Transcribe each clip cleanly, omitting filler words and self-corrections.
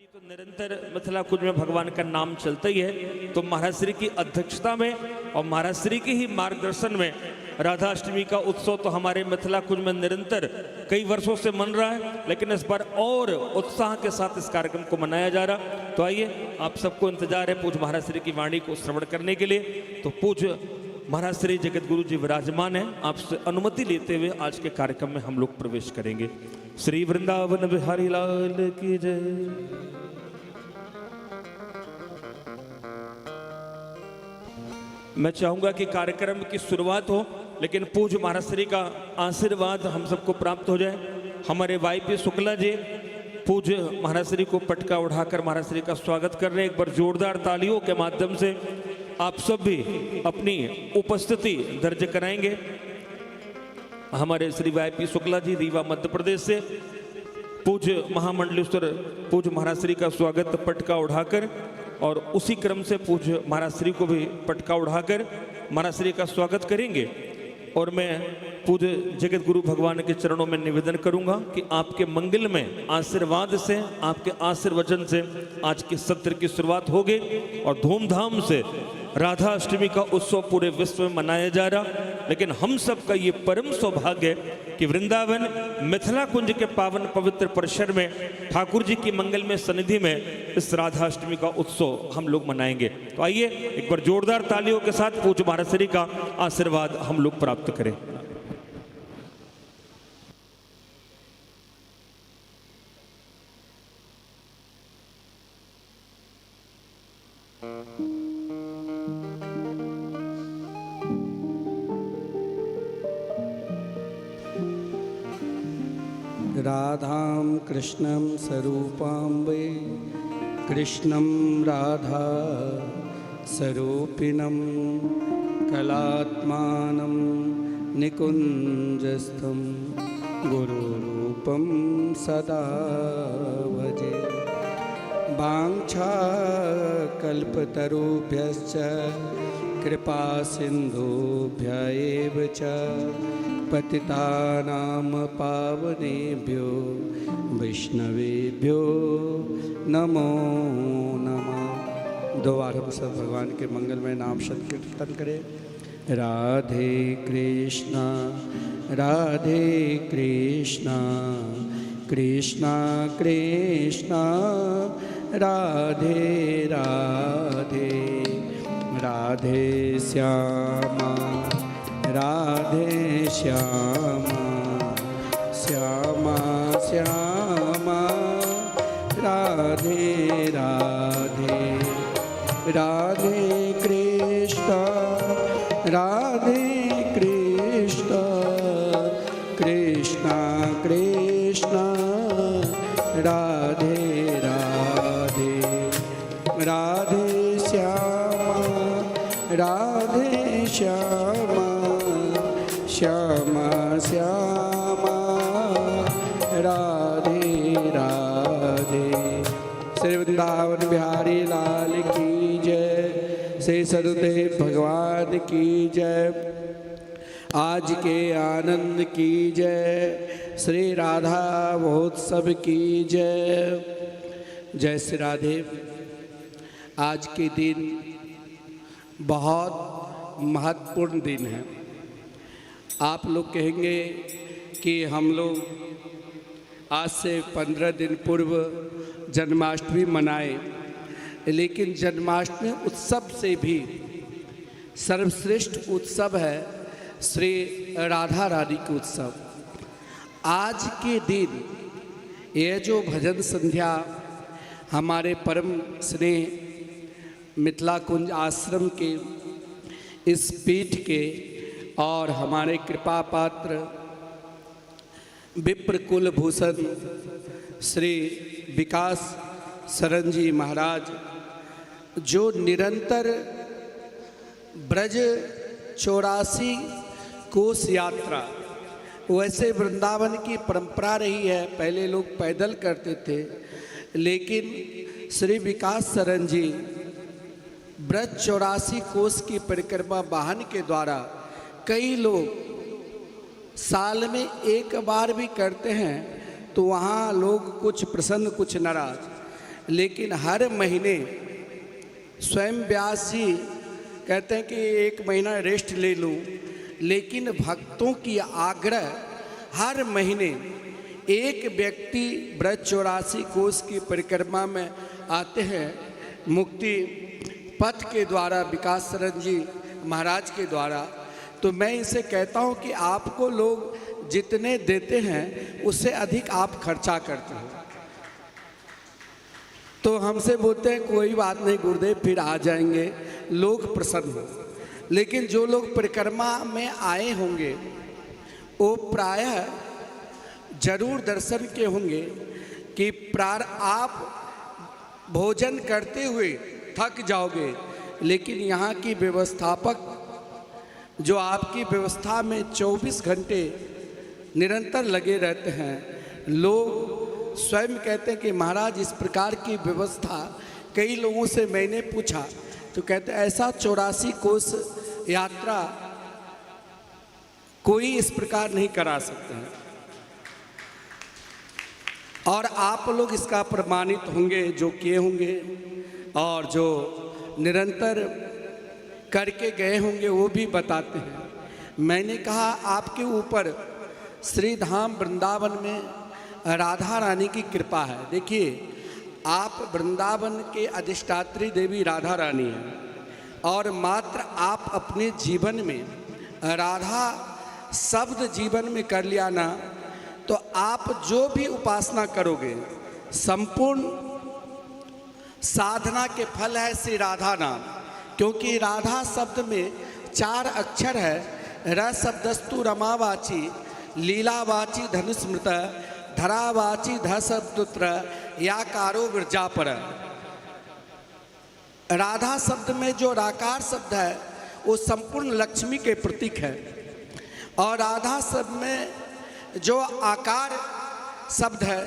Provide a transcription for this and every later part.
तो निरंतर मिथिला कुंज में भगवान का नाम चलता ही है। तो महाराज श्री की अध्यक्षता में और महाराज श्री के ही मार्गदर्शन में राधा अष्टमी का उत्सव तो हमारे मिथिला कुंज में निरंतर कई वर्षों से मन रहा है, लेकिन इस बार और उत्साह के साथ इस कार्यक्रम को मनाया जा रहा। तो आइए, आप सबको इंतजार है पूज्य महाराज श्री की वाणी को श्रवण करने के लिए। तो पूज्य महाराज श्री जगत गुरु जी विराजमान है, आपसे अनुमति लेते हुए आज के कार्यक्रम में हम लोग प्रवेश करेंगे। श्री वृंदावन बिहारी लाल की जय। मैं चाहूंगा कि कार्यक्रम की शुरुआत हो, लेकिन पूज्य महाराज श्री का आशीर्वाद हम सबको प्राप्त हो जाए। हमारे वाईपी शुक्ला जी पूज्य महाराज श्री को पटका उठाकर महाराज श्री का स्वागत कर रहे हैं। एक बार जोरदार तालियों के माध्यम से आप सब भी अपनी उपस्थिति दर्ज कराएंगे। हमारे श्री वाईपी शुक्ला जी रीवा मध्य प्रदेश से पूज्य महामंडलेश्वर पूज्य महाराज श्री का स्वागत पटका उठाकर, और उसी क्रम से पूज्य महाराज श्री को भी पटका उठाकर महाराज श्री का स्वागत करेंगे। और मैं पूज्य जगत गुरु भगवान के चरणों में निवेदन करूंगा कि आपके मंगल में आशीर्वाद से, आपके आशीर्वचन से आज के सत्र की शुरुआत होगी और धूमधाम से राधा अष्टमी का उत्सव पूरे विश्व में मनाया जा रहा। लेकिन हम सब का ये परम सौभाग्य है कि वृंदावन मिथिला कुंज के पावन पवित्र परिसर में ठाकुर जी की मंगल में सनिधि में इस राधा अष्टमी का उत्सव हम लोग मनाएंगे। तो आइए, एक बार जोरदार तालियों के साथ पूज्य महाराज श्री का आशीर्वाद हम लोग प्राप्त करें। राधां कृष्णं स्वरूपां वै कृष्णं राधा स्वरूपिणं कलात्मानं निकुञ्जस्थं गुरुरूपं सदा भजे। वाञ्छाकल्पतरुभ्यश्च कृपा सिन्धुभ्य एव च पतितानां पावनेभ्यो वैष्णवेभ्यो नमो नमः। दो बार हम सब भगवान के मंगलमय नाम संकीर्तन करें। राधे कृष्णा राधे कृष्णा कृष्णा कृष्णा राधे राधे राधे श्यामा राधे श्यामा श्यामा श्यामा राधे राधे राधे कृष्ण राधे कृष्ण कृष्ण कृष्ण राधे राधे राधे श्यामा राधे श्यामा श्यामा श्यामा राधे राधे। श्री वृंदावन बिहारी लाल की जय, श्री सदुदेव भगवान की जय, आज के आनंद की जय, श्री राधा महोत्सव की जय। जय श्री राधे। आज के दिन बहुत महत्वपूर्ण दिन है। आप लोग कहेंगे कि हम लोग आज से 15 दिन पूर्व जन्माष्टमी मनाए, लेकिन जन्माष्टमी उत्सव से भी सर्वश्रेष्ठ उत्सव है श्री राधा रानी का उत्सव। आज के दिन यह जो भजन संध्या हमारे परम स्नेह मिथिला कुंज आश्रम के इस पीठ के और हमारे कृपा पात्र विप्र कुलभूषण श्री विकास शरण जी महाराज जो निरंतर ब्रज 84 कोस यात्रा, वैसे वृंदावन की परंपरा रही है, पहले लोग पैदल करते थे, लेकिन श्री विकास शरण जी ब्रज 84 कोस की परिक्रमा वाहन के द्वारा कई लोग साल में एक बार भी करते हैं, तो वहाँ लोग कुछ प्रसन्न कुछ नाराज, लेकिन हर महीने स्वयं व्यास जी कहते हैं कि 1 महीना रेस्ट ले लूं, लेकिन भक्तों की आग्रह हर महीने एक व्यक्ति ब्रज 84 कोस की परिक्रमा में आते हैं मुक्ति पथ के द्वारा, विकास शरण जी महाराज के द्वारा। तो मैं इसे कहता हूं कि आपको लोग जितने देते हैं उससे अधिक आप खर्चा करते हो। तो हमसे बोलते हैं कोई बात नहीं गुरुदेव, फिर आ जाएंगे, लोग प्रसन्न हो। लेकिन जो लोग परिक्रमा में आए होंगे वो प्रायः जरूर दर्शन के होंगे कि आप भोजन करते हुए थक जाओगे, लेकिन यहाँ की व्यवस्थापक जो आपकी व्यवस्था में 24 घंटे निरंतर लगे रहते हैं, लोग स्वयं कहते हैं कि महाराज इस प्रकार की व्यवस्था, कई लोगों से मैंने पूछा तो कहते ऐसा 84 कोस यात्रा कोई इस प्रकार नहीं करा सकते हैं। और आप लोग इसका प्रमाणित होंगे जो किए होंगे और जो निरंतर करके गए होंगे वो भी बताते हैं। मैंने कहा आपके ऊपर श्री धाम वृंदावन में राधा रानी की कृपा है। देखिए आप वृंदावन के अधिष्ठात्री देवी राधा रानी हैं और मात्र आप अपने जीवन में राधा शब्द जीवन में कर लिया ना, तो आप जो भी उपासना करोगे संपूर्ण साधना के फल है श्री राधा नाम। क्योंकि राधा शब्द में 4 अक्षर है, र शब्दस्तु रमावाची, लीलावाची धनुस्मृत, धरावाची धशब्दुत्र, याकारो विरजापर। राधा शब्द में जो राकार शब्द है वो संपूर्ण लक्ष्मी के प्रतीक है, और राधा शब्द में जो आकार शब्द है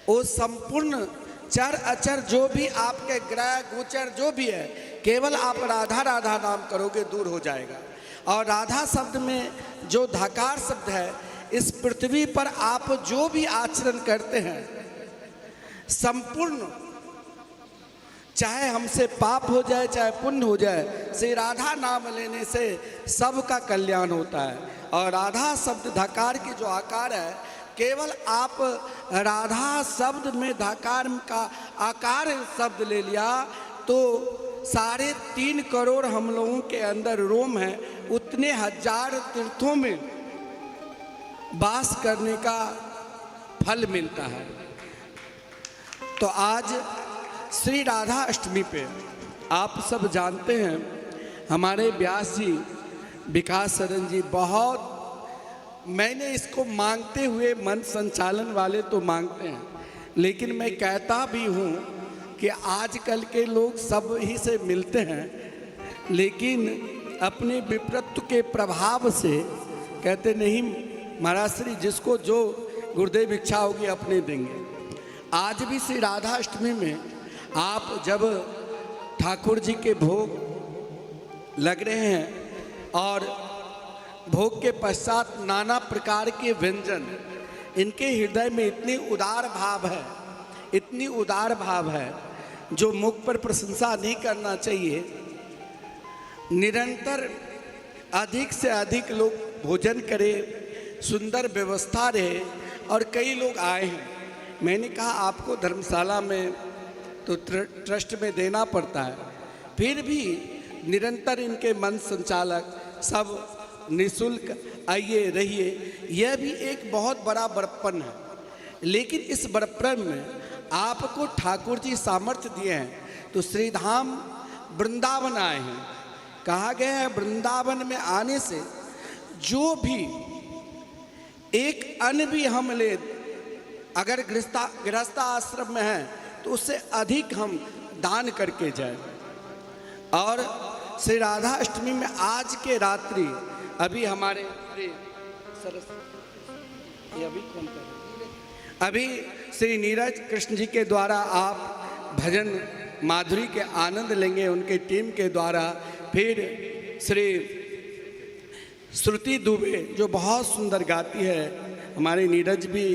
वो संपूर्ण चर अचर जो भी आपके ग्रह गोचर जो भी है, केवल आप राधा राधा नाम करोगे दूर हो जाएगा। और राधा शब्द में जो धाकार शब्द है, इस पृथ्वी पर आप जो भी आचरण करते हैं संपूर्ण, चाहे हमसे पाप हो जाए चाहे पुण्य हो जाए, श्री राधा नाम लेने से सबका कल्याण होता है। और राधा शब्द धाकार की जो आकार है, केवल आप राधा शब्द में धाकार का आकार शब्द ले लिया तो 3.5 करोड़ हम लोगों के अंदर रोम है, उतने हजार तीर्थों में वास करने का फल मिलता है। तो आज श्री राधा अष्टमी पे आप सब जानते हैं हमारे व्यास जी विकास शरण जी बहुत, मैंने इसको मांगते हुए मन संचालन वाले तो मांगते हैं, लेकिन मैं कहता भी हूँ कि आजकल के लोग सब ही से मिलते हैं, लेकिन अपने विप्रत्व के प्रभाव से कहते नहीं महाराज श्री जिसको जो गुरुदेव इच्छा होगी अपने देंगे। आज भी श्री राधा अष्टमी में आप जब ठाकुर जी के भोग लग रहे हैं और भोग के पश्चात नाना प्रकार के व्यंजन, इनके हृदय में इतनी उदार भाव है, इतनी उदार भाव है जो मुख पर प्रशंसा नहीं करना चाहिए। निरंतर अधिक से अधिक लोग भोजन करें, सुंदर व्यवस्था रहे, और कई लोग आए हैं। मैंने कहा आपको धर्मशाला में तो ट्रस्ट में देना पड़ता है, फिर भी निरंतर इनके मन संचालक सब निःशुल्क आइए रहिए, यह भी एक बहुत बड़ा बड़प्पन है। लेकिन इस बड़प्पन में आपको ठाकुर जी सामर्थ्य दिए हैं, तो श्रीधाम वृंदावन आए हैं। कहा गया है वृंदावन में आने से जो भी एक अन्न भी हम ले, अगर गृहस्थ आश्रम में है तो उससे अधिक हम दान करके जाए। और श्री राधा अष्टमी में आज के रात्रि अभी हमारे अभी श्री नीरज कृष्ण जी के द्वारा आप भजन माधुरी के आनंद लेंगे उनके टीम के द्वारा। फिर श्री श्रुति दुबे जो बहुत सुंदर गाती है, हमारे नीरज भी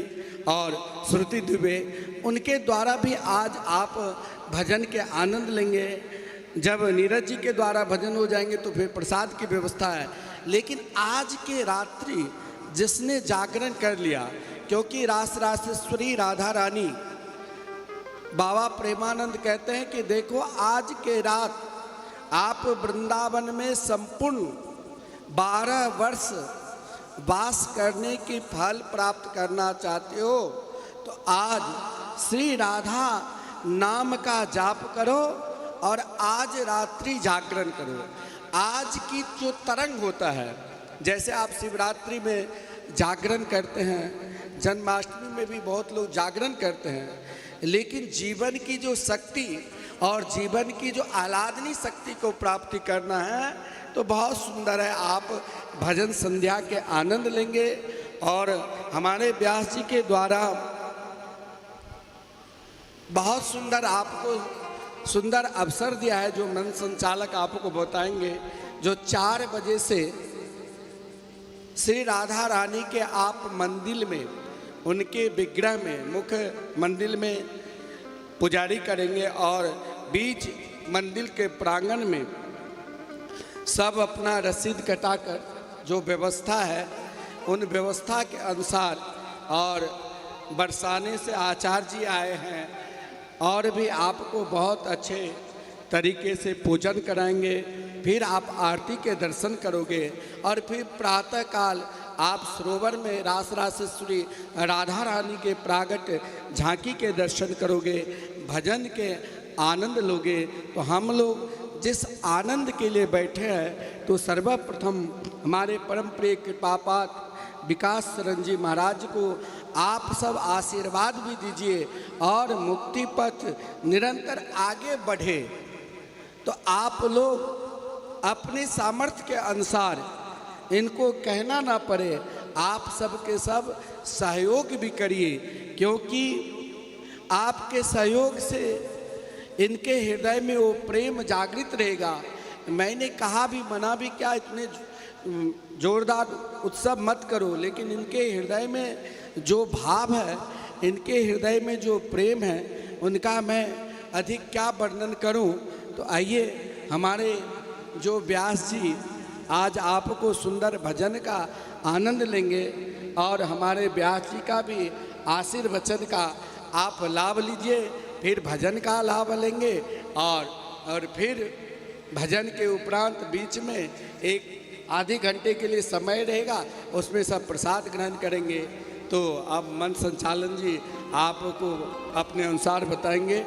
और श्रुति दुबे, उनके द्वारा भी आज आप भजन के आनंद लेंगे। जब नीरज जी के द्वारा भजन हो जाएंगे तो फिर प्रसाद की व्यवस्था है। लेकिन आज के रात्रि जिसने जागरण कर लिया, क्योंकि रास रासेश्वरी राधा रानी बाबा प्रेमानंद कहते हैं कि देखो आज के रात आप वृंदावन में संपूर्ण 12 वर्ष वास करने की फल प्राप्त करना चाहते हो तो आज श्री राधा नाम का जाप करो और आज रात्रि जागरण करो। आज की जो तरंग होता है, जैसे आप शिवरात्रि में जागरण करते हैं, जन्माष्टमी में भी बहुत लोग जागरण करते हैं, लेकिन जीवन की जो शक्ति और जीवन की जो आह्लादनी शक्ति को प्राप्ति करना है तो बहुत सुंदर है। आप भजन संध्या के आनंद लेंगे और हमारे व्यास जी के द्वारा बहुत सुंदर आपको सुंदर अवसर दिया है, जो मन संचालक आपको बताएंगे। जो 4 बजे से श्री राधा रानी के आप मंदिर में, उनके विग्रह में, मुख्य मंदिर में पुजारी करेंगे और बीच मंदिर के प्रांगण में सब अपना रसीद कटाकर जो व्यवस्था है उन व्यवस्था के अनुसार, और बरसाने से आचार्य जी आए हैं और भी आपको बहुत अच्छे तरीके से पूजन कराएंगे। फिर आप आरती के दर्शन करोगे और फिर प्रातःकाल आप सरोवर में रास रासेश्वरी राधा रानी के प्रागट झांकी के दर्शन करोगे, भजन के आनंद लोगे। तो हम लोग जिस आनंद के लिए बैठे हैं तो सर्वप्रथम हमारे परम प्रिय कृपापात्र विकास शरण जी महाराज को आप सब आशीर्वाद भी दीजिए और मुक्ति पथ निरंतर आगे बढ़े। तो आप लोग अपने सामर्थ्य के अनुसार, इनको कहना ना पड़े, आप सब के सब सहयोग भी करिए, क्योंकि आपके सहयोग से इनके हृदय में वो प्रेम जागृत रहेगा। मैंने कहा भी, मना भी क्या, इतने जोरदार उत्सव मत करो, लेकिन इनके हृदय में जो भाव है, इनके हृदय में जो प्रेम है, उनका मैं अधिक क्या वर्णन करूं। तो आइए हमारे जो व्यास जी आज आपको सुंदर भजन का आनंद लेंगे और हमारे व्यास जी का भी आशीर्वचन का आप लाभ लीजिए, फिर भजन का लाभ लेंगे और फिर भजन के उपरांत बीच में एक आधे घंटे के लिए समय रहेगा, उसमें सब प्रसाद ग्रहण करेंगे। तो अब मन संचालन जी आपको अपने अनुसार बताएंगे।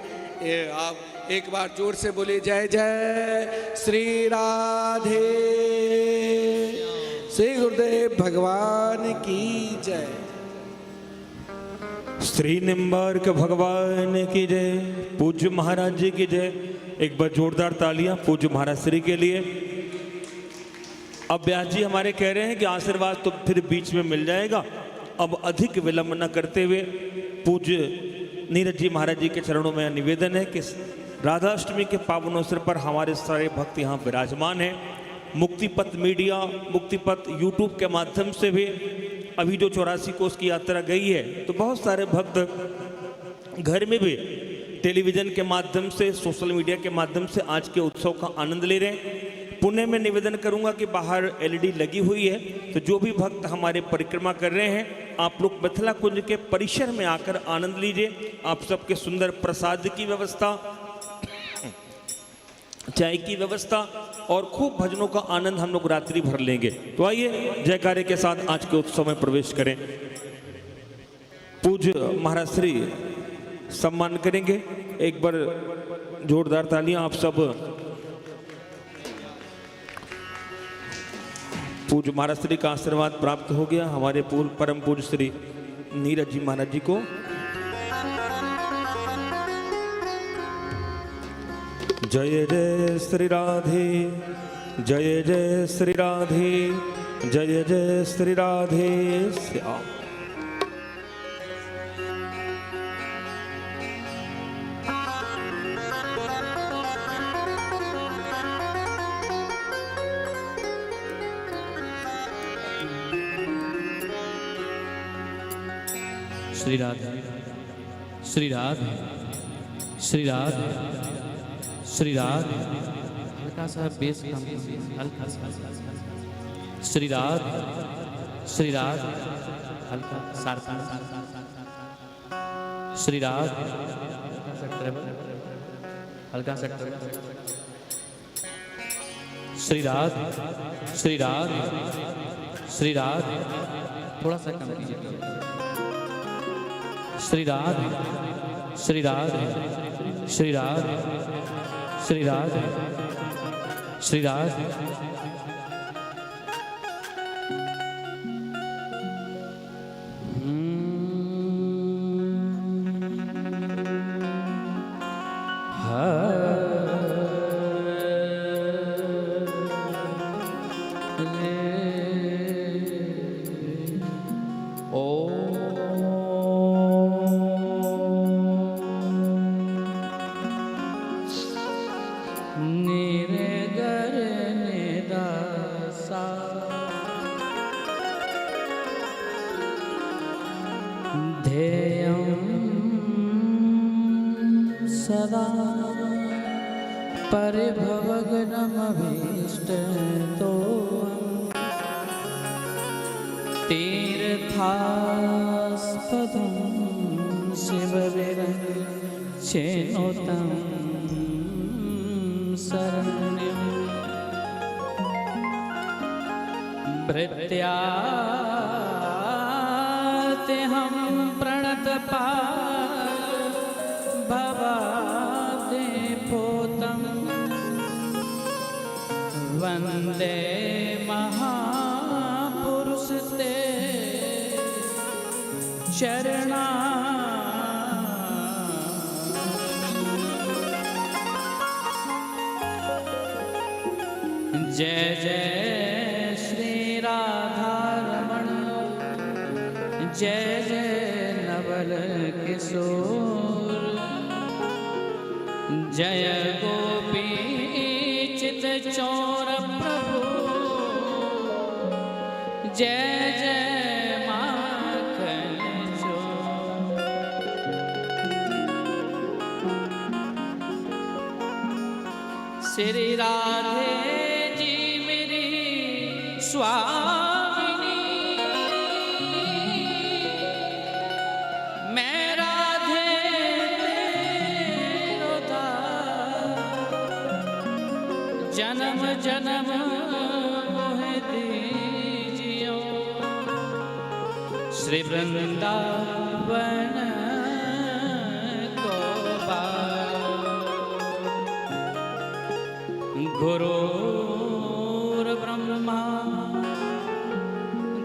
आप एक बार जोर से बोलिए, जय जय श्री राधे, श्री गुरुदेव भगवान की जय, श्री निम्बार्क भगवान की जय, पूज्य महाराज जी की जय। एक बार जोरदार तालियां पूज्य महाराज श्री के लिए। अब व्यास जी हमारे कह रहे हैं कि आशीर्वाद तो फिर बीच में मिल जाएगा। अब अधिक विलंब न करते हुए पूज्य नीरज जी महाराज जी के चरणों में निवेदन है कि राधाष्टमी के पावन अवसर पर हमारे सारे भक्त यहाँ विराजमान हैं। मुक्तिपथ मीडिया, मुक्तिपथ यूट्यूब के माध्यम से भी अभी जो 84 कोस की यात्रा गई है, तो बहुत सारे भक्त घर में भी टेलीविज़न के माध्यम से, सोशल मीडिया के माध्यम से आज के उत्सव का आनंद ले रहे हैं। पुणे में निवेदन करूंगा कि बाहर एलईडी लगी हुई है, तो जो भी भक्त हमारे परिक्रमा कर रहे हैं, आप लोग मिथिला कुंज के परिसर में आकर आनंद लीजिए। आप सबके सुंदर प्रसाद की व्यवस्था, चाय की व्यवस्था और खूब भजनों का आनंद हम लोग रात्रि भर लेंगे। तो आइए जयकारे के साथ आज के उत्सव में प्रवेश करें। पूज्य महाराज श्री सम्मान करेंगे। एक बार जोरदार तालियां आप सब पूज्य महाराज श्री का आशीर्वाद प्राप्त हो गया हमारे परम पूज्य श्री नीरज जी महाराज जी को। जय जय श्री राधे, जय जय श्री राधे, जय जय श्री राधे श्याम। श्री राधे श्री राधे श्री राधे श्री राधे। हल्का सा बेस कम, हल्का सा श्री राधे श्री राधे, हल्का शार्प श्री राधे, हल्का सा श्री राधे श्री राधे श्री राधे, थोड़ा सा कम कीजिए श्री राधे श्री राधे श्री राधे श्री राधे श्री राधे। सदा परिभवग्नमभीष्टतो तीर्थास्पदं शिवविरञ्चेनोतं शरण्यं भृत्यार्तिहं प्रणतपा वंदे महापुरुष ते चरणा। जय जय श्री राधारमण, जय जय नवल किशोर, जय गोपी चित चोर प्रभु, जय जय माखन चोर। श्री राधे जी मेरी स्वामिनी, मैं राधे तेरो दास, जन्म जन्म मोहे दीजियो, श्री वृंदावन को पायो। गुरुर्ब्रह्मा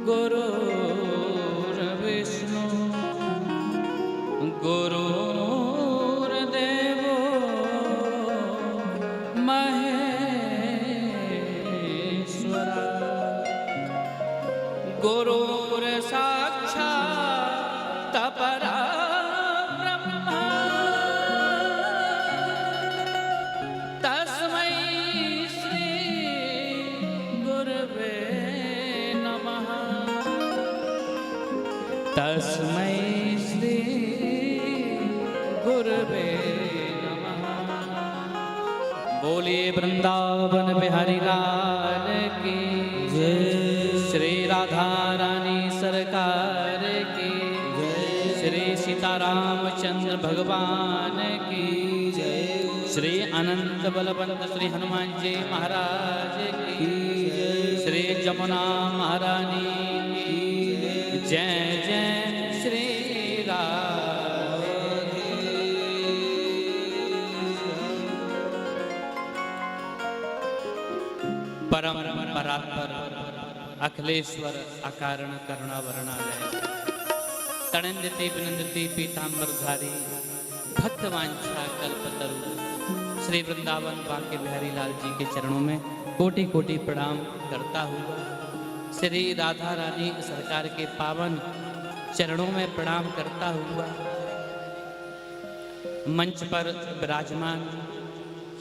गुरुर्विष्णु गुरुर्देवो महेश्वरा, गुरुर्साक्षात् परब्रह्म, तस्मै श्री गुरवे नमः, तस्मै श्री गुरवे नमः। बोलिए वृंदावन बिहारी लाल की जय, श्री राधा रानी सरकार की जय, श्री सीतारामचंद्र भगवान की जय, श्री अनंत बलवंत श्री हनुमान जी महाराज की जय, श्री जमुना महारानी की जय, जय श्री राधे। परम परात्पर अखिलेश्वर अकारण करुणा वर्णालय, तणंदति विनंदति पीतांबरधारी भक्तवांछा कल्पतरु, श्री वृंदावन बांके बिहारी लाल जी के चरणों में कोटि कोटि प्रणाम करता हुआ, श्री राधा रानी सरकार के पावन चरणों में प्रणाम करता हुआ, मंच पर विराजमान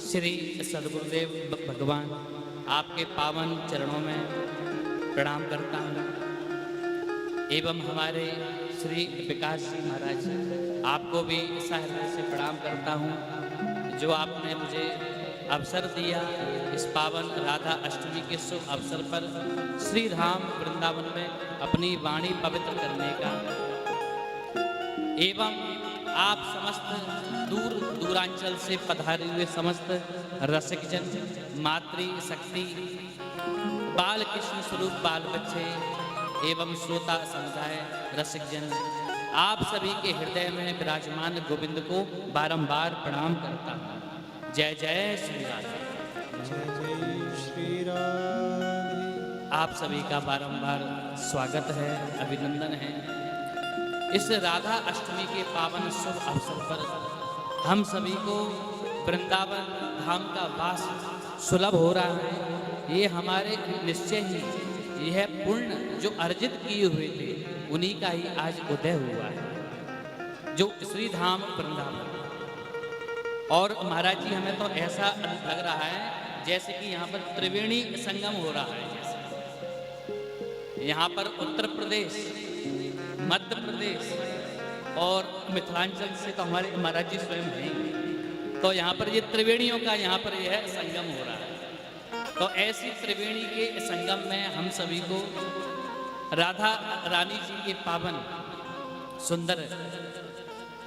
श्री सदगुरुदेव भगवान आपके पावन चरणों में प्रणाम करता हूँ। एवं हमारे श्री विकास जी महाराज, आपको भी सहृदय से प्रणाम करता हूँ जो आपने मुझे अवसर दिया इस पावन राधा अष्टमी के शुभ अवसर पर श्री राम वृंदावन में अपनी वाणी पवित्र करने का। एवं आप समस्त दूर दूरांचल से पधारे हुए समस्त रसिकजन, मातृ शक्ति, बाल कृष्ण स्वरूप बाल बच्चे एवं श्रोता समुदाय, रसिकजन, आप सभी के हृदय में विराजमान गोविंद को बारंबार प्रणाम करता हूँ। जय जय श्री राधे। जय जय श्री राधे। आप सभी का बारंबार स्वागत है, अभिनंदन है। इस राधा अष्टमी के पावन शुभ अवसर पर हम सभी को वृंदावन धाम का वास सुलभ हो रहा है। ये हमारे निश्चय ही यह पुण्य जो अर्जित किए हुए थे उन्हीं का ही आज उदय हुआ है, जो श्री धाम वृंदावन। और महाराज जी, हमें तो ऐसा लग रहा है जैसे कि यहाँ पर त्रिवेणी संगम हो रहा है। जैसे यहाँ पर उत्तर प्रदेश, मध्य प्रदेश और मिथिलांचल से तो हमारे महाराज जी स्वयं हैं, तो यहाँ पर ये त्रिवेणियों का यहाँ पर यह संगम हो रहा है। तो ऐसी त्रिवेणी के संगम में हम सभी को राधा रानी जी के पावन सुंदर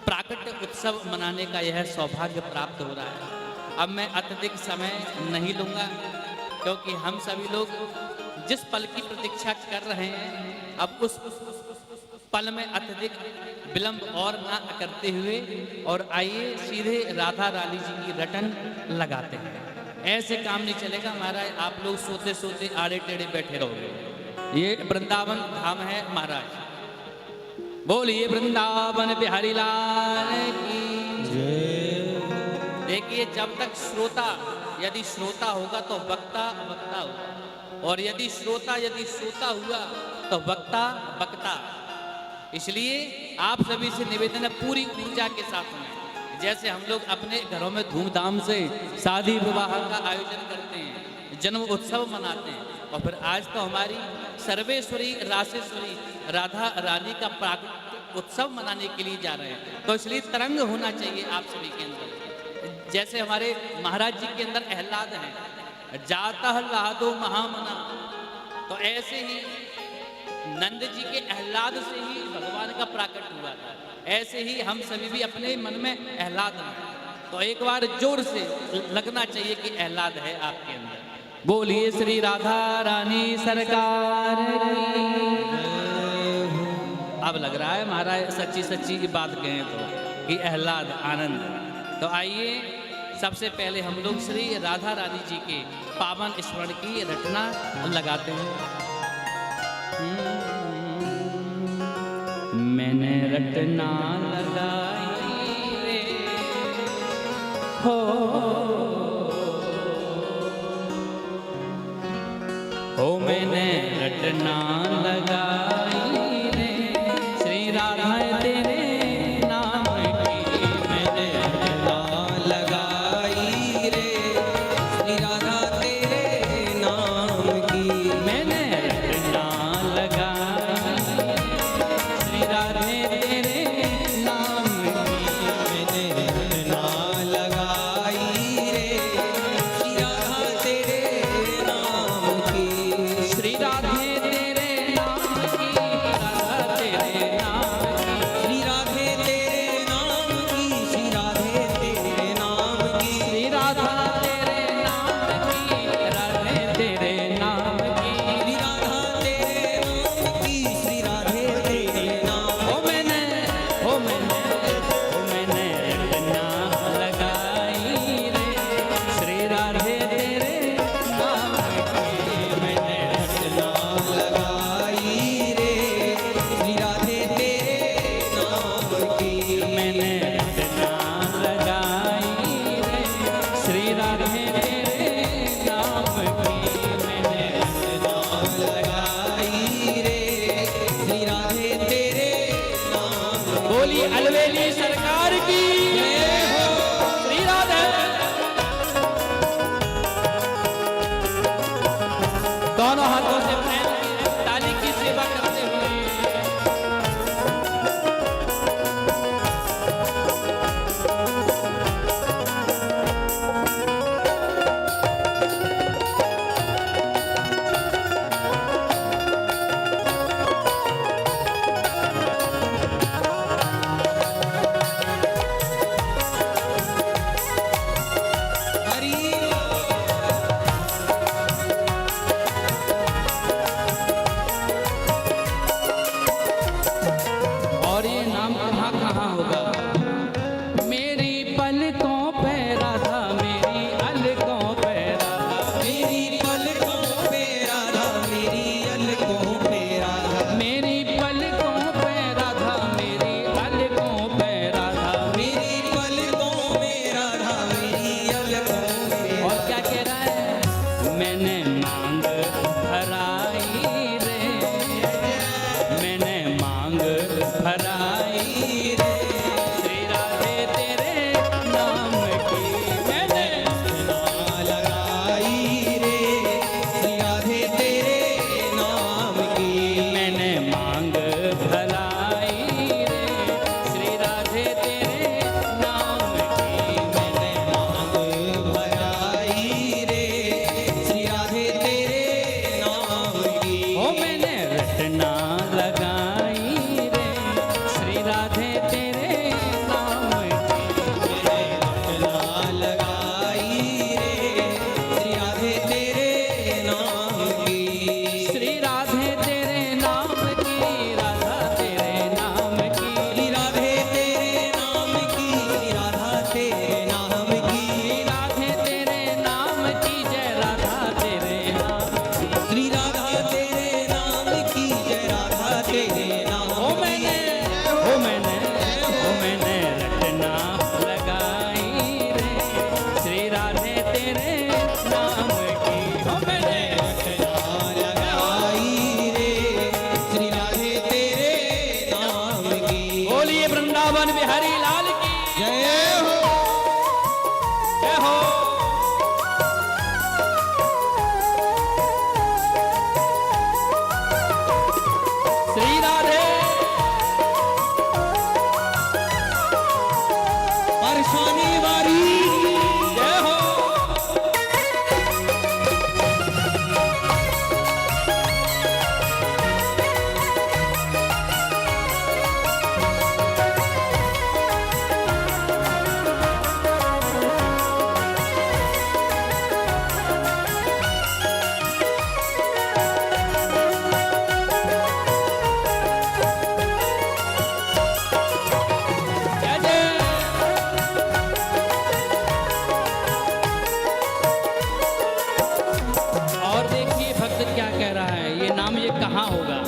प्राकट्य उत्सव मनाने का यह सौभाग्य प्राप्त हो रहा है। अब मैं अत्यधिक समय नहीं लूँगा क्योंकि हम सभी लोग जिस पल की प्रतीक्षा कर रहे हैं, अब उस पल में अत्यधिक विलंब और ना करते हुए और आइए सीधे राधा रानी जी की रटन लगाते हैं। ऐसे काम नहीं चलेगा महाराज, आप लोग सोते सोते आड़े टेढ़े बैठे रहोगे। ये वृंदावन धाम है महाराज। बोलिए वृंदावन बिहारी लाल की जय। देखिए, जब तक श्रोता, यदि श्रोता होगा तो वक्ता वक्ता होगा, और यदि श्रोता हुआ तो वक्ता वक्ता। इसलिए आप सभी से निवेदन है पूरी ऊर्जा के साथ में, जैसे हम लोग अपने घरों में धूमधाम से शादी विवाह का आयोजन करते हैं, जन्म उत्सव मनाते हैं, और फिर आज तो हमारी सर्वेश्वरी रासेश्वरी राधा रानी का प्राकट्य उत्सव मनाने के लिए जा रहे हैं। तो इसलिए तरंग होना चाहिए आप सभी के अंदर, जैसे हमारे महाराज जी के अंदर आह्लाद है, जाता लादो महामना। तो ऐसे ही नंद जी के आह्लाद से ही भगवान का प्राकट हुआ था, ऐसे ही हम सभी भी अपने मन में आह्लाद हैं। तो एक बार जोर से लगना चाहिए कि आह्लाद है आपके अंदर। बोलिए श्री राधा रानी सरकार की। अब लग रहा है महाराज सच्ची सच्ची बात कहें तो कि आह्लाद आनंद। तो आइए सबसे पहले हम लोग श्री राधा रानी जी के पावन स्मरण की रचना लगाते हैं। मैंने रटना लगाई रे हो मैंने रटना लगाई रे श्री राधा तेरे नाम की। मैंने रटना लगाई रे श्री राधा तेरे नाम की। मैंने रटना लगाई श्री राधे तेरे नाम की। मैंने रटना लगाई रे श्री राधा तेरे नाम की। श्री राधे तेरे नाम की, राधा तेरे नाम की। श्री राधे तेरे नाम की, श्री राधे तेरे नाम की। श्री राधा तेरे नाम की, राधे तेरे नाम की। श्री राधा तेरे नाम की, श्री राधे तेरे नाम। ओ मैंने रटना लगाई रे श्री राधे तेरे नाम की। मैंने रटना लगाई रे श्री राधे तेरे नाम की। मैंने रटना लगाई रे श्री राधे तेरे नाम की। मैंने रटना लगाई रे श्री राधे तेरे नाम की। बोली अलवेली सरकार की जय हो। श्री राधे। दोनों हाथों से प्रेम की ताली की सेवा करते हुए वृंदावन बिहारी लाल की जय हो। जय हो। श्री राधे परसानी वारी जय हो। जय जय। और देखिए भक्त क्या कह रहा है, ये नाम ये कहाँ होगा।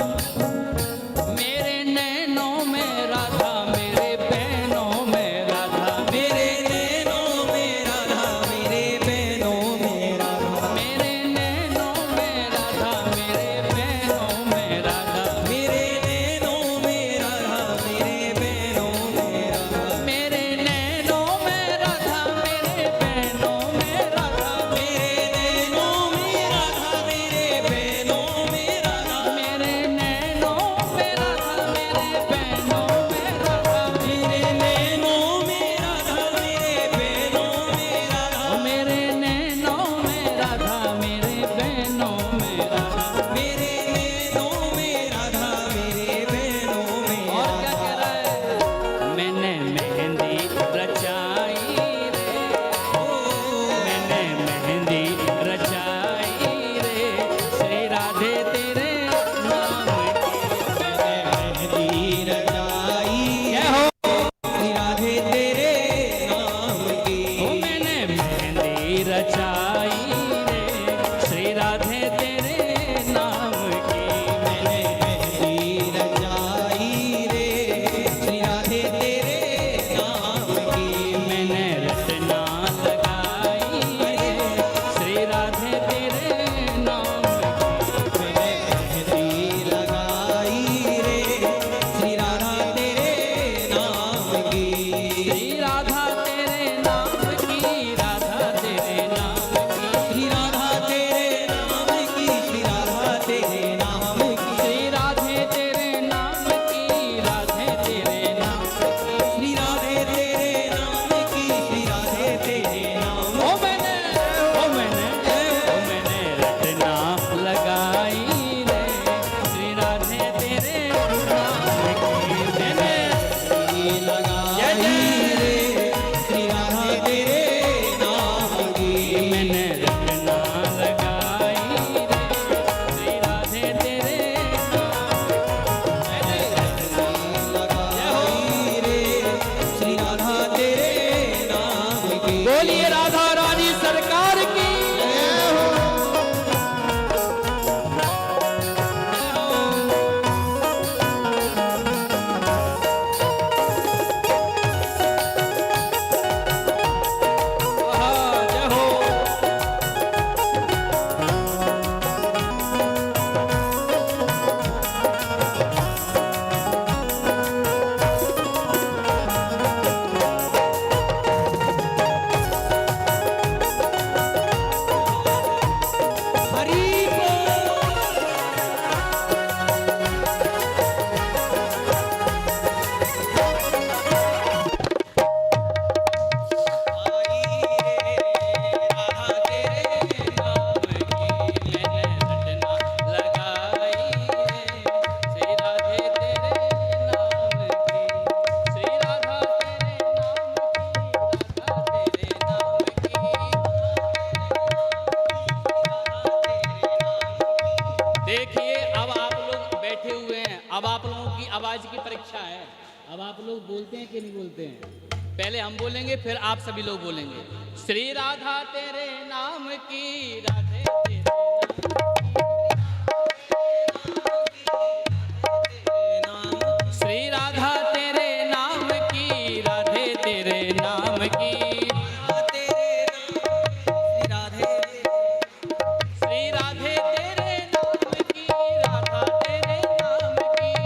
मेरे नैनों में राधा, मेरे बैनों में राधा, मेरे नैनों में राधा, मेरे बैनों में राधा, मेरे नैनों में राधा, मेरे बैनों में राधा, मेरे नैनों में राधा, मेरे बैनों में राधा, मेरे नैनों में राधा, मेरे बैनों में राधा, मेरे नैनों में राधा, मेरे बैनों में राधा, मेरे नैनों में राधा, मेरे बैनों में राधा, मेरे नैनों में राधा, मेरे बैनों में राधा, मेरे नैनों में राधा, मेरे बैनों में राधा। मेरे नैनों में राधा, मेरे बैनों में और राधा। क्या कह रहा है, मैंने मेहंदी रचाई रे, मैंने मेहंदी रचाई रे, श्री राधे तेरे नाम की। मेहंदी रचाई जय हो। श्री राधे तेरे नाम की। मैंने मेहंदी रचाई रे, श्री राधे तेरे नाम की। मैंने मेहंदी रचाई रे, श्री राधे तेरे नाम की। मैंने रटना लगाई रे, श्री राधे तेरे नाम की। मैंने मेहंदी लगाई रे, श्री राधा तेरे नाम की। श्री राधा तेरे नाम की, राधा तेरे नाम की, श्री राधा तेरे नाम की, श्री राधा तेरे नाम की। श्री राधे तेरे नाम की, राधे तेरे नाम की। श्री राधे तेरे नाम की, श्री राधे तेरे नाम ओ मैंने रटना लगाई रे, श्री राधे तेरे नाम की। मैंने की लगाई रे, श्री राधा तेरे नाम की। मैंने रटना लगाई रे, श्री राधे तेरे लगाई रे, श्री राधा तेरे नाम की। बोलिए राधा रानी सरकार की। जय हो। हरि देखिए अब आप लोग बैठे हुए हैं, अब आप लोगों की आवाज की परीक्षा है। अब आप लोग बोलते हैं कि नहीं बोलते हैं। पहले हम बोलेंगे फिर आप सभी लोग बोलेंगे। श्री राधा तेरे नाम की, राधे तेरे नाम। श्री राधा तेरे नाम की, राधे तेरे नाम की। श्री राधे तेरे नाम की, राधा तेरे नाम की।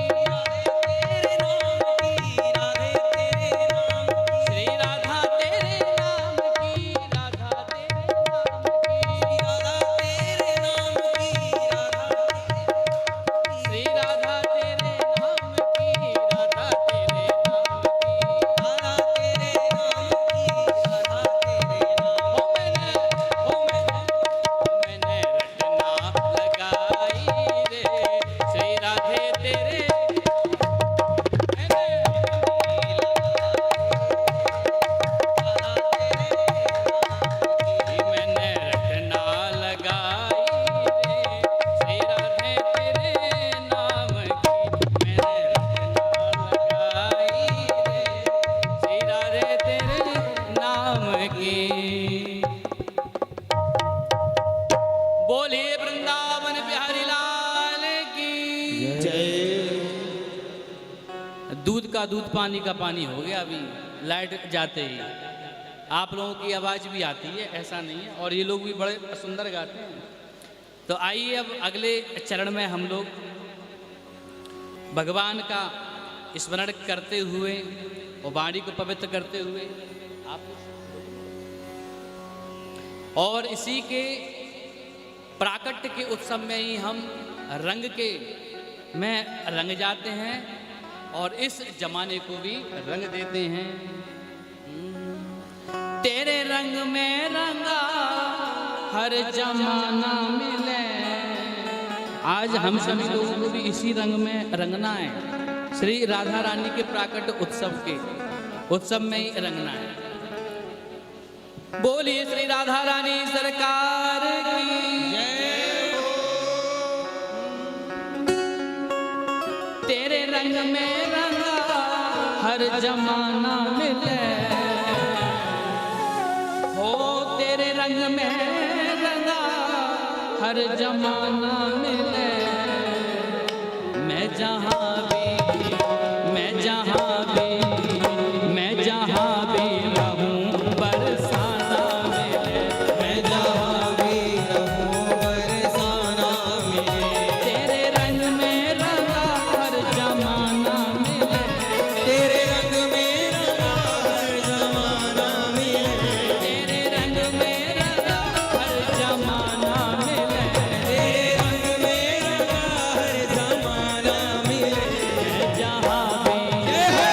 दूध का दूध, पानी का पानी हो गया अभी लाइट जाते ही। आप लोगों की आवाज़ भी आती है, ऐसा नहीं है, और ये लोग भी बड़े सुंदर गाते हैं। तो आइए अब अगले चरण में हम लोग भगवान का स्मरण करते हुए और वाणी को पवित्र करते हुए आप, और इसी के प्राकट्य के उत्सव में ही हम रंग के में रंग जाते हैं और इस जमाने को भी रंग देते हैं। तेरे रंग में रंगा हर जमाना मिले। आज हम सभी लोगों को भी इसी रंग में रंगना है, श्री राधा रानी के प्राकट्य उत्सव के उत्सव में ही रंगना है। बोलिए श्री राधा रानी सरकार की जय। तेरे रंग में रंगा हर जमाना मिले, हो तेरे रंग में रंगा हर जमाना मिले। मैं जहाँ भी, मैं जहाँ भी, मैं जहाँ भी रहूं बरसाना मिले। मैं जहाँ भी रहूं बरसाना मिले। तेरे रंग में रंगा हर जमाना मिले। तेरे रंग में रंगा हर जमाना मिले। तेरे रंग में रंगा हर जमाना मिले। तेरे रंग में रंगा हर जमाना मिले। मैं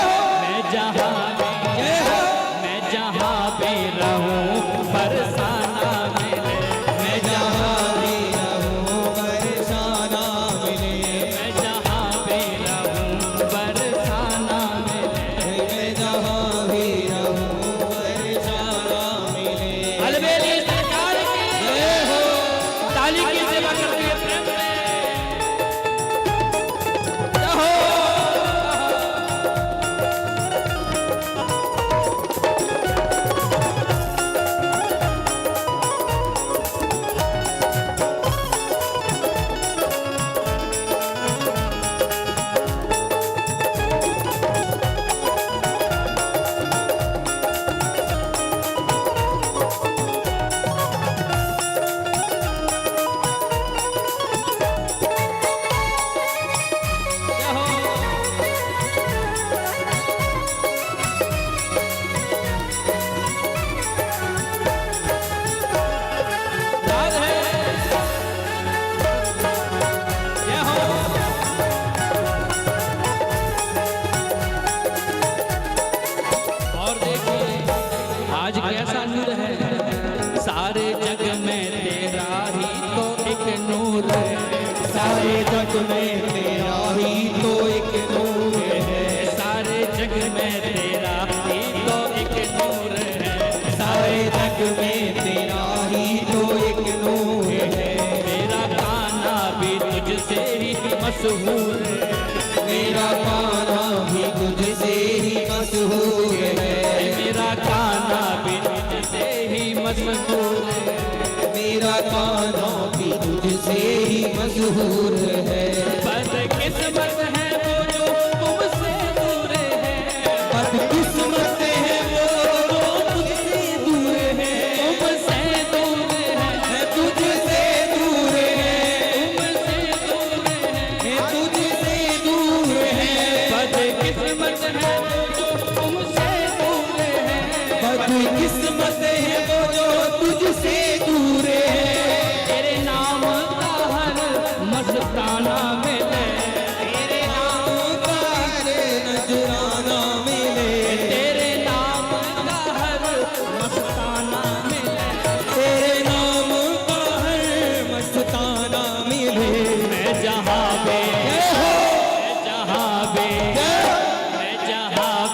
जहाँ भी, मैं जहाँ भी, मैं जहाँ भी रहूं बरसाना मिले। मैं जहाँ भी रहूं बरसाना मिले। मैं जहाँ भी रहूं बरसाना मिले। मैं जहाँ भी रहूं बरसाना मिले। अलबेली सरकार की जय हो। ताली की सेवा करती है प्रेम से जय हो। और देखिए आज कैसा नूर है, सारे जग में तेरा ही तो एक नूर है। सारे जग में तेरा ही तो एक नूर है। सारे जग में तेरा ही तो एक नूर है। सारे जग में तेरा ही तो एक नूर है। मेरा कान्हा भी तुझसे ही मशहूर है। मेरा कान्हा भी तुझसे ही मशहूर है। मेरा कान्हा भी तुझसे ही मशहूर है। मेरा कान्हा भी तुझसे ही मशहूर है। बदकिस्मत है वो जो तुमसे दूर है। बदकिस्मत है वो जो तुझसे दूर है। तुमसे दूर है, तुझसे दूर है। तुमसे दूर है, तुझसे दूर है। बदकिस्मत है वो जो तुमसे दूर है। बदकिस्मत है वो जो तुझसे दूर है। तेरे नाम का हर मस्ताना मिले। तेरे नाम का हर नजराना मिले। तेरे नाम का हर मस्ताना मिले। तेरे नाम का हर मस्ताना मिले। मैं जहाँ भी, मैं जहाँ भी, मैं जहाँ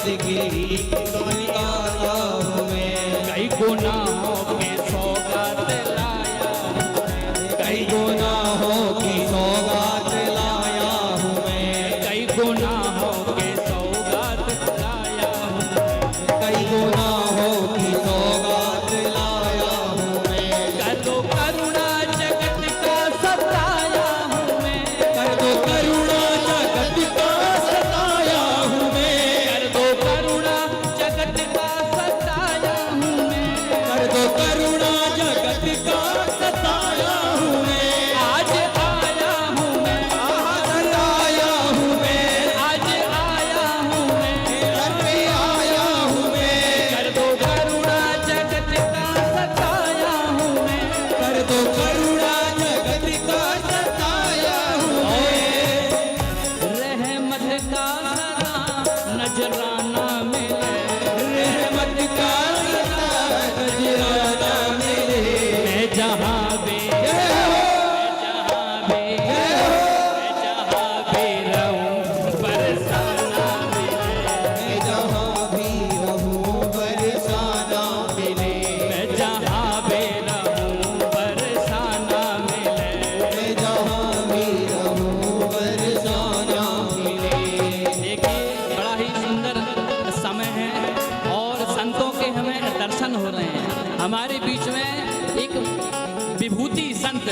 जगत की गाता हूँ मैं। कई गुनाहों के सौगात लाया हूँ मैं। कई गुनाहों की सौगात लाया हूँ मैं। कई गुनाहों के सौगात लाया हूँ मैं। कई गुनाहों की सौगात लाया हूँ मैं। कर दो करुणा जगत का सताया हूँ मैं। कर दो करुणा जगत का सताया हूँ मैं। कर दो करुणा जगत का सताया हूँ मैं। कर दो करुणा जगत का सताया हूँ मैं। आज आया हूँ मैं। आज आया हूँ मैं। आज आया हूँ मैं। घर पे आया हूँ मैं। कर दो करुणा जगत का सताया हूँ मैं। कर दो करुणा जगत का सताया हूँ मैं। रहमत का सदा नजराना मिले। रहमत का नजराना मिले। मैं जहाँ भी मैं जहाँ भी रहूं बरसाना मिले। मैं जहाँ भी रहूं बरसाना मिले। मैं जहाँ भी रहूं बरसाना मिले। मैं जहाँ भी रहूं बरसाना मिले। देखिए बड़ा ही सुंदर समय है और संतों के हमें दर्शन हो रहे हैं। हमारे बीच में एक विभूति संत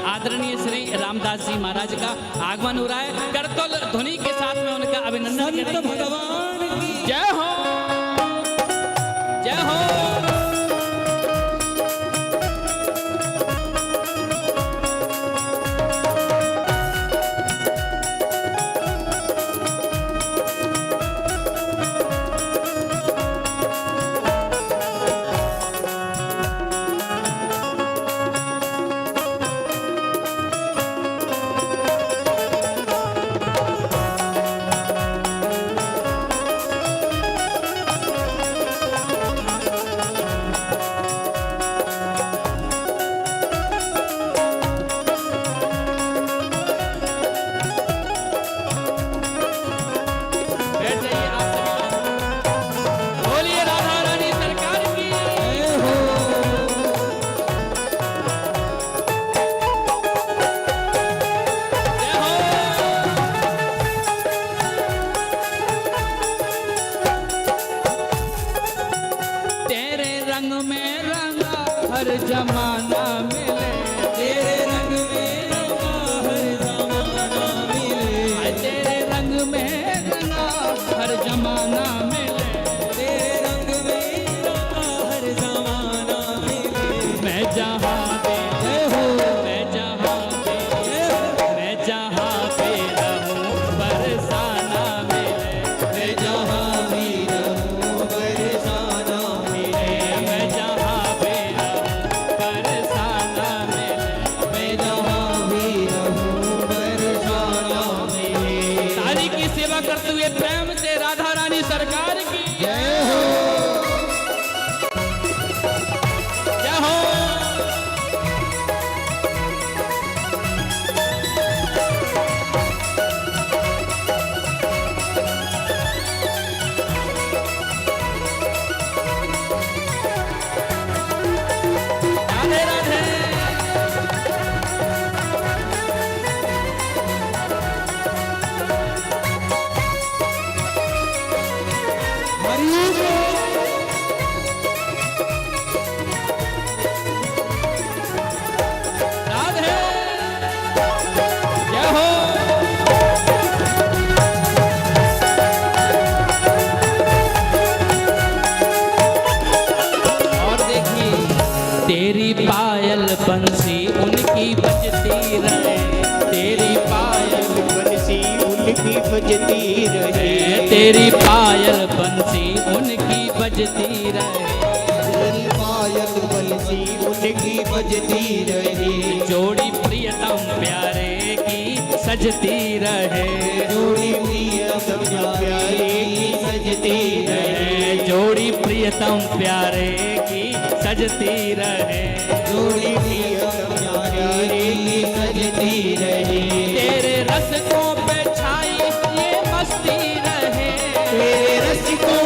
आदरणीय श्री रामदास जी महाराज का आगमन हो रहा है। करतल ध्वनि के साथ में उनका अभिनंदन करेंगे। भगवान की जय हो जय हो। बैठ जाइए आप सभी। बोलिए राधा रानी सरकार की। जय हो। तेरे रंग में रंगा हर जमाना मिले। तेरे रंग में रंगा हर जमाना मिले। हाय तेरे रंग में रंगा हर जमाना मिले। तेरे रंग में रंगा हर जमाना मिले। मैं जहाँ पे जय हो मैं जहाँ पे जय हो। मैं जहाँ पे रहूं बरसाना मिले। मैं जहाँ भी रहूं बरसाना मिले। मैं जहाँ पे रहूं बरसाना मिले। मैं जहाँ भी रहूं बरसाना मिले। सारी की सेवा करते हुए प्रेम से राधा रानी सरकार की जय हो जय हो। राधे राधे। राधे जय हो। और देखिए तेरी पायल बंसी उनकी बजती रहे। तेरी पायल बंसी उनकी बजती रहे। तेरी पायल बंसी उनकी बजती रहे। तेरी पायल बंसी उनकी बजती रहे। जोड़ी प्रियतम प्यारे की सजती रहे। जोड़ी प्रियतम प्यारे की सजती रहे। जोड़ी प्रियतम प्यारे की सजती रहे। जोड़ी प्रियतम प्यारे की सजती रहे। तेरे रस को पे छाई ये मस्ती रहे। तेरे रस को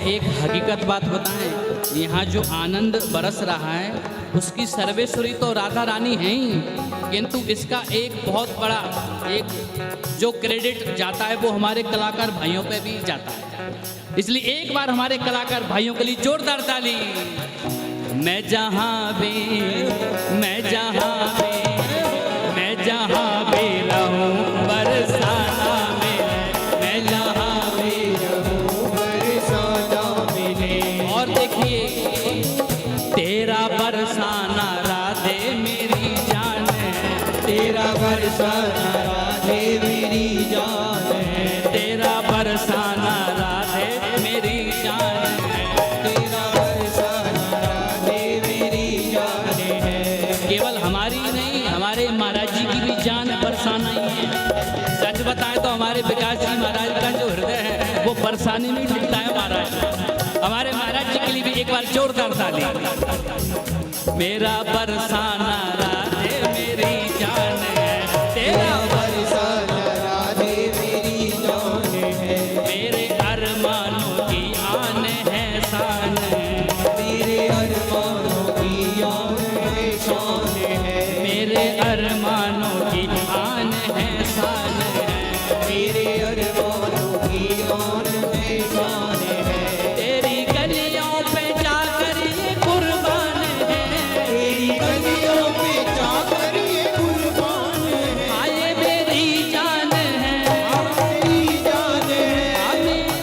एक हकीकत बात बताएं, यहाँ जो आनंद बरस रहा है उसकी सर्वेश्वरी तो राधा रानी हैं ही, किंतु इसका एक बहुत बड़ा एक जो क्रेडिट जाता है वो हमारे कलाकार भाइयों पे भी जाता है। इसलिए एक बार हमारे कलाकार भाइयों के लिए जोरदार ताली। मैं जहाँ भी रहूं बरसाना में, मैं जहाँ भी रहूं बरसाना में। और देखिए तेरा बरसाना राधे मेरी जान है, तेरा बरसाना राधे मेरी जान है, तेरा बरसाना राधे मेरी जान है, तेरा बरसाना राधे मेरी जान है। केवल हमारी नहीं, हमारे महाराज जी की भी जान बरसाना ही है। सच बताएं तो हमारे विकास जी महाराज का जो हृदय है वो बरसाने में टिकता है महाराज। हमारे महाराज जी के लिए भी एक बार जोरदार ताली। मेरा बरसाना राधे मेरी जान है, तेरा बरसाना राधे मेरी जान है, मेरे अरमानों की आन है शान है, मेरे अरमानों की आन है शान है, मेरे अरमानों की आन है शान है, मेरे अरमानों की आन है शान है। तेरी गलियों पे जाकर ये कुर्बान है, तेरी गलियों पे जाकर ये कुर्बान है, आए मेरी जान है, मेरी जान है,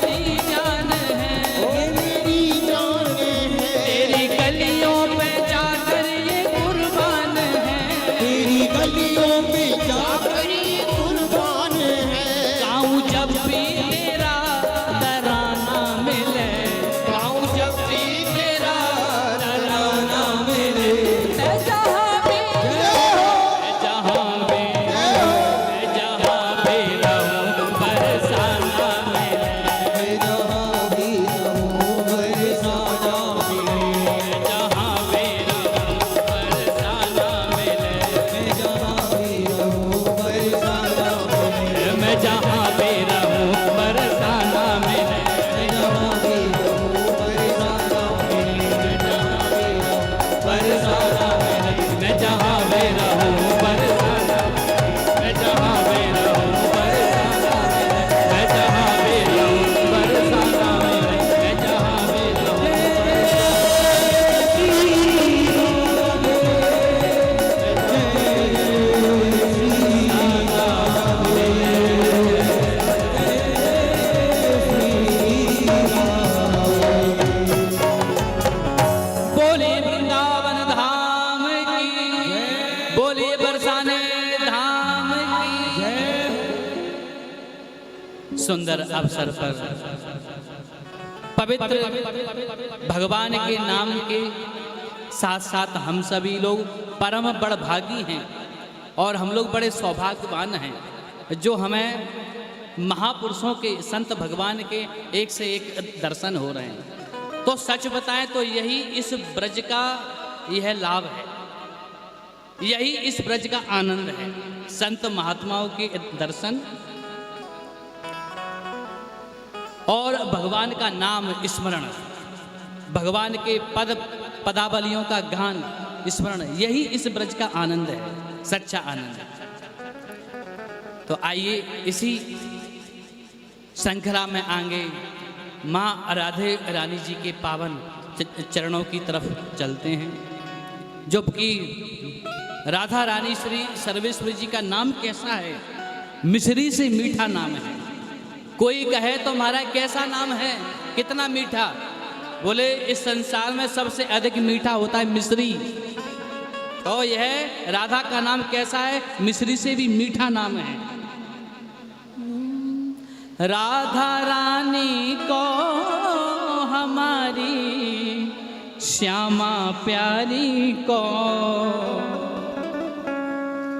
मेरी जान है, मेरी जान है। तेरी गलियों पे जाकर ये कुर्बान है, तेरी गलियों पे जाकर ये कुर्बान है। गाऊं जब भी तेरा तराना मिले, गाऊं जब भी तेरा तराना मिले, मैं जहाँ भी रहूं बरसाना मिले, मैं जहाँ भी रहूं बरसाना मिले, मैं जहाँ भी रहूं बरसाना मिले, मैं जहाँ भी रहूं बरसाना मिले, मैं जहाँ भी रहूं बरसाना मिले, मैं जहाँ भी रहूं बरसाना मिले, मैं जहाँ भी रहूं बरसाना मिले, मैं जहाँ भी रहूं बरसाना, मैं जहाँ भी रहूं बरसाना मिले, मैं जहाँ भी रहूं बरसाना मिले, मैं जहाँ भी रहूं बोले वृंदावन धाम की, बोले बरसाने धाम की। सुंदर अवसर पर पवित्र भगवान के नाम के साथ साथ हम सभी लोग परम बड़भागी हैं और हम लोग बड़े सौभाग्यवान हैं जो हमें महापुरुषों के संत भगवान के एक से एक दर्शन हो रहे हैं। तो सच बताएं तो यही इस ब्रज का यह लाभ है, यही इस ब्रज का आनंद है। संत महात्माओं के दर्शन और भगवान का नाम स्मरण, भगवान के पदावलियों का गान स्मरण, यही इस ब्रज का आनंद है, सच्चा आनंद है। तो आइए इसी श्रृंखला में आगे माँ राधे रानी जी के पावन चरणों की तरफ चलते हैं। जबकि राधा रानी श्री सर्वेश्वरी जी का नाम कैसा है? मिश्री से मीठा नाम है। कोई कहे तो हमारा कैसा नाम है, कितना मीठा? बोले इस संसार में सबसे अधिक मीठा होता है मिश्री। तो यह राधा का नाम कैसा है? मिश्री से भी मीठा नाम है। राधा रानी को हमारी श्यामा प्यारी को।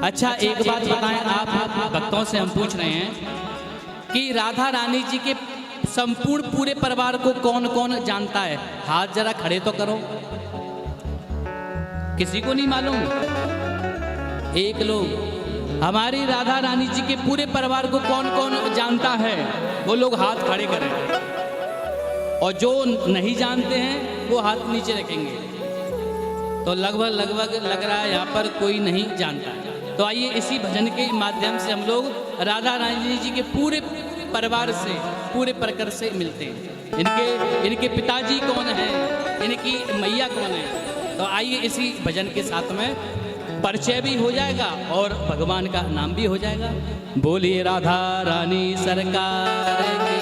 अच्छा एक बात बताएं, आप भक्तों से हम पूछ रहे हैं कि राधा रानी जी के संपूर्ण पूरे परिवार को कौन कौन जानता है? हाथ जरा खड़े तो करो। किसी को नहीं मालूम? एक लोग। हमारी राधा रानी जी के पूरे परिवार को कौन कौन जानता है? वो लोग हाथ खड़े करें। और जो नहीं जानते हैं वो हाथ नीचे रखेंगे। तो लगभग लग रहा है यहाँ पर कोई नहीं जानता है। तो आइए इसी भजन के माध्यम से हम लोग राधा रानी जी के पूरे परिवार से, पूरे प्रकर से मिलते हैं। इनके पिताजी कौन हैं, इनकी मैया कौन है। तो आइए इसी भजन के साथ में परिचय भी हो जाएगा और भगवान का नाम भी हो जाएगा। बोलिए राधा रानी सरकार की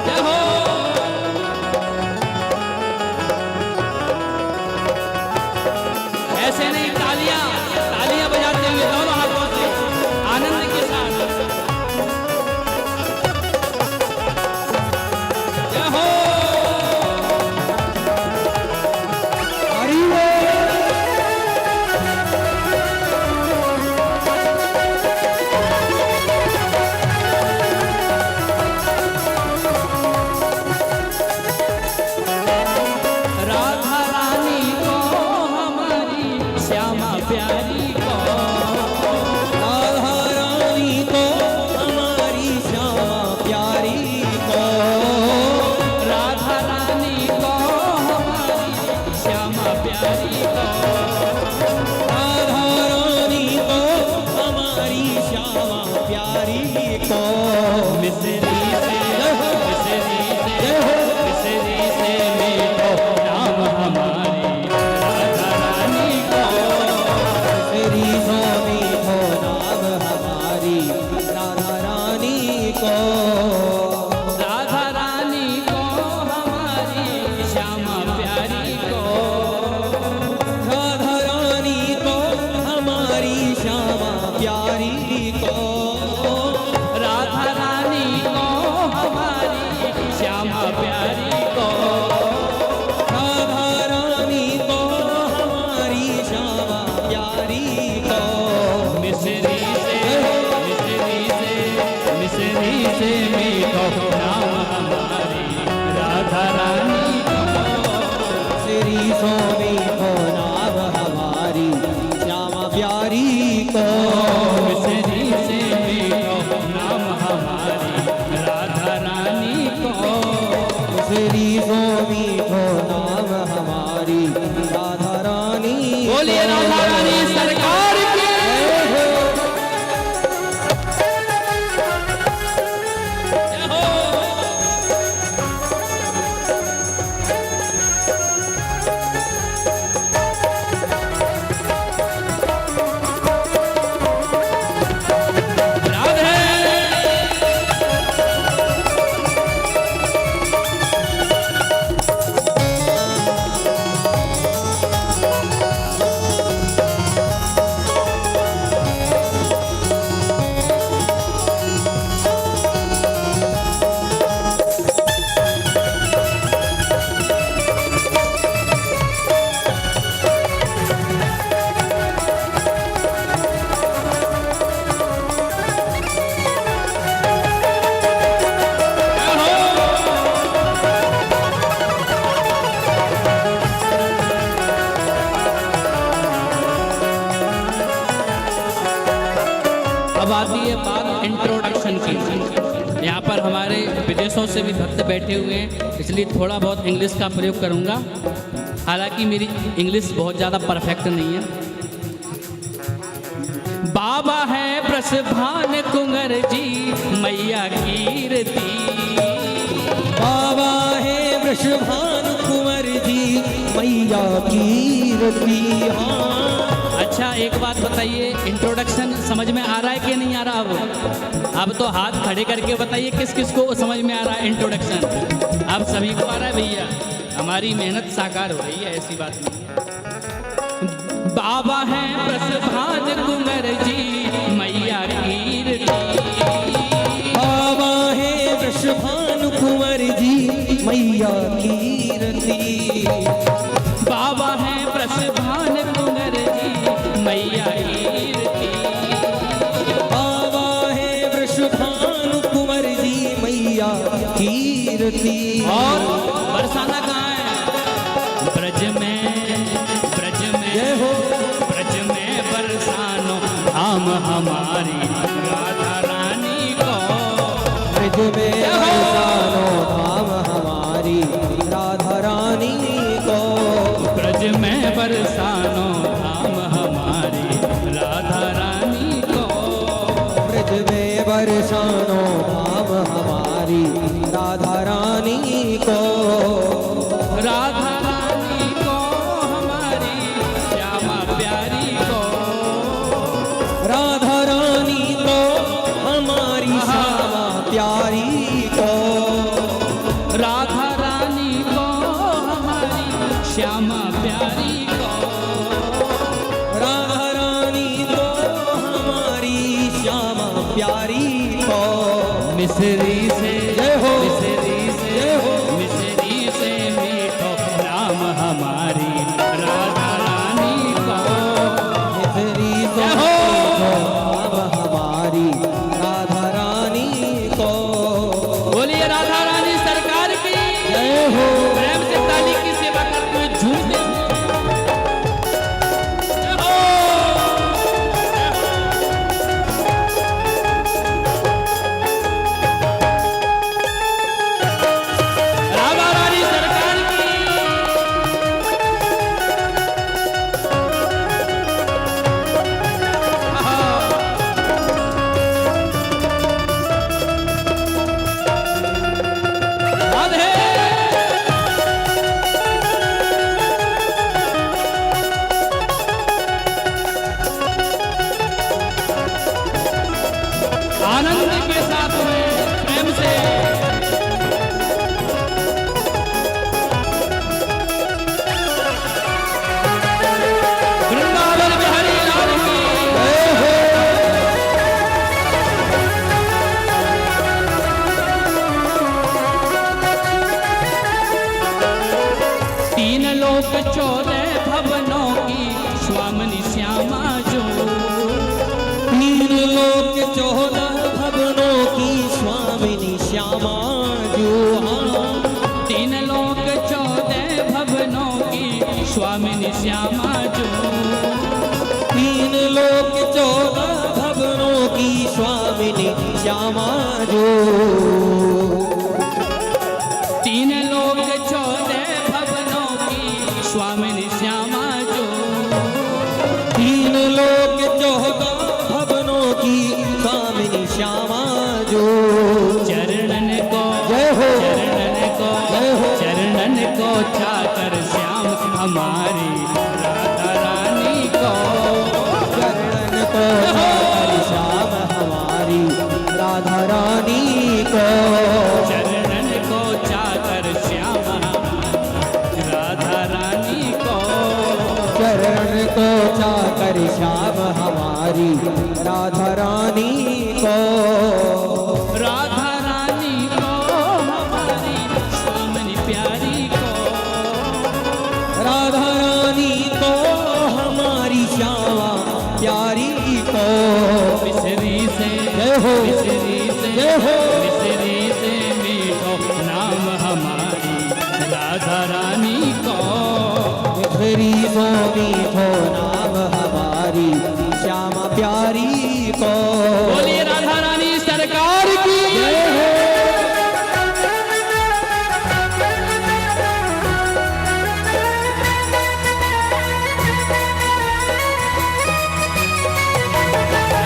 जय हो। ऐसे नहीं, तालियां बजाते हुए दोनों हाथों से आनंद के साथ जय हो। बोलिए राधा रानी सरकार की जय हो। अब आती है बात इंट्रोडक्शन की। यहाँ पर हमारे विदेशों से भी भक्त बैठे हुए हैं, इसलिए थोड़ा बहुत इंग्लिश का प्रयोग करूँगा। हालांकि मेरी इंग्लिश बहुत ज़्यादा परफेक्ट नहीं है। बाबा है ब्रजभान कुंवर जी मैया कीर्ति। बाबा है ब्रजभान कुंवर जी मैया कीर्ति। हाँ। अच्छा एक बात बताइए, इंट्रोडक्शन समझ में आ रहा है कि नहीं आ रहा? अब तो हाथ खड़े करके बताइए किस किस को समझ में आ रहा है इंट्रोडक्शन। अब सभी को आ रहा है भैया, हमारी मेहनत साकार हो रही है, ऐसी बात नहीं है। बाबा है ब्रजभान कुंवर जी मैया कीर्ति। बाबा है ब्रजभान कुंवर जी मैया कीर्ति। बाबा है ब्रजभान कुंवर जी मैया कीर्ति। बाबा है ब्रजभान कुंवर जी मैया कीर्ति। और बरसाना कहाँ है? ब्रज में जय हो। ब्रज में बरसानो धाम हमारी राधा रानी को। ब्रज में मिसरी से जय हो। मिसरी से जय हो। मिसरी से मीठो राम हमारी राधा रानी को। मिसरी से मीठो राम हमारी राधा रानी को। बोलिए राधा रानी सरकार की जय हो। प्रेम से ताली की सेवा करते हुए झूमते हुए। जय हो। राधा रानी सरकार की राधे। आनंद के साथ में प्रेम से वृंदावन बिहारी लाल की जय हो। तीन लोक 14 भवनों की स्वामिनी श्यामा जो। तीन लोक 14 भवनों की स्वामिनी श्यामा जो। हाँ। तीन लोक 14 भवनों की स्वामिनी श्यामा जो। तीन लोक 14 भवनों की स्वामिनी श्यामा जो। तीन लोक 14 भवनों की स्वामिनी श्यामा जो। तीन लोक 14 भवनों की स्वामिनी श्यामा जो। चरणन को जय हो। चरणन को जय हो। चरणन को चाकर श्याम हमारी राधा रानी को। चरणन को चाकर श्याम हमारी राधा रानी को। चरणन को चाकर श्याम राधा रानी को। चरण को चाकर श्याम हमारी राधा रानी को। राधा रानी को हमारी स्वामिनी प्यारी को। राधा रानी को हमारी श्यामा प्यारी को। मिसरी से जय हो। मिसरी से जय हो। मिसरी से मीठो नाम हमारी राधा रानी को। मिसरी सो मीठो नाम हमारी श्यामा प्यारी को। बोलिए राधा रानी सरकार की जय हो।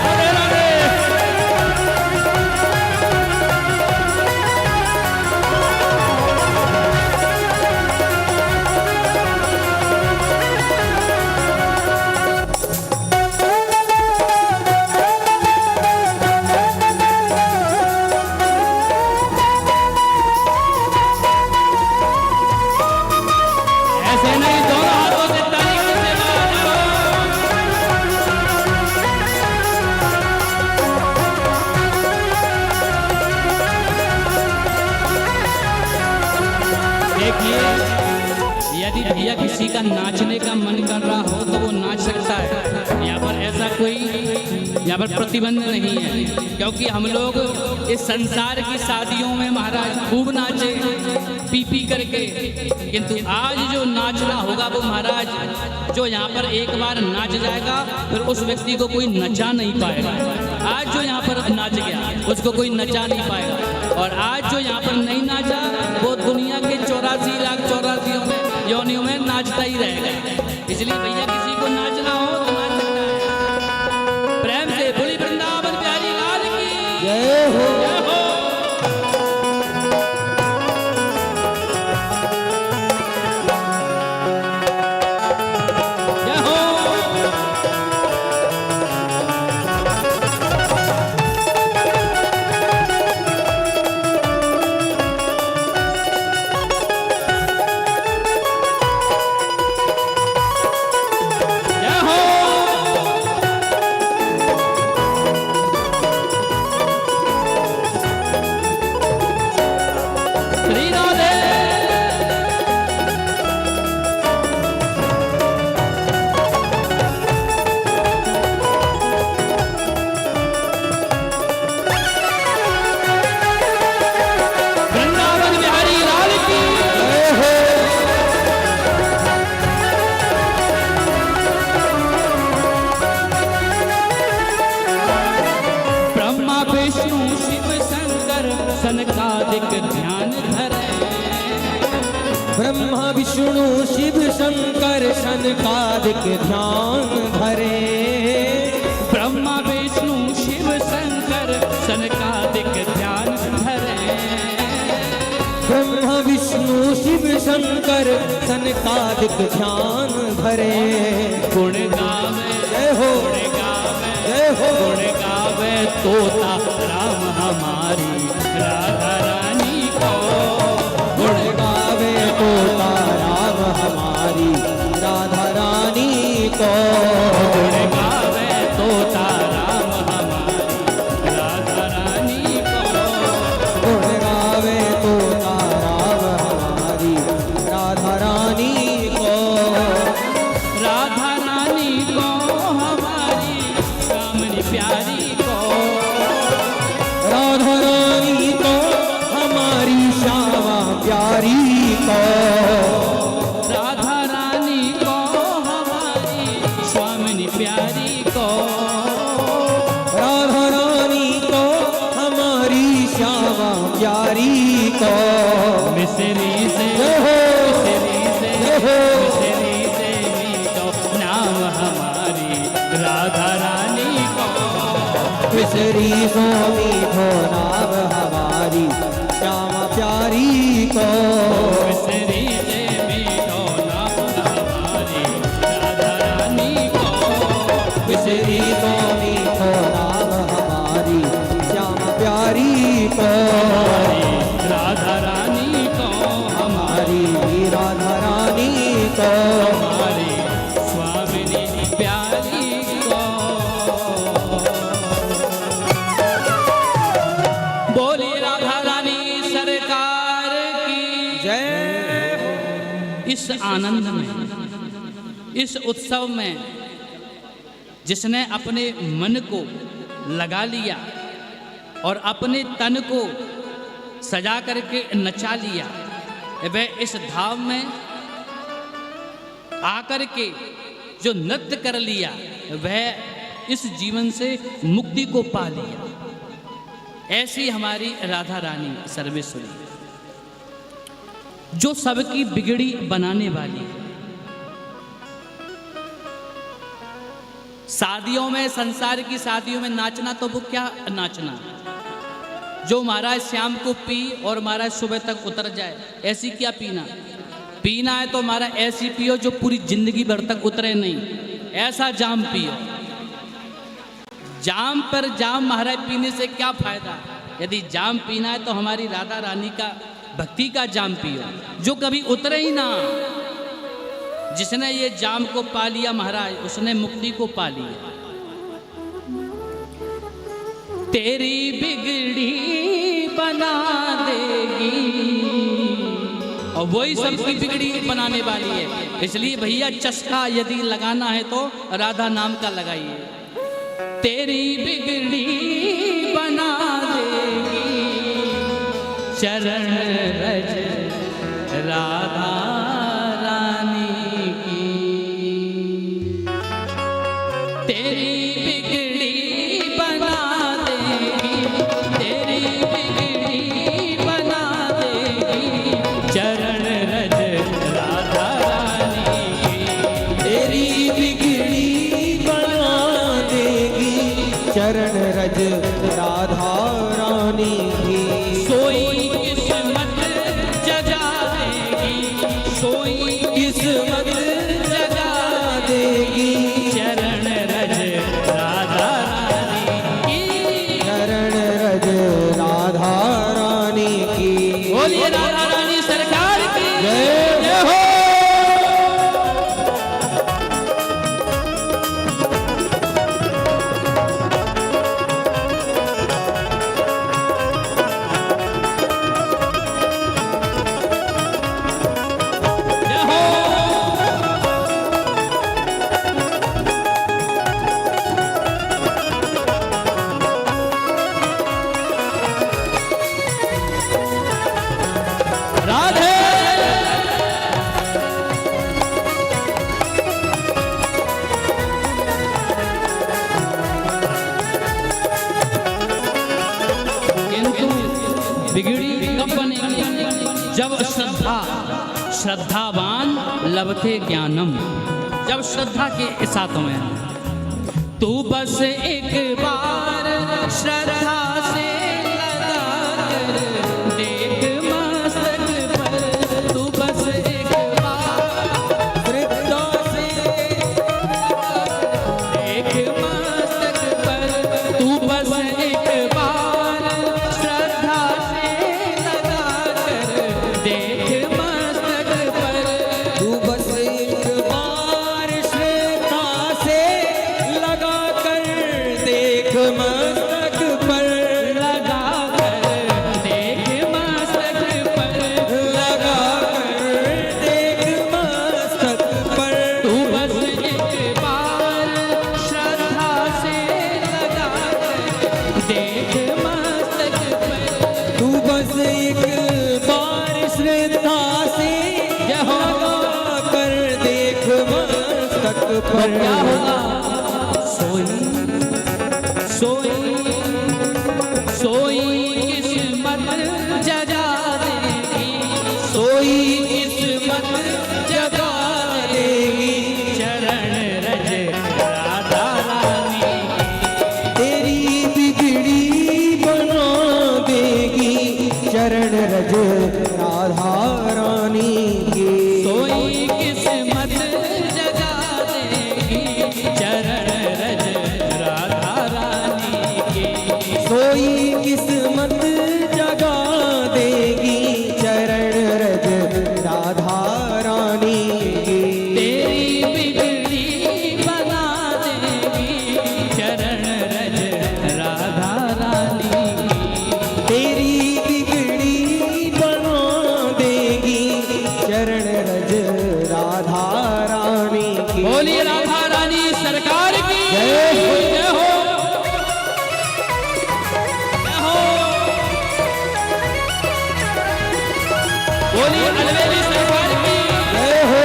राधे राधे। ऐसे नहीं दोनों हाथों से ताली की सेवा। देखिए यदि भैया किसी का नाचने का मन कर रहा हो तो वो नाच सकता है। यहाँ पर ऐसा कोई यहाँ पर प्रतिबंध नहीं है, क्योंकि हम लोग इस संसार की शादियों में महाराज खूब नाचे पी पी करके, किंतु आज जो नाचना होगा वो महाराज जो यहाँ पर एक बार नाच जाएगा फिर उस व्यक्ति को कोई नचा नहीं पाएगा। आज जो यहाँ पर नाच गया उसको कोई नचा नहीं पाएगा, और आज जो यहाँ पर नहीं नाचा वो दुनिया के 84 लाख 84 में योनियों में नाचता ही रहेगा। इसलिए भैया किसी को नाचना हो तो नाच सकता है। प्रेम से बोली वृंदावन प्यारी लाल की जय हो। जय हो। जय हो। ब्रह्मा विष्णु शिव शंकर सनकादिक ध्यान धरे। ब्रह्मा विष्णु शिव शंकर सनकादिक ध्यान धरे। ब्रह्मा विष्णु शिव शंकर सनकादिक ध्यान धरे। गुण गावे जय हो गुण गावे जय हो गुण गावे तोता राम हमारी राधा रानी को। गुण गावे तोता राम हमारी राधा रानी को। गुण गावे तोता राम हमारी राधा रानी को। गुण गावे तोता राम हमारी राधा रानी को। राधा रानी को हमारी कामनी प्यारी को। राधा रानी को हमारी श्यामा प्यारी को। राधा रानी को हमारी स्वामिनी प्यारी को। राधा रानी को हमारी श्यामा प्यारी को। मिसरी से जय हो मिसरी से जय हो मिसरी से मीठो नाम हमारी राधा रानी को। मिसरी स्वामी को नाम हमारी श्यामा प्यारी को। मिसरी से मीठो नाम हमारी राधा रानी को। मिसरी स्वामी को नाम हमारी श्यामा प्यारी को। हमारी राधा रानी को हमारी राधा रानी को। हमारी स्वामिनी प्यारी को। बोली राधा रानी सरकार की जय इस आनंद में, इस उत्सव में जिसने अपने मन को लगा लिया और अपने तन को सजा करके नचा लिया, वह इस धाम में आकर के जो नृत्य कर लिया वह इस जीवन से मुक्ति को पा लिया। ऐसी हमारी राधा रानी सर्वेश्वरी जो सबकी बिगड़ी बनाने वाली है। शादियों में, संसार की शादियों में नाचना तो वो क्या नाचना, जो महाराज शाम को पी और महाराज सुबह तक उतर जाए, ऐसी क्या पीना। पीना है तो महाराज ऐसी पियो जो पूरी जिंदगी भर तक उतरे नहीं, ऐसा जाम पियो। जाम पर जाम महाराज पीने से क्या फायदा। यदि जाम पीना है तो हमारी राधा रानी का भक्ति का जाम पियो जो कभी उतरे ही ना। जिसने ये जाम को पा लिया महाराज उसने मुक्ति को पा लिया। तेरी बिगड़ी बना देगी और वही सबकी बिगड़ी बनाने वाली है। इसलिए भैया चस्का यदि लगाना है तो राधा नाम का लगाइए। तेरी बिगड़ी बना देगी चरण रज राधा रानी की। तेरी बिगड़ी बना देगी, तेरी बिगड़ी बना देगी चरण रज राधा रानी की। तेरी बिगड़ी बना देगी चरण रज राधा रानी की। सोई किस्मत जगा देगी, सोई किस्मत जगा देगी चरण रज राधा रानी की। चरण रज राधा रानी की। बोलिए राधा रानी सरकार की जय जय हो। श्रद्धावान लभते ज्ञानम। जब श्रद्धा के साथ में तू बस एक बार श्रद्धा से लगा कर देख मस्तक पर, तू बस एक बार श्रद्धा से देख मस्तक पर, तू बस एक बार श्रद्धा से लगा कर देख मस्तक पर, तू बस एक बार श्रद्धा से लगा कर देख मस्तक पर, लगा कर देख मस्तक पर, लगा कर देख मस्तक पर, तू बस एक बार श्रद्धा से लगा कर देख मस्तक पर। तू बस एक बार श्रद्धा से लगा कर देख मस्तक पर। क्या होगा? सोई सोई सोई किस्मत जगा देगी, सोई किस्मत जगा देगी, चरण रज राधा रानी तेरी बिगड़ी बना देगी, चरण रज राधा रानी की। सोई किस्मत जगा देगी, चरण रज राधा रानी की। सोई किस्मत जगा देगी, चरण रज राधा रानी की। तेरी बिगड़ी बना देगी, चरण रज राधा रानी की। तेरी बिगड़ी बना देगी, चरण रज राधा रानी की। बोलिए राधा रानी सरकार की जय हो। जय हो, जय हो। बोलिए अलवेली सरकार की जय हो।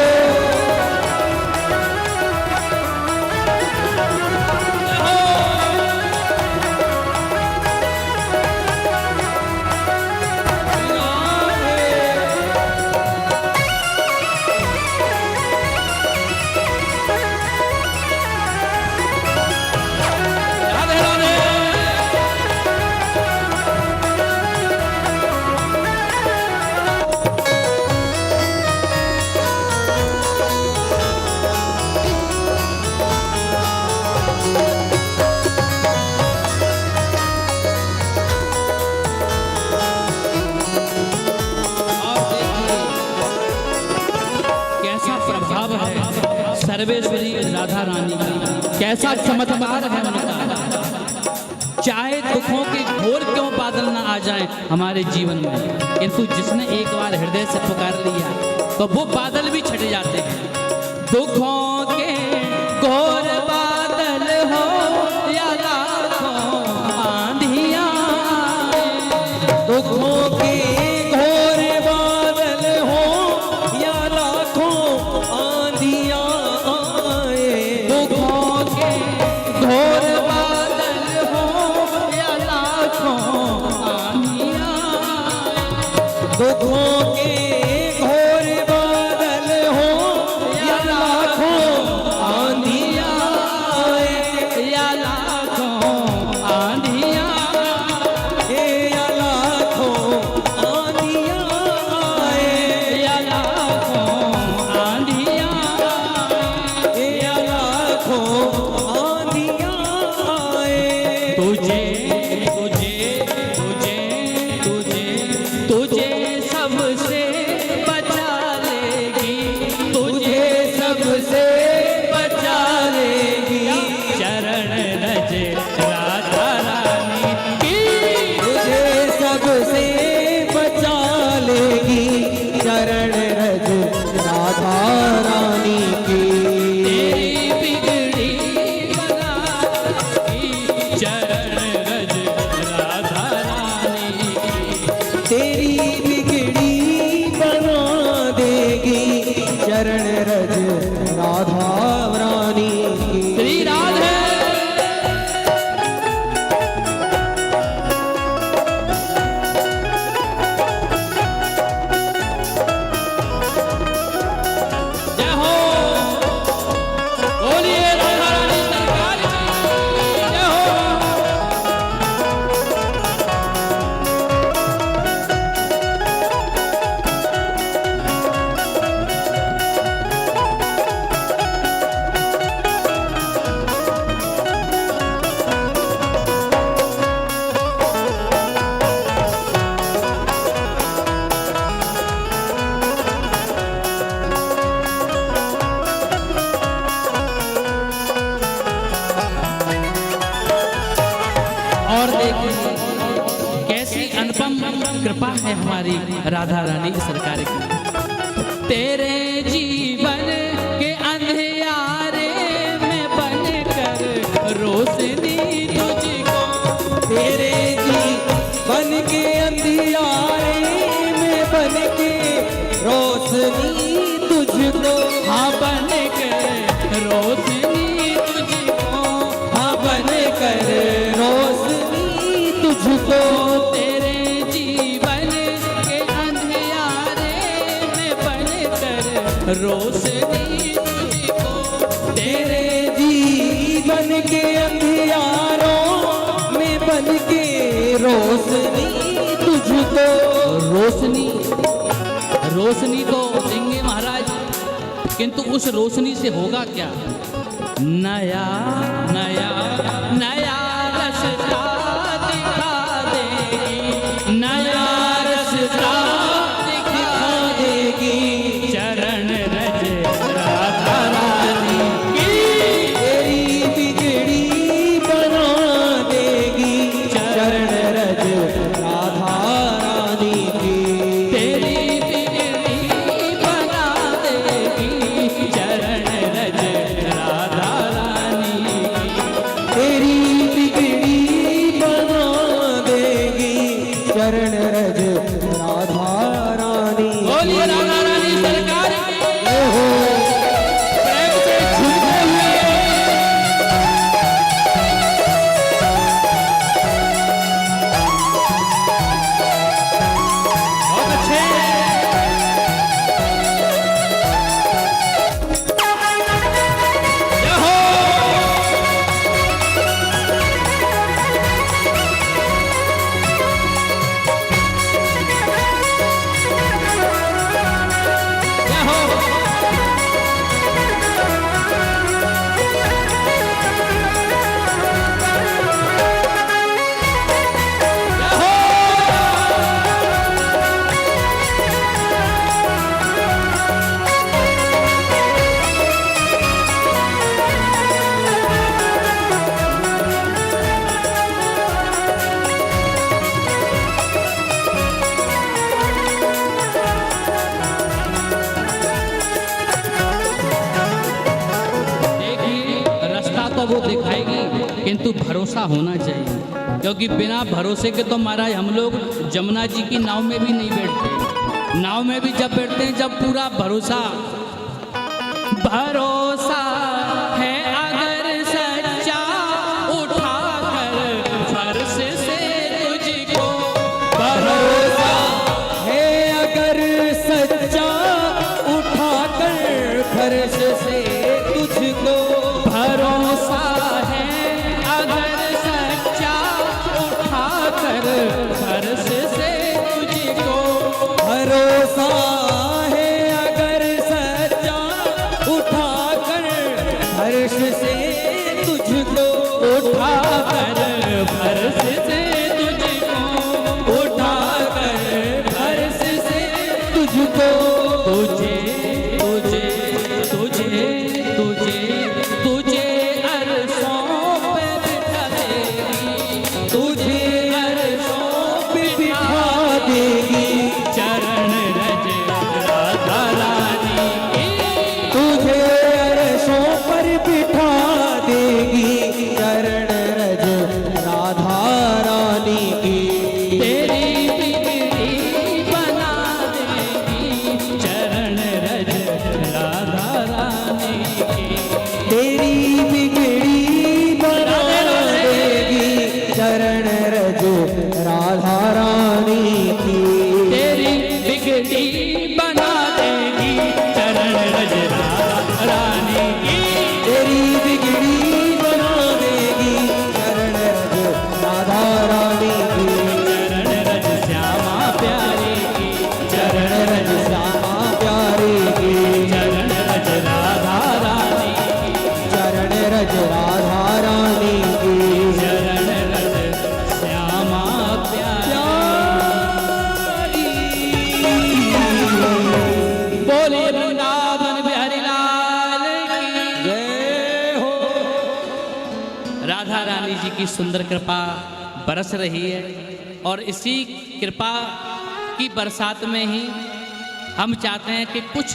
राधे राधे। कैसा प्रभाव है सर्वेश्वरी राधा रानी का, कैसा चमत्कार है उनका। चाहे दुखों के घोर क्यों बादल ना आ जाएं हमारे जीवन में, किंतु जिसने एक बार हृदय से पुकार लिया तो वो बादल भी छट जाते हैं। दुखों के घोर बादल हो या लाखों आंधियां, दुखों के घोर बादल हो या लाखों आंधियां आए, दुखों के घोर बादल हो या लाखों आंधियां, दुखों के घोर बादल हो या लाखों कृपा है हमारी राधा रानी सरकार की। तेरे जीवन के अंधियारे में बनकर रोशनी तुझको, तेरे जीवन के अंधियारे में बन के रोशनी तुझको, हाँ बनकर रोशनी तुझको, हाँ बन कर रोशनी तुझको। तेरे जीवन के अंधियारे में बनकर रोशनी तुझको, तेरे जीवन के अंधियारों में बन के रोशनी तुझको। रोशनी रोशनी तो देंगे महाराज, किंतु उस रोशनी से होगा क्या? नया नया नया रास्ता दिखा देगी, नया रास्ता दिखा देगी चरण रज राधा रानी की। तेरी बिगड़ी बना देगी चरण रज राधा रानी की। तेरी बिगड़ी बना देगी चरण रज राधा रानी की। तेरी बिगड़ी बना देगी चरण रज राधा रानी की। बोलिए राधा रानी सरकार की। जय हो। प्रेम से झूमते हुए बहुत अच्छे। जय हो। जय हो। जय हो। देखिए रास्ता तो वो दिखाएगी, किंतु भरोसा होना चाहिए, क्योंकि बिना भरोसे के तो महाराज हम लोग जमुना जी की नाव में भी नहीं बैठते। नाव में भी जब बैठते हैं जब पूरा भरोसा भरोसा है अगर सच्चा उठा कर फर्श से तुझको, भरोसा है अगर सच्चा उठा कर फर्श से तुझको। भरोसा है अगर सच्चा उठा कर फर्श से तुझको, भरोसा है अगर सच्चा उठा कर फर्श से तुझको। उठा कर फर्श से तुझको, उठा कर फर्श से तुझको। तुझे तुझे तुझे तुझे तुझे अरसों पे बिठा देगी, तुझे अरशों पे बिठा देगी चरण रज राधा रानी की। तुझे अरशों पर बिठा देगी चरण रज राधा रानी की। तेरी बिगड़ी बना देगी चरण रज राधा रानी की। तेरी बिगड़ी बना देगी चरण रज राधा रानी की। तेरी बिगड़ी बना देगी चरण रज राधा रानी की। तेरी बिगड़ी बना देगी चरण रज राधा रानी की। चरण रज श्यामा प्यारे की, चरण रज श्यामा प्यारे की। चरण रज राधा रानी की, चरण रज राधा रानी की। चरण रज श्यामा प्यारे। बोलिए वृंदावन बिहारी लाल की जय हो। राधा रानी जी की सुंदर कृपा बरस रही है, और इसी कृपा की बरसात में ही हम चाहते हैं कि कुछ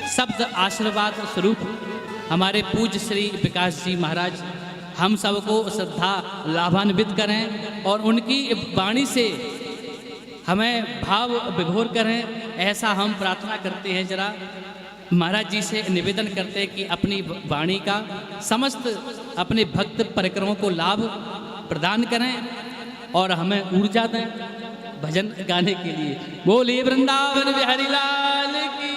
शब्द आशीर्वाद स्वरूप हमारे पूज्य श्री विकास जी महाराज हम सबको श्रद्धा लाभान्वित करें और उनकी वाणी से हमें भाव विभोर करें, ऐसा हम प्रार्थना करते हैं। जरा महाराज जी से निवेदन करते हैं कि अपनी वाणी का समस्त अपने भक्त परिक्रमों को लाभ प्रदान करें और हमें ऊर्जा दें भजन गाने के लिए। बोलिए वृंदावन बिहारी लाल की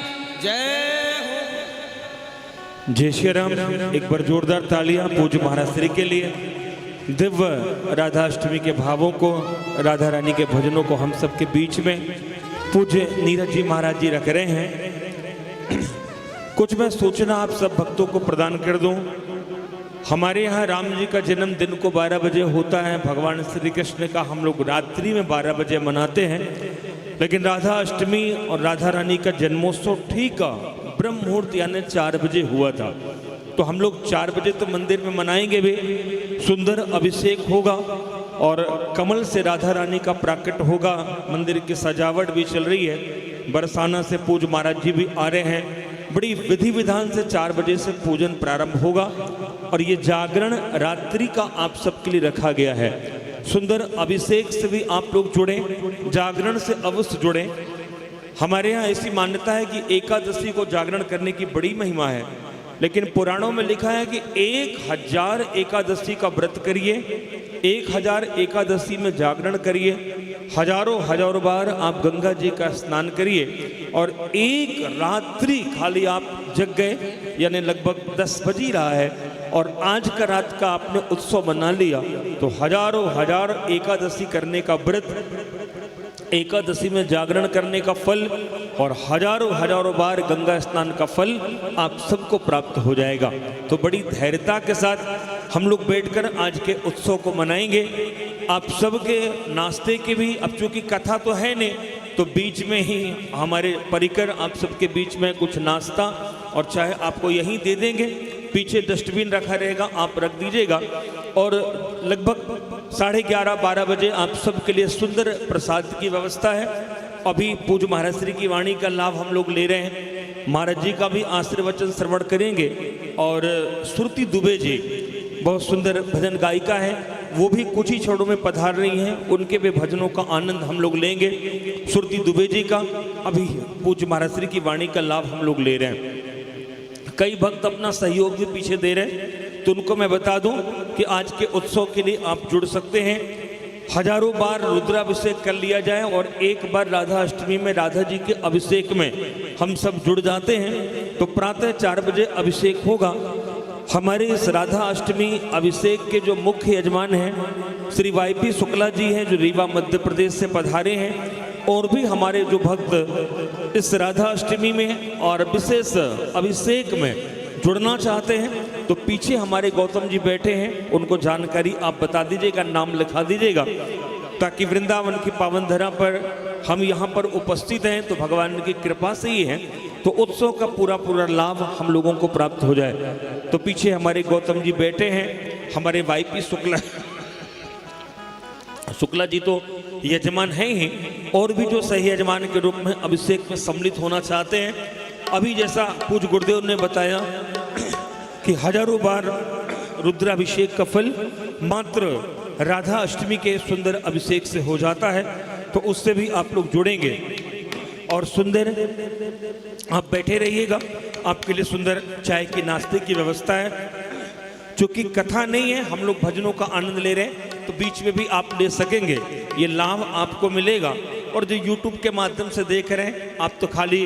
जय श्री राम। एक बार जोरदार तालियां पूज्य महाराज श्री के लिए। दिव्य राधाष्टमी के भावों को, राधा रानी के भजनों को हम सबके बीच में पूज्य नीरज जी महाराज जी रख रहे हैं। कुछ मैं सूचना आप सब भक्तों को प्रदान कर दूं। हमारे यहाँ राम जी का जन्म दिन को 12 बजे होता है। भगवान श्री कृष्ण का हम लोग रात्रि में 12 बजे मनाते हैं, लेकिन राधा अष्टमी और राधा रानी का जन्मोत्सव ठीक ब्रह्म मुहूर्त यानी 4 बजे हुआ था। तो हम लोग 4 बजे तो मंदिर में मनाएंगे भी, सुंदर अभिषेक होगा और कमल से राधा रानी का प्राकट होगा। मंदिर की सजावट भी चल रही है, बरसाना से पूज्य महाराज जी भी आ रहे हैं। बड़ी विधि विधान से 4 बजे से पूजन प्रारंभ होगा और ये जागरण रात्रि का आप सबके लिए रखा गया है। सुंदर अभिषेक से भी आप लोग जुड़े, जागरण से अवश्य जुड़े। हमारे यहाँ ऐसी मान्यता है कि एकादशी को जागरण करने की बड़ी महिमा है, लेकिन पुराणों में लिखा है कि 1000 एकादशी का व्रत करिए, 1000 एकादशी में जागरण करिए, हजारों बार आप गंगा जी का स्नान करिए और एक रात्रि खाली आप जग गए, यानी लगभग 10 बज ही रहा है और आज का रात का आपने उत्सव मना लिया, तो हजार एकादशी करने का व्रत, एकादशी में जागरण करने का फल और हजारों बार गंगा स्नान का फल आप सबको प्राप्त हो जाएगा। तो बड़ी धैर्यता के साथ हम लोग बैठकर आज के उत्सव को मनाएंगे। आप सबके नाश्ते की भी, अब चूंकि कथा तो है नहीं, तो बीच में ही हमारे परिकर आप सबके बीच में कुछ नाश्ता और चाय आपको यहीं दे देंगे। पीछे डस्टबिन रखा रहेगा, आप रख दीजिएगा और लगभग 11:30-12 बजे आप सबके लिए सुंदर प्रसाद की व्यवस्था है। अभी पूज्य महाराज श्री की वाणी का लाभ हम लोग ले रहे हैं, महाराज जी का भी आशीर्वचन श्रवण करेंगे और श्रुति दुबे जी बहुत सुंदर भजन गायिका है, वो भी कुछ ही क्षणों में पधार रही हैं, उनके भी भजनों का आनंद हम लोग लेंगे। श्रुति दुबे जी का अभी पूज्य महाराज श्री की वाणी का लाभ हम लोग ले रहे हैं। कई भक्त अपना सहयोग भी पीछे दे रहे हैं, तो उनको मैं बता दूं कि आज के उत्सव के लिए आप जुड़ सकते हैं। हजारों बार रुद्राभिषेक कर लिया जाए और एक बार राधा अष्टमी में राधा जी के अभिषेक में हम सब जुड़ जाते हैं, तो प्रातः 4 बजे अभिषेक होगा। हमारे इस राधा अष्टमी अभिषेक के जो मुख्य यजमान हैं श्री वाईपी शुक्ला जी हैं, जो रीवा मध्य प्रदेश से पधारे हैं। और भी हमारे जो भक्त इस राधा अष्टमी में और विशेष अभिषेक में जुड़ना चाहते हैं, तो पीछे हमारे गौतम जी बैठे हैं, उनको जानकारी आप बता दीजिएगा, नाम लिखा दीजिएगा, ताकि वृंदावन की पावन धरा पर हम यहाँ पर उपस्थित हैं तो भगवान की कृपा से ही है, तो उत्सव का पूरा लाभ हम लोगों को प्राप्त हो जाए। तो पीछे हमारे गौतम जी बैठे हैं, हमारे वाईपी शुक्ला जी तो यजमान हैं ही, और भी जो सही यजमान के रूप में अभिषेक में सम्मिलित होना चाहते हैं। अभी जैसा पूज्य गुरुदेव ने बताया कि हजारों बार रुद्राभिषेक का फल मात्र राधा अष्टमी के सुंदर अभिषेक से हो जाता है, तो उससे भी आप लोग जुड़ेंगे और सुंदर आप बैठे रहिएगा। आपके लिए सुंदर चाय की नाश्ते की व्यवस्था है। चूंकि कथा नहीं है, हम लोग भजनों का आनंद ले रहे हैं, तो बीच में भी आप ले सकेंगे, ये लाभ आपको मिलेगा। और जो YouTube के माध्यम से देख रहे हैं, आप तो खाली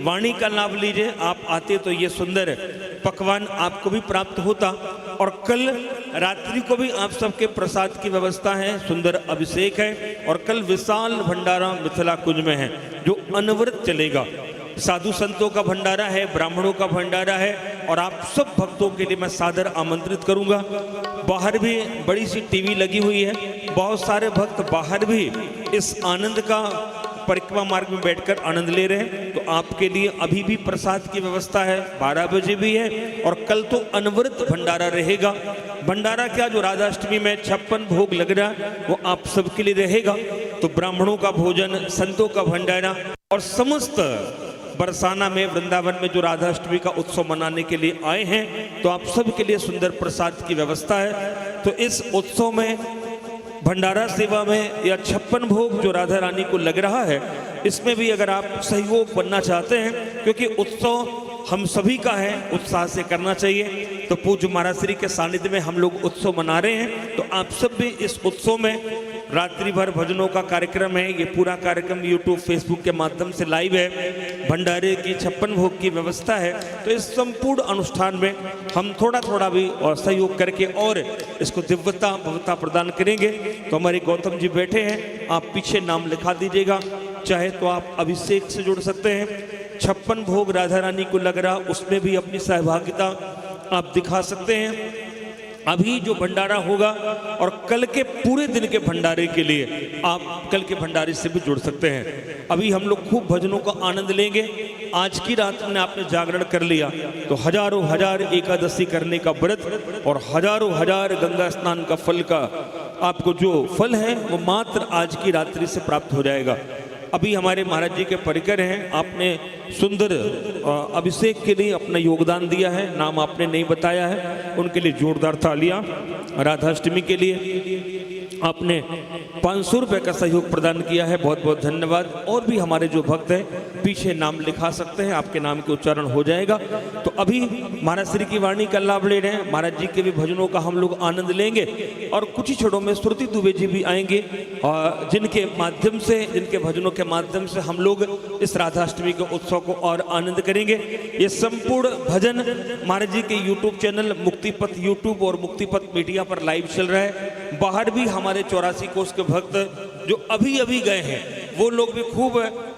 वाणी का लाभ लीजिए, आप आते तो ये सुंदर पकवान आपको भी प्राप्त होता। और कल रात्रि को भी आप सबके प्रसाद की व्यवस्था है, सुंदर अभिषेक है और कल विशाल भंडारा मिथिला कुंज में है जो अनवरत चलेगा। साधु संतों का भंडारा है, ब्राह्मणों का भंडारा है और आप सब भक्तों के लिए मैं सादर आमंत्रित करूंगा। बाहर भी बड़ी सी टीवी लगी हुई है, बहुत सारे भक्त बाहर भी इस आनंद का परिक्रमा मार्ग में बैठकर आनंद ले रहे हैं तो आपके लिए अभी भी प्रसाद की व्यवस्था है, 12 बजे भी है और कल तो अनवरत भंडारा रहेगा। भंडारा क्या, जो राधाष्टमी में 56 भोग लग रहा है वो आप सबके लिए रहेगा। तो ब्राह्मणों का भोजन, संतों का भंडारा और समस्त बरसाना में, वृंदावन में जो राधाष्टमी का उत्सव मनाने के लिए आए हैं तो आप सबके लिए सुंदर प्रसाद की व्यवस्था है। तो इस उत्सव में भंडारा सेवा में या 56 भोग जो राधा रानी को लग रहा है, इसमें भी अगर आप सहयोग बनना चाहते हैं, क्योंकि उत्सव हम सभी का है, उत्साह से करना चाहिए। तो पूज्य महाराज श्री के सानिध्य में हम लोग उत्सव मना रहे हैं, तो आप सब भी इस उत्सव में, रात्रि भर भजनों का कार्यक्रम है, ये पूरा कार्यक्रम यूट्यूब फेसबुक के माध्यम से लाइव है, भंडारे की 56 भोग की व्यवस्था है। तो इस संपूर्ण अनुष्ठान में हम थोड़ा थोड़ा भी और सहयोग करके और इसको दिव्यता भव्यता प्रदान करेंगे। तो हमारे गौतम जी बैठे हैं, आप पीछे नाम लिखा दीजिएगा, चाहे तो आप अभिषेक से जुड़ सकते हैं। 56 भोग राधा रानी को लग रहा, उसमें भी अपनी सहभागिता आप दिखा सकते हैं। अभी जो भंडारा होगा और कल के पूरे दिन के भंडारे के लिए आप कल के भंडारे से भी जुड़ सकते हैं। अभी हम लोग खूब भजनों का आनंद लेंगे। आज की रात में आपने जागरण कर लिया तो हजारों हजार एकादशी करने का व्रत और हजारों हजार गंगा स्नान का फल का आपको जो फल है वो मात्र आज की रात्रि से प्राप्त हो जाएगा। अभी हमारे महाराज जी के परिकर हैं, आपने सुंदर अभिषेक के लिए अपना योगदान दिया है, नाम आपने नहीं बताया है, उनके लिए जोरदार तालियां। राधाष्टमी के लिए आपने 500 रुपये का सहयोग प्रदान किया है, बहुत बहुत धन्यवाद। और भी हमारे जो भक्त हैं पीछे नाम लिखा सकते हैं, आपके नाम के उच्चारण हो जाएगा। तो अभी महाराज श्री की वाणी का लाभ ले रहे हैं, महाराज जी के भी भजनों का हम लोग आनंद लेंगे और कुछ ही क्षणों में श्रुति दुबे जी भी आएंगे, और जिनके माध्यम से, जिनके भजनों के माध्यम से हम लोग इस राधाष्टमी के उत्सव को और आनंद करेंगे। ये संपूर्ण भजन महाराज जी के यूट्यूब चैनल मुक्तिपथ यूट्यूब और मुक्तिपथ मीडिया पर लाइव चल रहा है। बाहर भी हमारे 84 कोष के भक्त जो अभी अभी गए हैं वो लोग भी खूब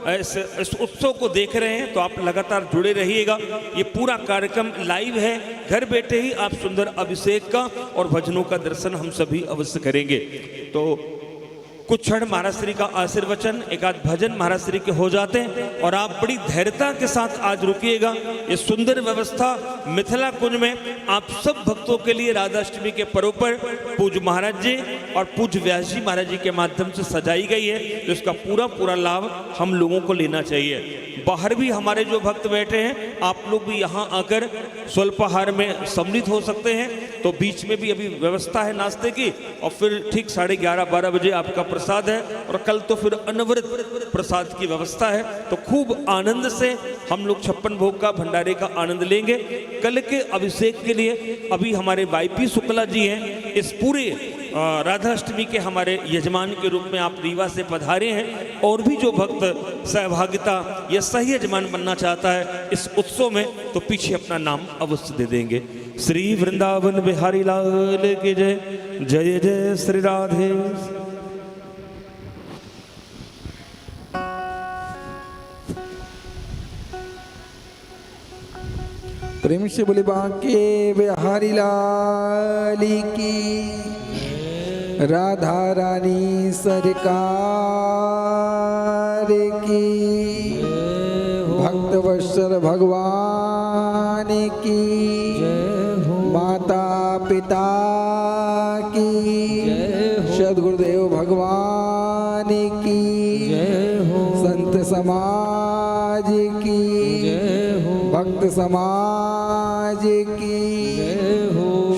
इस उत्सव को देख रहे हैं, तो आप लगातार जुड़े रहिएगा। ये पूरा कार्यक्रम लाइव है, घर बैठे ही आप सुंदर अभिषेक का और भजनों का दर्शन हम सभी अवश्य करेंगे। तो कुछ क्षण महाराज श्री का आशीर्वचन, एक आध भजन महाराज श्री के हो जाते हैं और आप बड़ी धैर्यता के साथ आज रुकिएगा। ये सुंदर व्यवस्था मिथिला कुंज में आप सब भक्तों के लिए राधाष्टमी के पर्व पर पूज्य महाराज जी और पूज्य व्यास जी महाराज जी के माध्यम से सजाई गई है, तो इसका पूरा पूरा लाभ हम लोगों को लेना चाहिए। बाहर भी हमारे जो भक्त बैठे हैं, आप लोग भी यहाँ आकर स्वल्पाहार में सम्मिलित हो सकते हैं। तो बीच में भी अभी व्यवस्था है नाश्ते की, और फिर ठीक 11:30-12 बजे आपका प्रसाद है, और कल तो फिर अनवरत प्रसाद की व्यवस्था है। तो खूब आनंद से हम लोग 56 भोग का भंडारे का आनंद लेंगे। कल के अभिषेक के लिए अभी हमारे वाईपी शुक्ला जी हैं, इस पूरे राधाष्टमी के हमारे यजमान के रूप में आप रीवा से पधारे हैं। और भी जो भक्त सहभागिता या सही यजमान बनना चाहता है इस उत्सव में, तो पीछे अपना नाम अवश्य दे देंगे। श्री वृंदावन बिहारी लाल की जय, जय जय श्री राधे। प्रेम से बोले बांके बिहारी लाल की, राधा रानी सरकार की, भक्त वत्सल भगवान की, माता पिता की, सद्गुरुदेव भगवान की, संत समाज की, भक्त समाज की,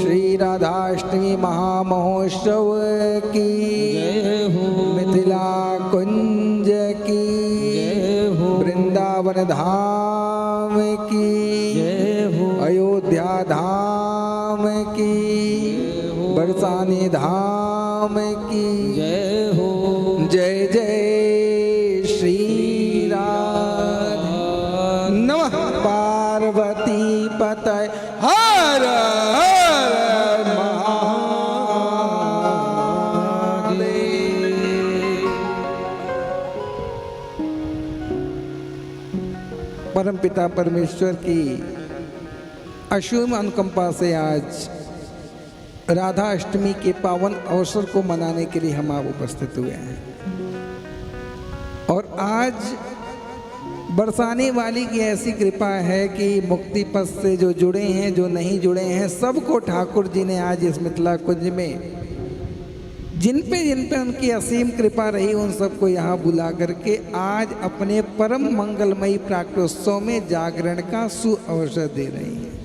श्री राधाष्टमी महामहोत्सव की, मिथिला कुंज की, वृंदावन धाम की, अयोध्या धाम की, बरसाने धाम की, जय जय श्री राधा। नमः पार्वती पतये हर हर महादेव। परम पिता परमेश्वर की असीम अनुकंपा से आज राधा अष्टमी के पावन अवसर को मनाने के लिए हम आप उपस्थित हुए हैं। और आज बरसाने वाली की ऐसी कृपा है कि मुक्ति पथ से जो जुड़े हैं, जो नहीं जुड़े हैं, सबको ठाकुर जी ने आज इस मिथिला कुंज में जिन पे उनकी असीम कृपा रही, उन सबको यहाँ बुला करके आज अपने परम मंगलमयी प्राकटोत्सव में जागरण का सुअवसर दे रही हैं।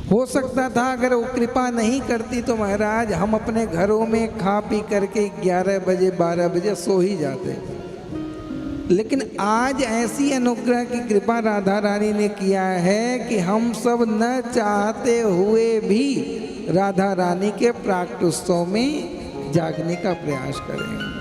हो सकता था अगर वो कृपा नहीं करती तो महाराज हम अपने घरों में खा पी करके 11 बजे 12 बजे सो ही जाते, लेकिन आज ऐसी अनुग्रह की कृपा राधा रानी ने किया है कि हम सब न चाहते हुए भी राधा रानी के प्राकटोत्सव में जागने का प्रयास करेंगे।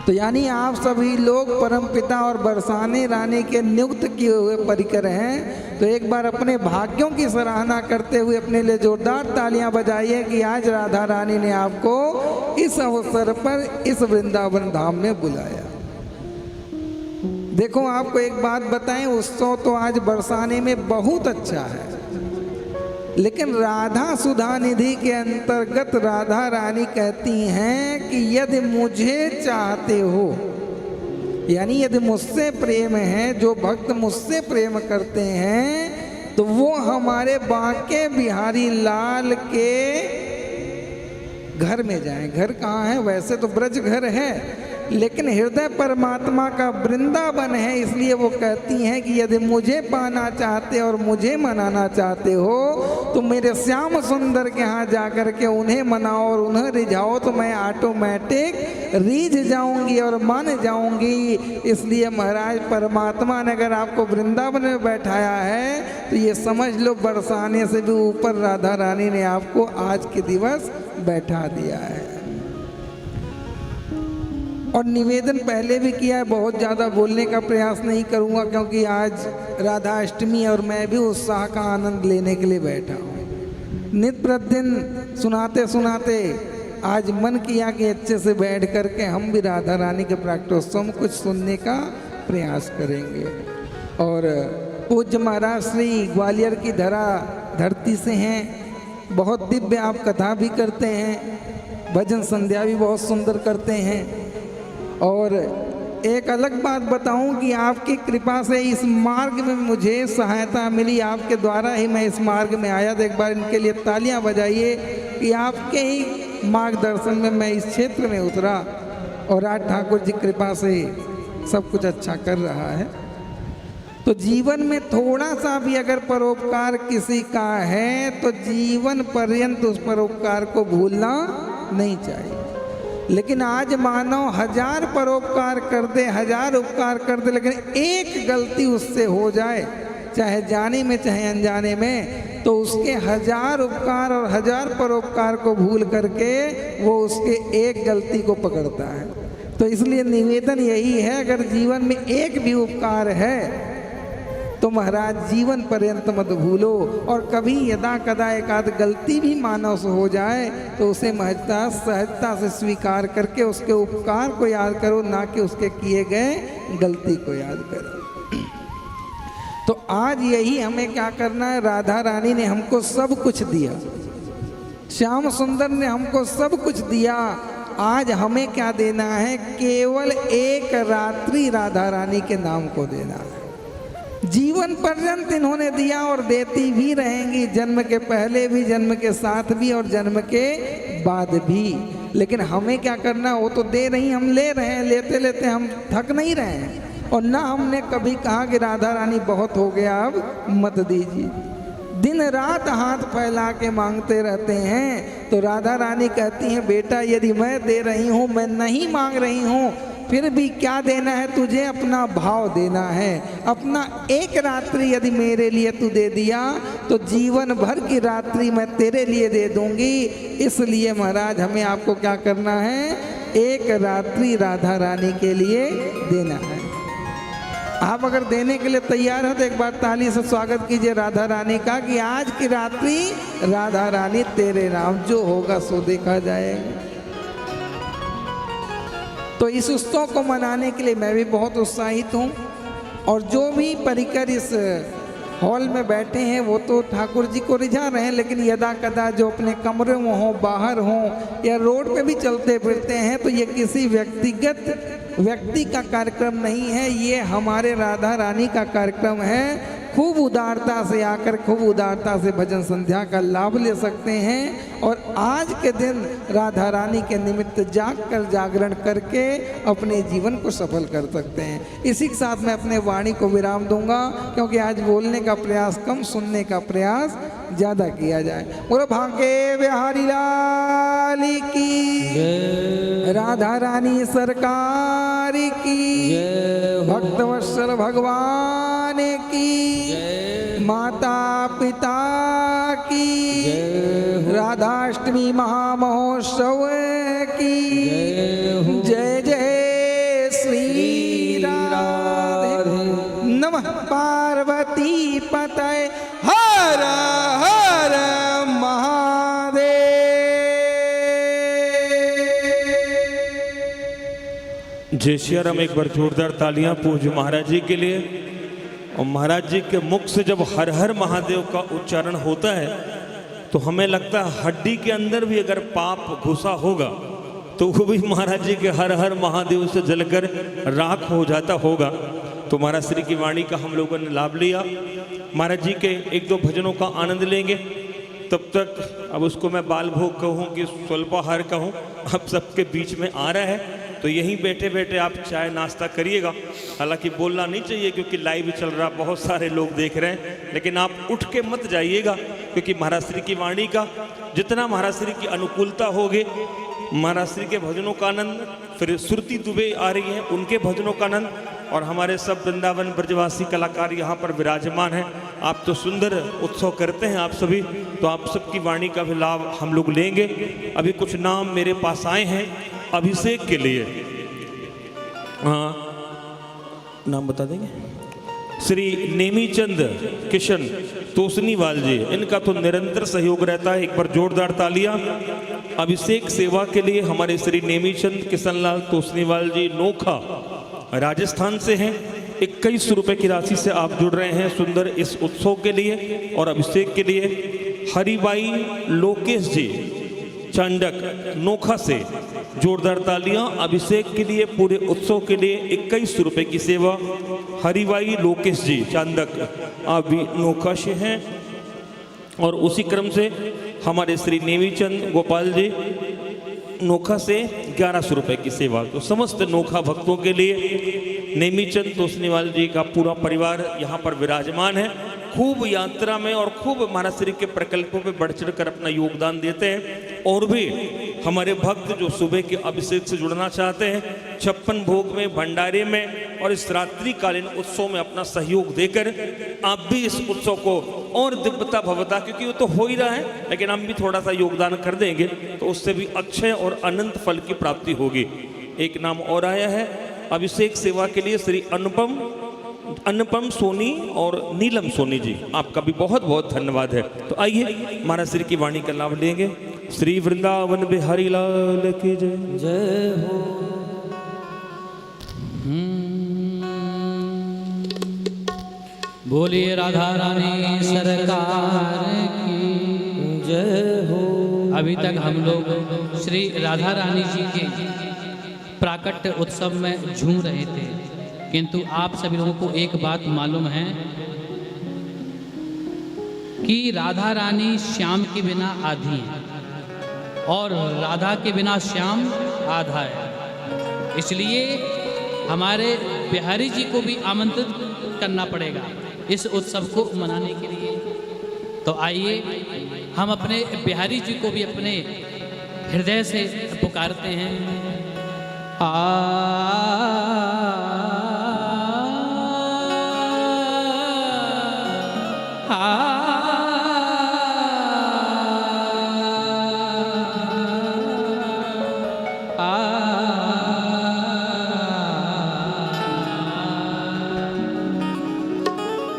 तो यानी आप सभी लोग परमपिता और बरसाने रानी के नियुक्त किए हुए परिकर हैं। तो एक बार अपने भाग्यों की सराहना करते हुए अपने लिए जोरदार तालियां बजाइए कि आज राधा रानी ने आपको इस अवसर पर इस वृंदावन धाम में बुलाया। देखो आपको एक बात बताएं, उत्सव तो आज बरसाने में बहुत अच्छा है, लेकिन राधा सुधा निधि के अंतर्गत राधा रानी कहती हैं कि यदि मुझे चाहते हो, यानी यदि मुझसे प्रेम है, जो भक्त मुझसे प्रेम करते हैं, तो वो हमारे बांके बिहारी लाल के घर में जाएं। घर कहाँ है? वैसे तो ब्रज घर है, लेकिन हृदय परमात्मा का वृंदावन है। इसलिए वो कहती हैं कि यदि मुझे पाना चाहते और मुझे मनाना चाहते हो तो मेरे श्याम सुंदर के यहाँ जाकर के उन्हें मनाओ और उन्हें रिझाओ, तो मैं ऑटोमेटिक रीझ जाऊंगी और मान जाऊंगी। इसलिए महाराज परमात्मा ने अगर आपको वृंदावन में बैठाया है तो ये समझ लो बरसाने से भी ऊपर राधा रानी ने आपको आज के दिवस बैठा दिया है। और निवेदन पहले भी किया है, बहुत ज़्यादा बोलने का प्रयास नहीं करूँगा क्योंकि आज राधा अष्टमी और मैं भी उत्साह का आनंद लेने के लिए बैठा हूँ। नित्य प्रतिदिन सुनाते सुनाते आज मन किया कि अच्छे से बैठ करके हम भी राधा रानी के प्राकटोत्सव में कुछ सुनने का प्रयास करेंगे। और पूज्य महाराज श्री ग्वालियर की धरती से हैं, बहुत दिव्य आप कथा भी करते हैं, भजन संध्या भी बहुत सुंदर करते हैं। और एक अलग बात बताऊं कि आपकी कृपा से इस मार्ग में मुझे सहायता मिली, आपके द्वारा ही मैं इस मार्ग में आया। तो एक बार इनके लिए तालियां बजाइए कि आपके ही मार्गदर्शन में मैं इस क्षेत्र में उतरा और आज ठाकुर जी कृपा से सब कुछ अच्छा कर रहा है। तो जीवन में थोड़ा सा भी अगर परोपकार किसी का है तो जीवन पर्यंत उस परोपकार को भूलना नहीं चाहिए। लेकिन आज मानव 1000 परोपकार कर दे, 1000 उपकार कर दे, लेकिन एक गलती उससे हो जाए, चाहे जाने में चाहे अनजाने में, तो उसके 1000 उपकार और 1000 परोपकार को भूल करके वो उसके एक गलती को पकड़ता है। तो इसलिए निवेदन यही है, अगर जीवन में एक भी उपकार है तो महाराज जीवन पर्यंत मत भूलो। और कभी यदा कदा एक आध गलती भी मानव से हो जाए तो उसे सहजता से स्वीकार करके उसके उपकार को याद करो, ना कि उसके किए गए गलती को याद करो। तो आज यही हमें क्या करना है, राधा रानी ने हमको सब कुछ दिया, श्याम सुंदर ने हमको सब कुछ दिया। आज हमें क्या देना है? केवल एक रात्रि राधा रानी के नाम को देना है। जीवन पर्यंत इन्होंने दिया और देती भी रहेंगी, जन्म के पहले भी, जन्म के साथ भी और जन्म के बाद भी। लेकिन हमें क्या करना, वो तो दे रही, हम ले रहे हैं, लेते लेते हम थक नहीं रहे हैं। और ना हमने कभी कहा कि राधा रानी बहुत हो गया अब मत दीजिए। दिन रात हाथ फैला के मांगते रहते हैं। तो राधा रानी कहती हैं, बेटा यदि मैं दे रही हूँ, मैं नहीं मांग रही हूँ, फिर भी क्या देना है तुझे? अपना भाव देना है। अपना एक रात्रि यदि मेरे लिए तू दे दिया तो जीवन भर की रात्रि मैं तेरे लिए दे दूंगी। इसलिए महाराज हमें आपको क्या करना है? एक रात्रि राधा रानी के लिए देना है। आप अगर देने के लिए तैयार हो तो एक बार ताली से स्वागत कीजिए राधा रानी का कि आज की रात्रि राधा रानी तेरे नाम, जो होगा सो देखा जाएगा। तो इस उत्सव को मनाने के लिए मैं भी बहुत उत्साहित हूँ। और जो भी परिकर इस हॉल में बैठे हैं वो तो ठाकुर जी को रिझा रहे हैं, लेकिन यदा कदा जो अपने कमरों में हों, बाहर हों या रोड पे भी चलते फिरते हैं, तो ये किसी व्यक्तिगत व्यक्ति का कार्यक्रम नहीं है, ये हमारे राधा रानी का कार्यक्रम है। खूब उदारता से आकर खूब उदारता से भजन संध्या का लाभ ले सकते हैं और आज के दिन राधा रानी के निमित्त जागकर जागरण करके अपने जीवन को सफल कर सकते हैं। इसी के साथ मैं अपने वाणी को विराम दूंगा, क्योंकि आज बोलने का प्रयास कम, सुनने का प्रयास ज़्यादा किया जाए। बोलो भाग्य बिहारी लाल की, राधा रानी सरकार की, भक्तवत्सल भगवान की, माता पिता की, राधाष्टमी महामहोत्सव की जय जय श्री राधे। नमः पार्वती पतये हर हर महादेव। जय श्री राम। एक बार जोरदार तालियां पूज्य महाराज जी के लिए। और महाराज जी के मुख से जब हर हर महादेव का उच्चारण होता है तो हमें लगता है हड्डी के अंदर भी अगर पाप घुसा होगा तो वो भी महाराज जी के हर हर महादेव से जलकर राख हो जाता होगा। तो महाराज श्री की वाणी का हम लोगों ने लाभ लिया। महाराज जी के एक दो भजनों का आनंद लेंगे। तब तक अब उसको मैं बाल भोग कहूँ कि स्वल्पाहार कहूँ, अब सबके बीच में आ रहा है, तो यहीं बैठे बैठे आप चाय नाश्ता करिएगा। हालांकि बोलना नहीं चाहिए क्योंकि लाइव चल रहा, बहुत सारे लोग देख रहे हैं, लेकिन आप उठ के मत जाइएगा, क्योंकि महाराज श्री की वाणी का जितना महाराज श्री की अनुकूलता होगी, महाराज श्री के भजनों का आनंद, फिर श्रुति दुबे आ रही हैं उनके भजनों का आनंद, और हमारे सब वृंदावन ब्रजवासी कलाकार यहाँ पर विराजमान हैं। आप तो सुंदर उत्सव करते हैं आप सभी, तो आप सबकी वाणी का भी लाभ हम लोग लेंगे। अभी कुछ नाम मेरे पास आए हैं अभिषेक के लिए। हाँ, नाम बता देंगे। श्री नेमीचंद किशन तोसनीवाल जी, इनका तो निरंतर सहयोग रहता है। एक बार जोरदार तालियां अभिषेक सेवा के लिए। हमारे श्री नेमीचंद किशनलाल तोसनीवाल जी नोखा राजस्थान से हैं। 21 रुपए की राशि से आप जुड़ रहे हैं सुंदर इस उत्सव के लिए और अभिषेक के लिए। हरिबाई लोकेश जी चांडक नोखा से जोरदार तालियां अभिषेक के लिए, पूरे उत्सव के लिए 21 रुपए की सेवा। हरिबाई लोकेश जी चांदक आप भी नोखा से हैं। और उसी क्रम से हमारे श्री नेमीचंद गोपाल जी नोखा से 1100 रुपए की सेवा। तो समस्त नोखा भक्तों के लिए नेमीचंद तोसनीवाल जी का पूरा परिवार यहाँ पर विराजमान है। खूब यात्रा में और खूब महाराज श्री के प्रकल्पों पे बढ़ चढ़ कर अपना योगदान देते हैं। और भी हमारे भक्त जो सुबह के अभिषेक से जुड़ना चाहते हैं, 56 भोग में, भंडारे में और इस रात्रिकालीन उत्सव में अपना सहयोग देकर आप भी इस उत्सव को और दिव्यता भवता, क्योंकि वो तो हो ही रहा है, लेकिन हम भी थोड़ा सा योगदान कर देंगे तो उससे भी अक्षय और अनंत फल की प्राप्ति होगी। एक नाम और आया है अभिषेक सेवा के लिए, श्री अनुपम सोनी और नीलम सोनी जी, आपका भी बहुत बहुत धन्यवाद है। तो आइए महाराज श्री की वाणी का लाभ लेंगे। श्री वृंदावन बिहारी लाल की जय। जय हो। बोलिए राधा रानी सरकार की जय हो। अभी तक हम लोग श्री राधा रानी जी के प्राकट्य उत्सव में झूम रहे थे, किंतु आप सभी लोगों को एक बात मालूम है कि राधा रानी श्याम के बिना आधी है और राधा के बिना श्याम आधा है। इसलिए हमारे बिहारी जी को भी आमंत्रित करना पड़ेगा इस उत्सव को मनाने के लिए। तो आइए हम अपने बिहारी जी को भी अपने हृदय से पुकारते हैं।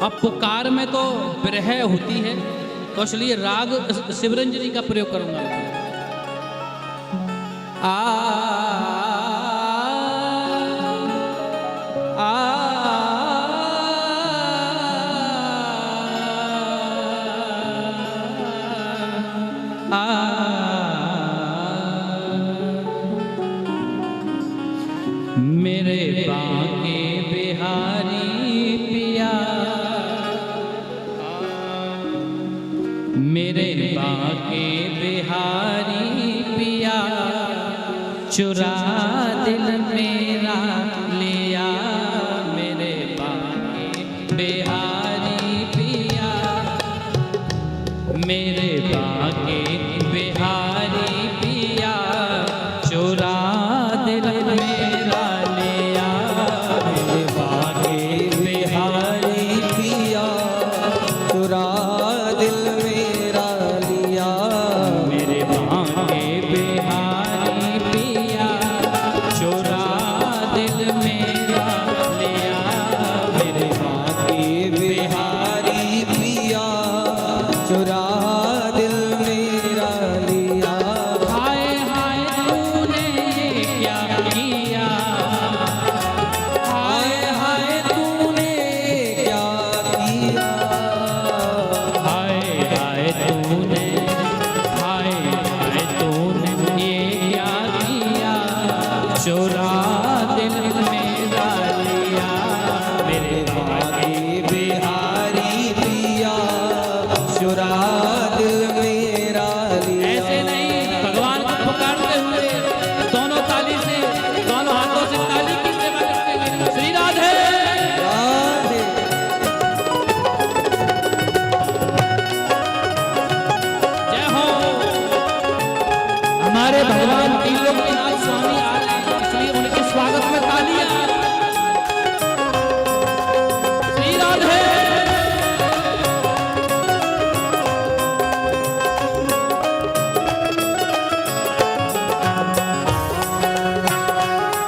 अब पुकार में तो विरह होती है, तो इसलिए राग शिवरंजनी का प्रयोग करूंगा। मेरे बिहारी पिया चुरा दिल मेरा लिया मेरे बाकी बिहारी पिया मेरे बाकी बिहारी पिया चुरा दिल मेरा लिया मेरे बाकी बिहारी पिया चुरा दिल मेरा लिया मेरे बाके बिहारी पिया चुरा दिल मेरा लिया मेरे बाकी बिहारी पिया चुरा दिल मेरा लिया हाय हाय तूने ये क्या किया हाय हाय तूने क्या किया हाय हाय तूने हाय हाय तूने ये क्या किया चुरा दिल मेरा लिया मेरे बाकी बिहारी पिया चुरा दिल मेरा लिया ऐसे नहीं भगवान को पुकारते हुए दोनों ताली से दोनों हाथों से ताली की सेवा करते हुए श्री राधे राधे जय हो हमारे भगवान तीन लोग के नाथ स्वामी आ रहे हैं इसलिए उनके स्वागत में तालियां श्री राधे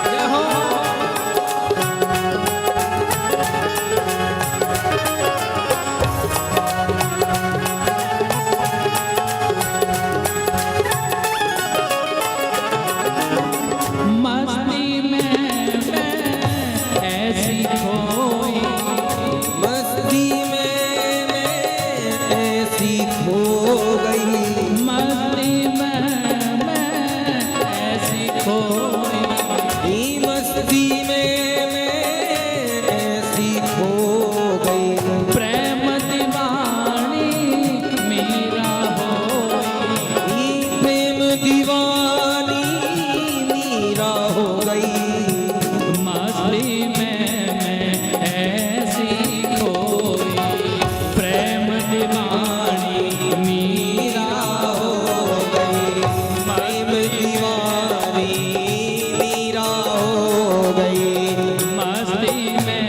जय हो मस्ती में मैं ऐसी खोई मस्ती में मैं ऐसी खो गई मस्ती में मैं ऐसी खोई मस्ती में मैं ऐसी खो गई प्रेम दीवानी मेरा होई प्रेम दीवानी मीरा हो गई मस्ती में मैं ऐसी खोई प्रेम दीवानी मेरा हो गई प्रेम दीवानी मीरा हो गई मस्ती में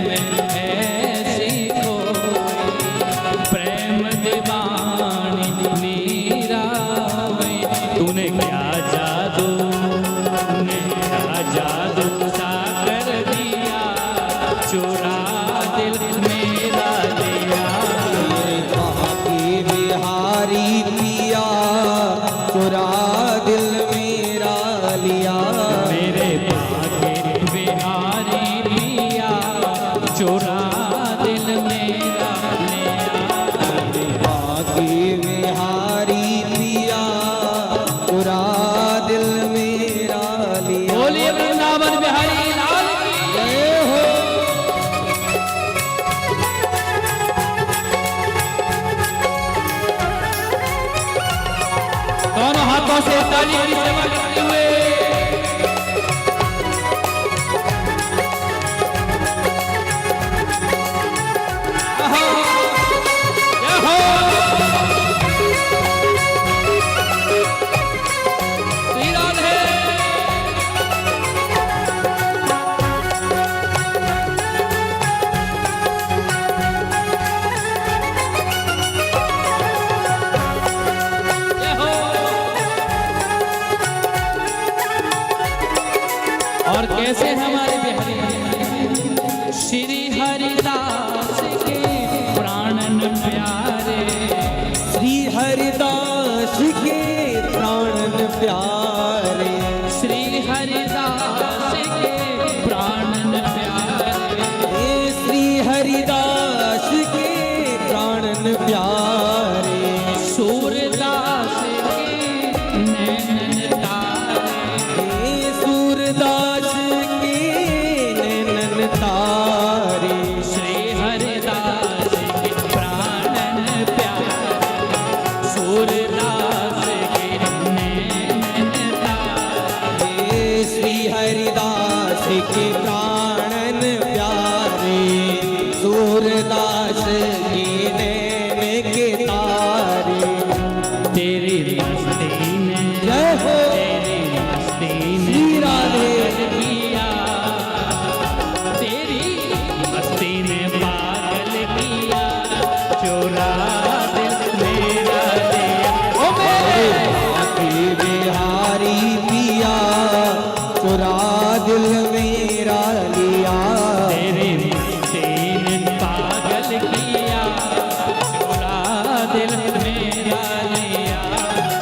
मैं ऐसी खोई प्रेम दीवानी मेरा होई तूने क्या जादू सा कर दिया चुरा दिल मेरा लिया बाकी बिहारी पिया चुरा दिल मेरा लिया मेरे बाके बिहारी पिया चुरा दिल मेरा लिया बाकी बिहारी पिया चुरा दिल मेरा लिया बोलिए वृंदावन बिहारी लाल की जय हो दोनों हाथों से ताली की सेवा करते हुए जय हो श्री राधे जय हो और कैसे हमारे बिहारी श्री हरिदास के प्राणन प्यारे श्री हरिदास के प्राणन प्यारे श्री हरिदास के प्राणन प्यारे हे श्री हरिदास के प्राणन प्यारे सूरदास के नैनन तारे हे सूरदास के नैनन तारे श्री हरिदास के प्राणन प्यारे सूरदास के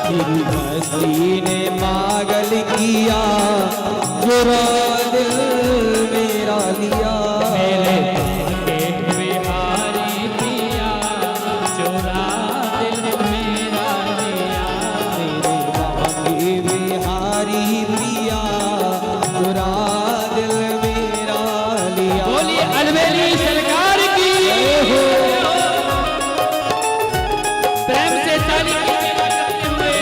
तेरी मस्ती ने पागल किया, चुरा दिल मेरा लिया। मेरे के बिहारी पिया चुरा दिल मेरा लिया। मेरे बिहारी पिया चुरा दिल मेरा लिया। बोलिए अलवेली सरकार की, प्रेम से ताली करते हुए।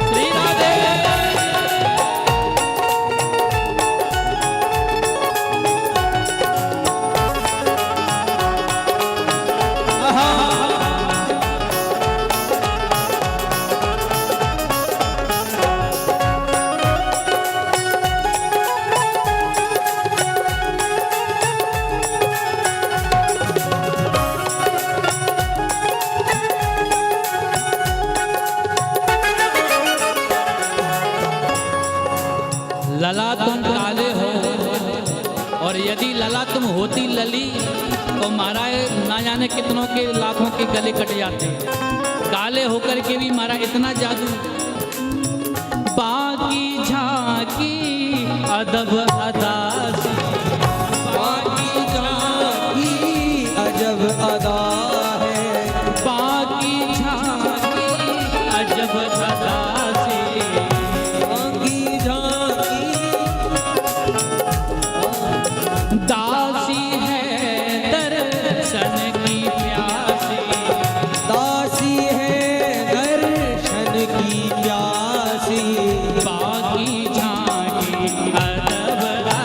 श्री राधे। लला तुम काले हो, और यदि लला तुम होती लली तो महाराज ना जाने कितनों के लाखों के गले कट जाते। काले होकर के भी मारा इतना जादू। बाकी झांकी अदब अदा से, बाकी झांकी अजब अदा है। बाकी झांकी अजब अदा से। बाकी झांकी दासी है दर्शन की प्यासी। दासी है दर्शन की प्यासी। बाकी झांकी अदब अदा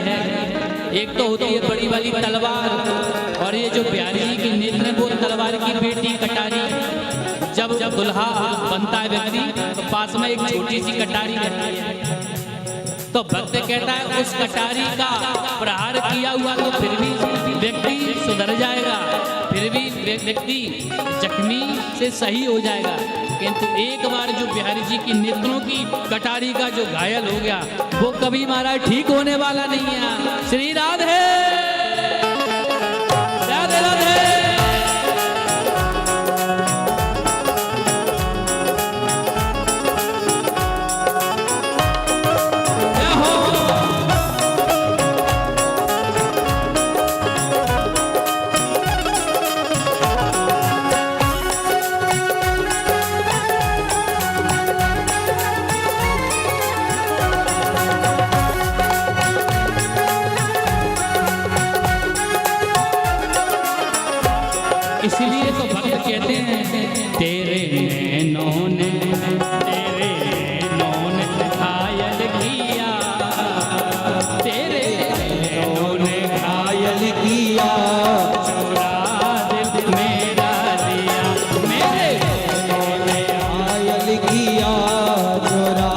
है। एक तो होती है बड़ी वाली तलवार, और ये जो बिहारी जी की नेत्र है वो तलवार की बेटी कटारी। जब दुल्हा बनता है व्यक्ति तो पास में एक छोटी सी कटारी रहती है, तो भक्त कहता है उस कटारी का प्रहार किया हुआ तो फिर भी व्यक्ति सुधर जाएगा, फिर भी व्यक्ति जख्मी से सही हो जाएगा। किंतु एक बार जो बिहारी जी की नेत्रों की कटारी का जो घायल हो गया वो कभी महाराज ठीक होने वाला नहीं है। श्री राधे राधे राधे। इसलिए तो भक्त कहते हैं तेरे नैनों ने घायल किया, तेरे नैनों ने घायल किया, चुरा दिल मेरा लिया, मेरे नैनों ने घायल किया, चुरा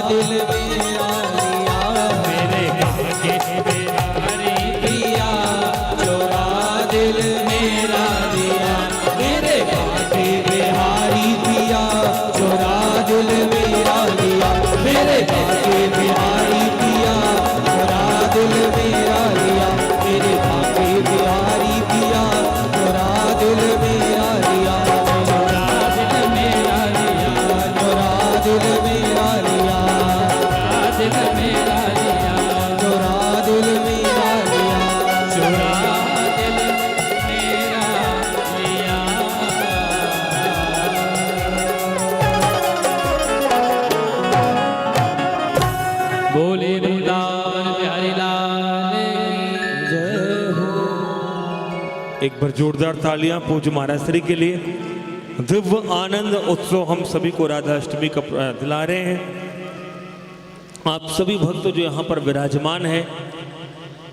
दिल मेरा लिया, मेरे भाग्य बिहारी पिया, चुरा दिल मेरा लिया, मेरे भाग्य बिहारी पिया, चुरा दिल मेरा लिया, मेरे भाग्य बिहारी पिया, चुरा दिल मेरा लिया, मेरे भाग्य बिहारी पिया, चुरा दिल मेरा लिया, चुरा दिल मेरा लिया, चुरा दिल मेरा लिया, दिल मेरा लिया, चुरा दिल मेरा लिया, चुरा दिल मेरा लिया। बोले वृंदावन बिहारी लाल की जय हो। एक बार जोरदार तालियां पूज्य महाराज श्री के लिए। दिव्य आनंद उत्सव हम सभी को राधा अष्टमी का दिला रहे हैं। आप सभी भक्त जो यहाँ पर विराजमान हैं,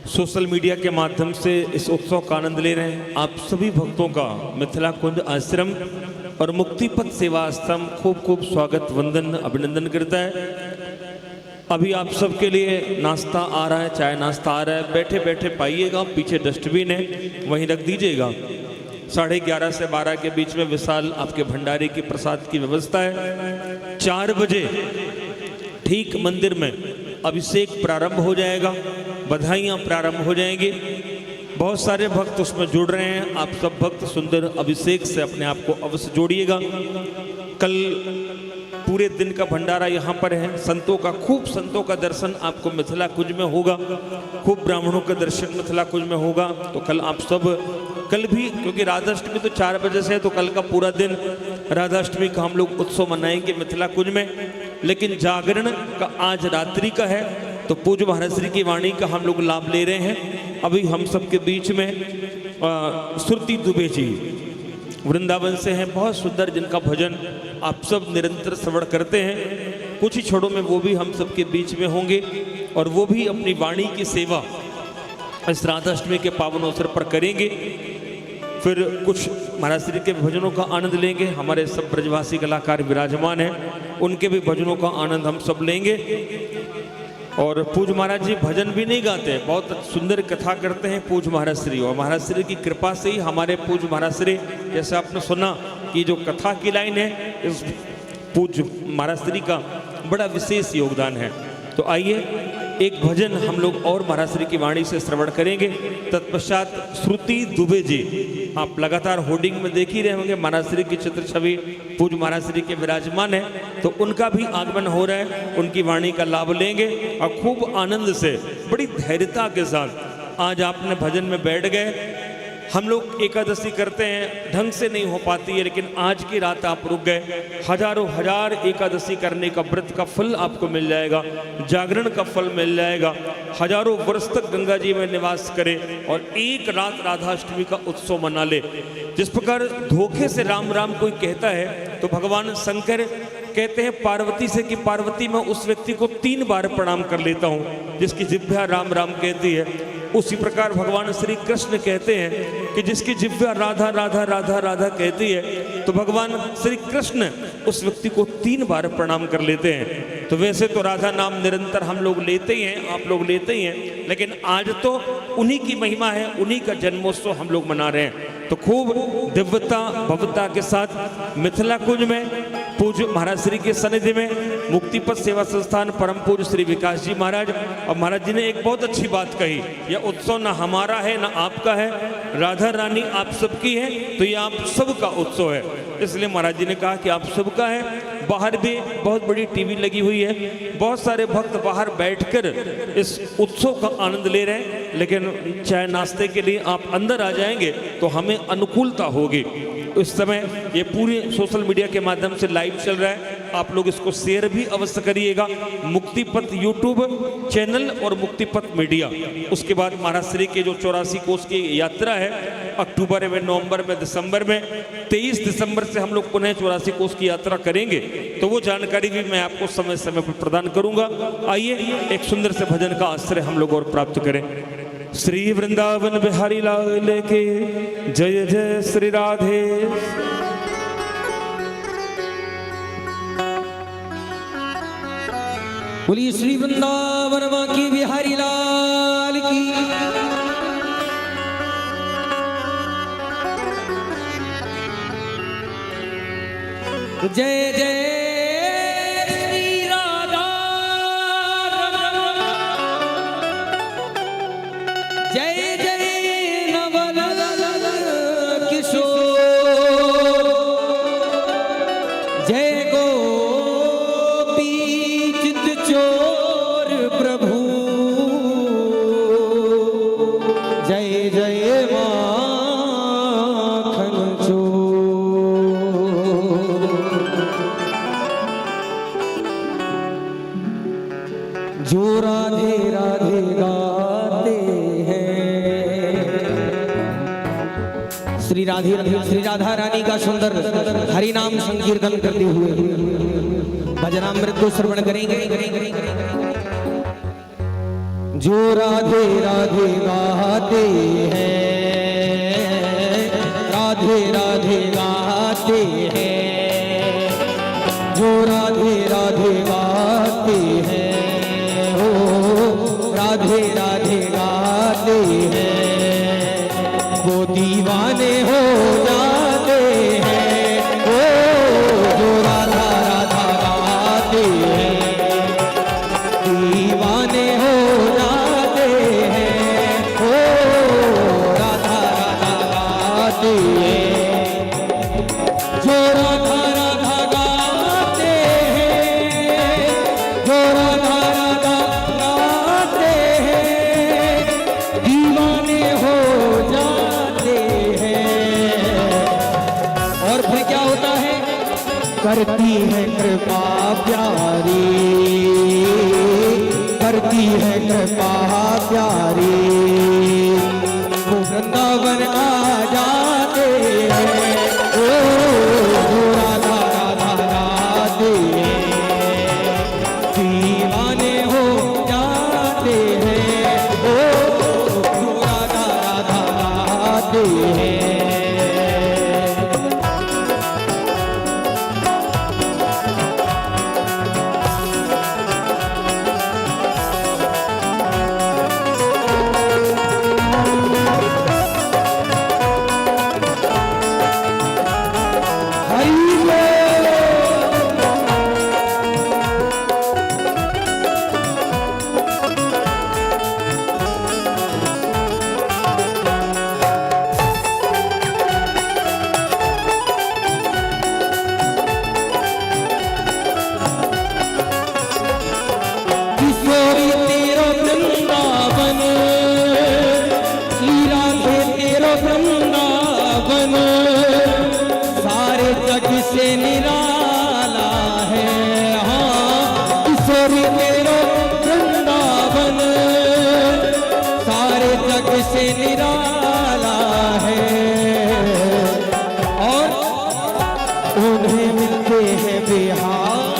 सोशल मीडिया के माध्यम से इस उत्सव का आनंद ले रहे हैं। आप सभी भक्तों का मिथिला कुंज आश्रम और मुक्तिपथ सेवा आश्रम खूब खूब स्वागत, वंदन, अभिनंदन करता है। अभी आप सबके लिए नाश्ता आ रहा है, चाय नाश्ता आ रहा है, बैठे बैठे पाइएगा। पीछे डस्टबिन है, वहीं रख दीजिएगा। 11:30 से 12 के बीच में विशाल आपके भंडारे की प्रसाद की व्यवस्था है। 4 बजे ठीक मंदिर में अभिषेक प्रारंभ हो जाएगा, बधाइयाँ प्रारंभ हो जाएंगी। बहुत सारे भक्त उसमें जुड़ रहे हैं। आप सब भक्त सुंदर अभिषेक से अपने आप को अवश्य जोड़िएगा। कल पूरे दिन का भंडारा यहाँ पर है। संतों का दर्शन आपको मिथिला कुंज में होगा, खूब ब्राह्मणों का दर्शन मिथिला कुंज में होगा। तो कल आप सब, कल भी क्योंकि राधाष्टमी तो 4 बजे से है, तो कल का पूरा दिन राधाष्टमी का हम लोग उत्सव मनाएंगे मिथिला कुंज में। लेकिन जागरण का आज रात्रि का है, तो पूज्य महाराज श्री की वाणी का हम लोग लाभ ले रहे हैं। अभी हम सबके बीच में श्रुति दुबे जी वृंदावन से हैं, बहुत सुंदर, जिनका भजन आप सब निरंतर श्रवण करते हैं। कुछ ही क्षणों में वो भी हम सबके बीच में होंगे और वो भी अपनी वाणी की सेवा इस राधाष्टमी के पावन अवसर पर करेंगे। फिर कुछ महाराज श्री के भजनों का आनंद लेंगे। हमारे सब ब्रजवासी कलाकार विराजमान हैं, उनके भी भजनों का आनंद हम सब लेंगे। और पूज्य महाराज जी भजन भी नहीं गाते, बहुत सुंदर कथा करते हैं पूज्य महाराज श्री। और महाराज श्री की कृपा से ही हमारे पूज्य महाराज श्री, जैसे आपने सुना कि जो कथा की लाइन है, इस पूज्य महाराज श्री का बड़ा विशेष योगदान है। तो आइए एक भजन हम लोग और महाराज श्री की वाणी से श्रवण करेंगे। तत्पश्चात श्रुति दुबे जी, आप लगातार होर्डिंग में देख ही रहे होंगे, महाराज श्री की चित्र छवि पूज्य महाराज श्री के विराजमान है, तो उनका भी आगमन हो रहा है। उनकी वाणी का लाभ लेंगे और खूब आनंद से, बड़ी धैर्यता के साथ आज आपने भजन में बैठ गए। हम लोग एकादशी करते हैं, ढंग से नहीं हो पाती है, लेकिन आज की रात आप रुक गए। हजारों हजार एकादशी करने का व्रत का फल आपको मिल जाएगा, जागरण का फल मिल जाएगा। हजारों वर्ष तक गंगा जी में निवास करें और एक रात राधाष्टमी का उत्सव मना ले। जिस प्रकार धोखे से राम राम कोई कहता है, तो भगवान शंकर कहते हैं पार्वती से कि पार्वती मैं उस व्यक्ति को 3 बार प्रणाम कर लेता हूँ जिसकी जिह्वा राम राम कहती है। उसी प्रकार भगवान श्री कृष्ण कहते हैं कि जिसकी जिह्वा राधा राधा राधा राधा कहती है तो भगवान श्री कृष्ण उस व्यक्ति को 3 बार प्रणाम कर लेते हैं। तो वैसे तो राधा नाम निरंतर हम लोग लेते ही हैं, आप लोग लेते ही हैं, लेकिन आज तो उन्हीं की महिमा है, उन्हीं का जन्मोत्सव हम लोग मना रहे हैं। तो खूब दिव्यता भव्यता के साथ मिथिला कुंज में पूज्य महाराज श्री के सनिधि में मुक्तिपथ सेवा संस्थान परम पूज्य श्री विकास जी महाराज और महाराज जी ने एक बहुत अच्छी बात कही, यह उत्सव ना हमारा है ना आपका है, राधा रानी आप सबकी है, तो ये आप सबका उत्सव है। इसलिए महाराज जी ने कहा कि आप सबका है। बाहर भी बहुत बड़ी टीवी लगी हुई है, बहुत सारे भक्त बाहर बैठकर इस उत्सव का आनंद ले रहे हैं, लेकिन चाय नाश्ते के लिए आप अंदर आ जाएंगे तो हमें अनुकूलता होगी। इस समय ये पूरे सोशल मीडिया के माध्यम से लाइव चल रहा है, आप लोग इसको शेयर भी अवश्य करिएगा। मुक्तिपथ यूट्यूब चैनल और मुक्तिपथ मीडिया। उसके बाद महाराज श्री के जो 84 कोस की यात्रा है, अक्टूबर में, नवंबर में, दिसंबर में, 23 दिसंबर से हम लोग पुनः 84 कोस की यात्रा करेंगे, तो वो जानकारी भी मैं आपको समय समय पर प्रदान करूंगा। आइए एक सुंदर से भजन का आश्रय हम लोग और प्राप्त करें। श्री वृंदावन बिहारी लाल के जय जय श्री राधे। बोलिए श्री वृंदावन बांके बिहारी लाल की। जय जय श्री राधा जय जय नवल किशोर जय गोपी चित चोर प्रभु जय जय माखन चोर। जो राधे राधे गाते हैं, श्री राधा रानी का सुंदर हरि नाम संकीर्तन करते हुए भजनामृत को श्रवण करेंगे। जो राधे राधे गाते हैं, राधे राधे गाते हैं, जो राधे राधे गाते हैं, राधे राधे गाते हैं, वो दीवाने हो जाते हैं। ओ जो राधा राधा गाते हैं, दीवाने हो जाते हैं। ओ राधा राधा गाते हैं, जो राधा राधा गाते हैं, जो राधा करती है कृपा प्यारी, करती है कृपा प्यारी, वो वृंदावन आ जाते हैं। ओ राधा राधा गाते हैं, दीवाने हो जाते हैं। ओ राधा राधा गाते हैं। से निराला है, हाँ किशोरी तेरो वृंदावन सारे जग से निराला है। और उन्हें मिलते हैं बिहार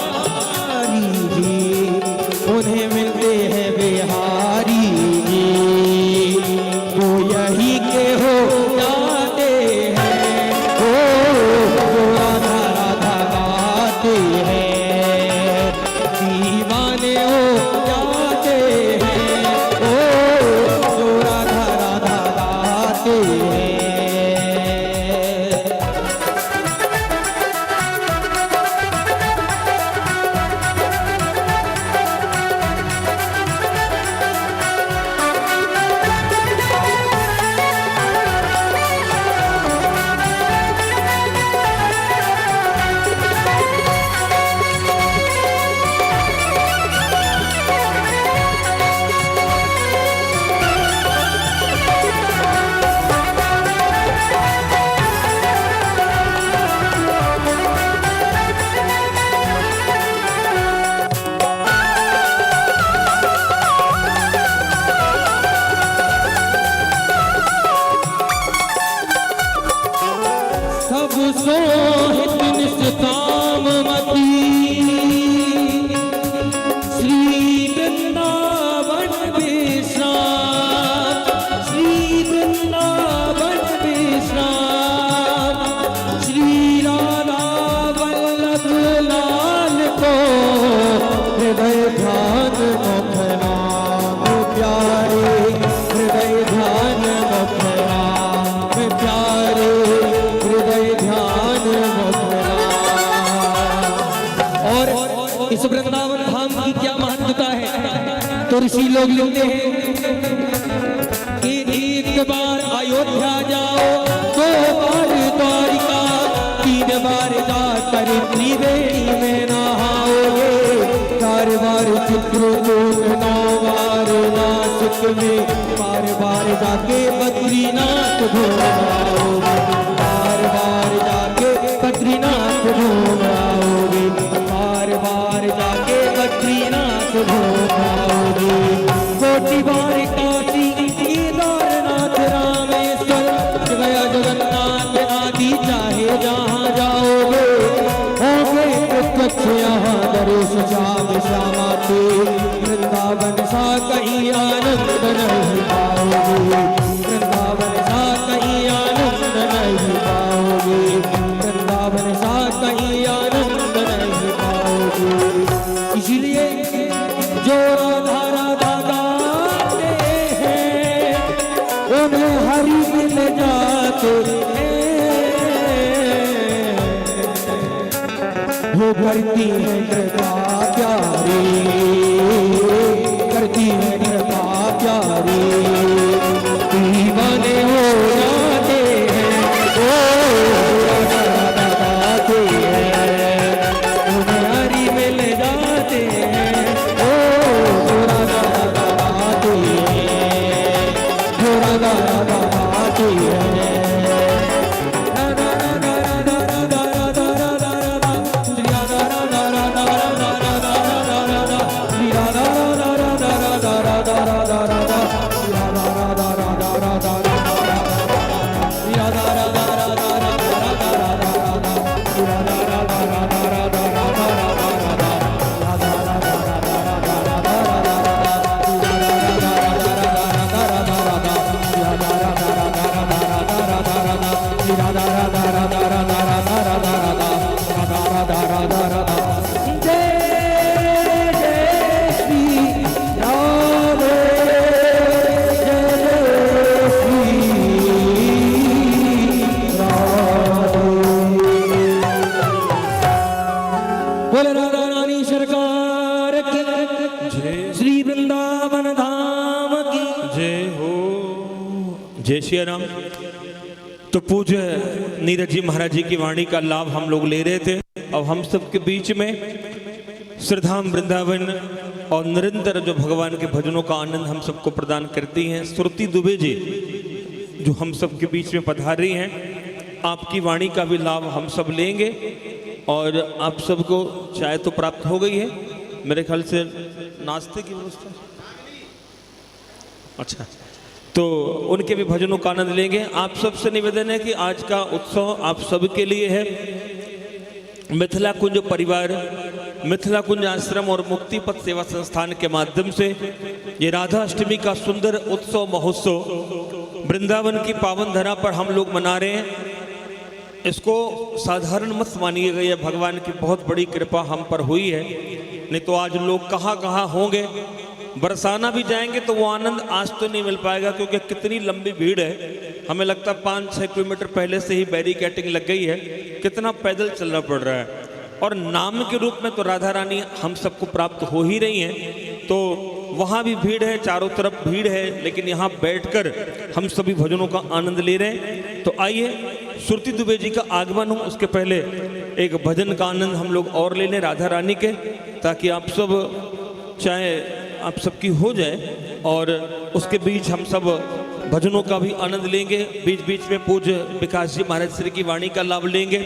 इस वृंदावन धाम की क्या महत्वता है तो ऋषि लोग लिखते हैं कि एक बार अयोध्या जाओ, 2 बार द्वारिका, 3 बार जाकर त्रिवेणी में नहाओगे, 4 बार चित्रकूट, 9 बार नासिक में, 4 बार जाके बद्रीनाथ घूम आओगे, 4 बार जाके बद्रीनाथ घूम आओगे, 4 बार जाके बद्रीनाथ घूम आओगे। कोटि बार काशी केदारनाथ रामेश्वर गया जगन्नाथ आदि चाहे जहाँ जाओगे, होगे प्रत्यक्ष यहाँ दर्श श्याम श्यामा के, वृंदावन सा कहीं आनंद नहीं पाओगे, वृंदावन सा कहीं आनंद नहीं पाओगे, वृंदावन सा कहीं आनंद नहीं पाओगे। इसलिए जो राधा राधा गाते हैं उन्हें हरि मिल जाते हैं, वो करती है कृपा प्यारी, करती है कृपा प्यारी, दीवाने हो जाते हैं, ओ राधा राधा गाते हैं, उन्हें हरि मिल जाते हैं, ओ राधा राधा गाते हैं, ओ राधा राधा गाते हैं। बोले राधा रानी सरकार की जय, श्री वृंदावन धाम की जय हो। जय श्री राम। तो पूज्य नीरज जी महाराज जी की वाणी का लाभ हम लोग ले रहे थे। अब हम सबके बीच में श्रीधाम वृंदावन और निरंतर जो भगवान के भजनों का आनंद हम सबको प्रदान करती हैं श्रुति दुबे जी, जो हम सबके बीच में पधार रही हैं। आपकी वाणी का भी लाभ हम सब लेंगे और आप सबको चाय तो प्राप्त हो गई है, मेरे ख्याल से नाश्ते की व्यवस्था, अच्छा, तो उनके भी भजनों का आनंद लेंगे। आप सबसे निवेदन है कि आज का उत्सव आप सबके लिए है। मिथिला कुंज परिवार, मिथिला कुंज आश्रम और मुक्ति पथ सेवा संस्थान के माध्यम से ये राधा अष्टमी का सुंदर उत्सव महोत्सव वृंदावन की पावन धरा पर हम लोग मना रहे हैं। इसको साधारण मत मानिएगा, यह भगवान की बहुत बड़ी कृपा हम पर हुई है। नहीं तो आज लोग कहाँ कहाँ होंगे, बरसाना भी जाएंगे तो वो आनंद आज तो नहीं मिल पाएगा, क्योंकि कितनी लंबी भीड़ है। हमें लगता है 5-6 किलोमीटर पहले से ही बैरिकेडिंग लग गई है, कितना पैदल चलना पड़ रहा है। और नाम के रूप में तो राधा रानी हम सबको प्राप्त हो ही रही हैं, तो वहाँ भी भीड़ है, चारों तरफ भीड़ है, लेकिन यहाँ बैठकर हम सभी भजनों का आनंद ले रहे हैं। तो आइए, श्रुति दुबे जी का आगमन हो उसके पहले एक भजन का आनंद हम लोग और ले लें राधा रानी के, ताकि आप सब चाहे आप सबकी हो जाए और उसके बीच हम सब भजनों का भी आनंद लेंगे। बीच बीच में पूज्य विकास जी महाराज श्री की वाणी का लाभ लेंगे।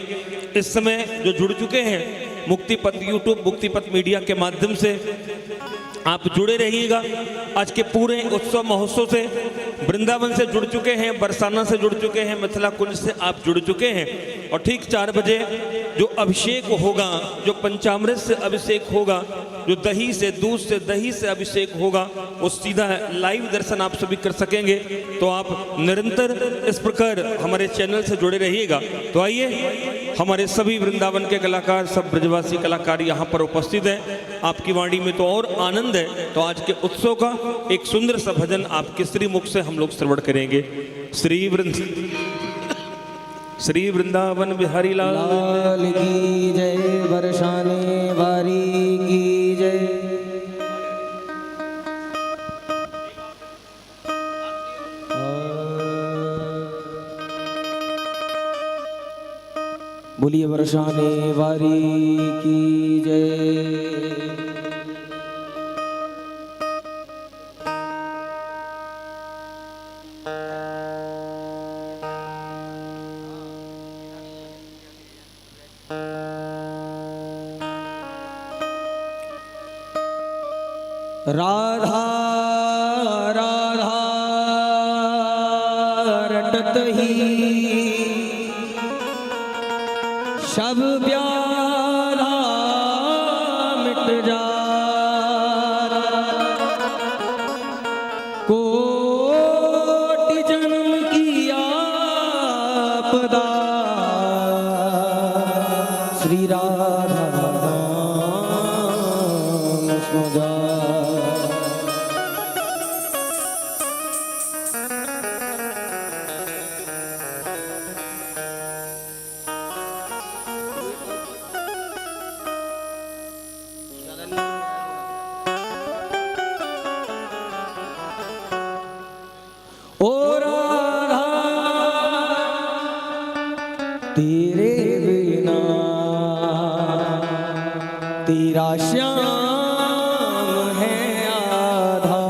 इस समय जो जुड़ चुके हैं मुक्ति पथ यूट्यूब, मुक्ति पथ मीडिया के माध्यम से आप जुड़े रहिएगा। आज के पूरे उत्सव महोत्सव से वृंदावन से जुड़ चुके हैं, बरसाना से जुड़ चुके हैं, मिथिला कुंज से आप जुड़ चुके हैं। और ठीक 4 बजे जो अभिषेक होगा, जो पंचामृत से अभिषेक होगा, जो दही से, दूध से, दही से अभिषेक होगा, वो सीधा लाइव दर्शन आप सभी कर सकेंगे। तो आप निरंतर इस प्रकार हमारे चैनल से जुड़े रहिएगा। तो आइए, हमारे सभी वृंदावन के कलाकार, सब ब्रजवासी कलाकार यहाँ पर उपस्थित हैं। आपकी वाणी में तो और आनंद है। तो आज के उत्सव का एक सुंदर सा भजन आपके श्री मुख से हम लोग श्रवण करेंगे। श्री वृंदावन बिहारी लाल की जय, बरसाने वारी की बोलिए बरसाने वारी की जय। राधा राधा रटत ही सब व्याधा मिट जाता। कोटि जन्म की आपदा श्री राधा नाम सुजा। ओ राधा तेरे बिना तेरा श्याम है आधा।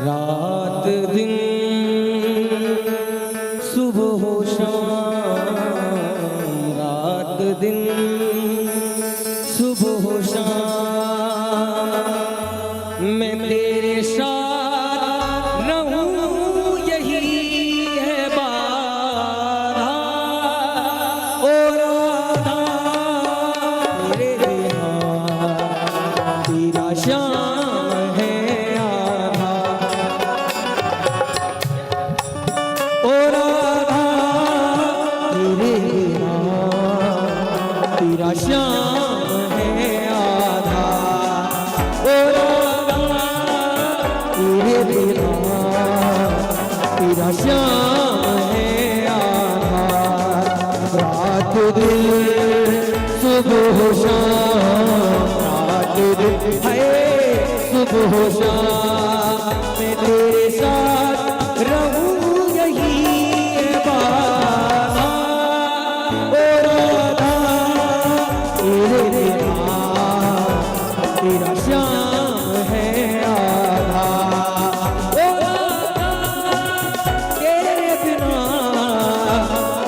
रात दिन सुबह हो शाम, रात दिन सुबह हो शाम मैं तेरे साथ रहूं यही है बाधा। ओ राधा तेरे बिना तेरा श्याम है आधा। ओ राधा तेरे बिना तेरा श्याम है आधा। ओ तेरे बिना तेरा श्याम है आधा। रात दिन सुबह हो शाम, रात दिन है सुबह हो शाम मैं तेरे साथ रहूं यही है बाधा। ओ राधा तेरे बिना तेरा श्याम है आधा। ओ राधा तेरे बिना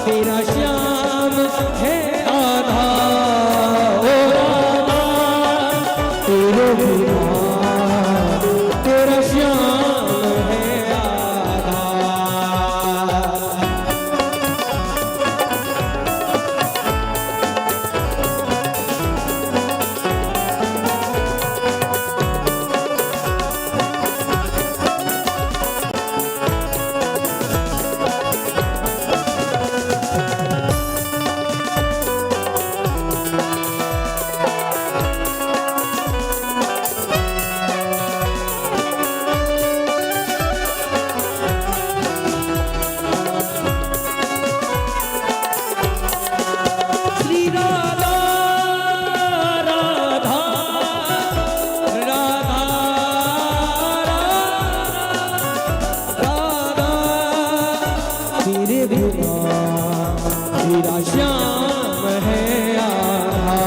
तेरा श्याम है आधा। ओ राधा तेरे बिना तेरा श्याम है आधा। श्री राधा राधा राधा राधा तेरे बिना तेरा श्याम है आधा।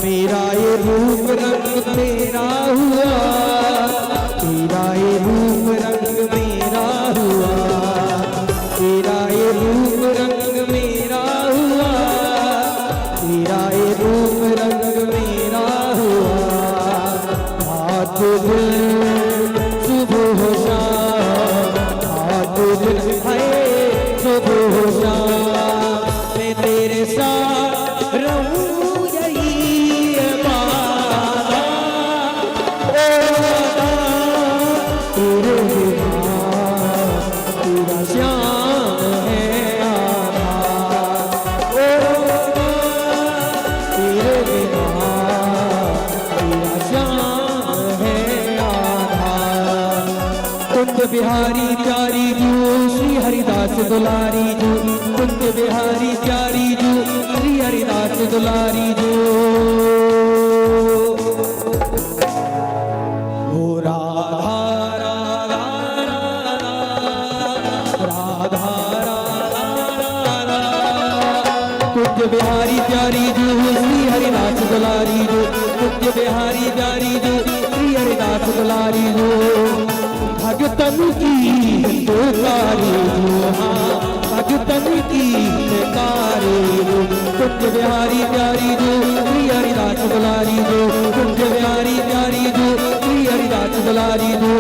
मेरा ये रूप रंग तेरा हुआ, तेरा ये रूप रंग मेरा हुआ, तेरा ये रूप रंग मेरा हुआ, तेरा ये रूप रंग मेरा हुआ। रात दिन सुबह हो शाम, रात दिन है सुबह हो शाम मैं तेरे साथ रहूं यही है बाधा। ओ राधा तेरे बिना तेरा श्याम है आधा। ओ राधा तेरे बिना तेरा श्याम है आधा। कुंज बिहारी प्यारी जू श्री हरिदास दुलारी जू, कुंज बिहारी प्यारी जू श्री हरिदास दुलारी जू। ओ राधा राधा राधा राधा राधा बिहारी प्यारी जो श्री हरिदास दुलारी जो, कुंज बिहारी प्यारी जो श्री हरिदास दुलारी जो, भगतन की पुकारी जो, हाँ भगतन की पुकारी जो, कुंज बिहारी प्यारी जो श्री हरिदास दुलारी जो, कुंज बिहारी प्यारी जो श्री हरिदास दुलारी जो,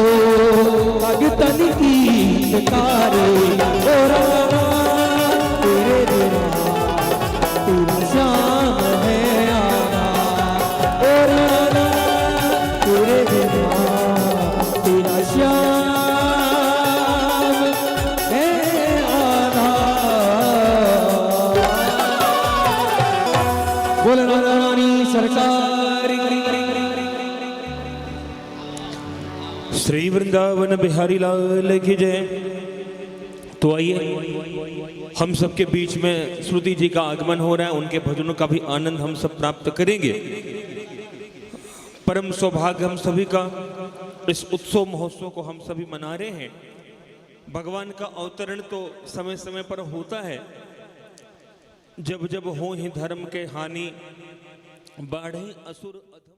भगतन की पुकारी ओ रामा तेरे बिना तेरा श्याम है आना, ओ रामा तेरे बिना तेरा श्याम है आना। बोल राधा रानी सरकार श्री वृंदावन बिहारी लाल की जय। तो आइए हम सबके बीच में श्रुति जी का आगमन हो रहा है, उनके भजनों का भी आनंद हम सब प्राप्त करेंगे। परम सौभाग्य हम सभी का, इस उत्सव महोत्सव को हम सभी मना रहे हैं। भगवान का अवतरण तो समय समय पर होता है, जब जब हो ही धर्म के हानि, बाढ़े असुर अधम।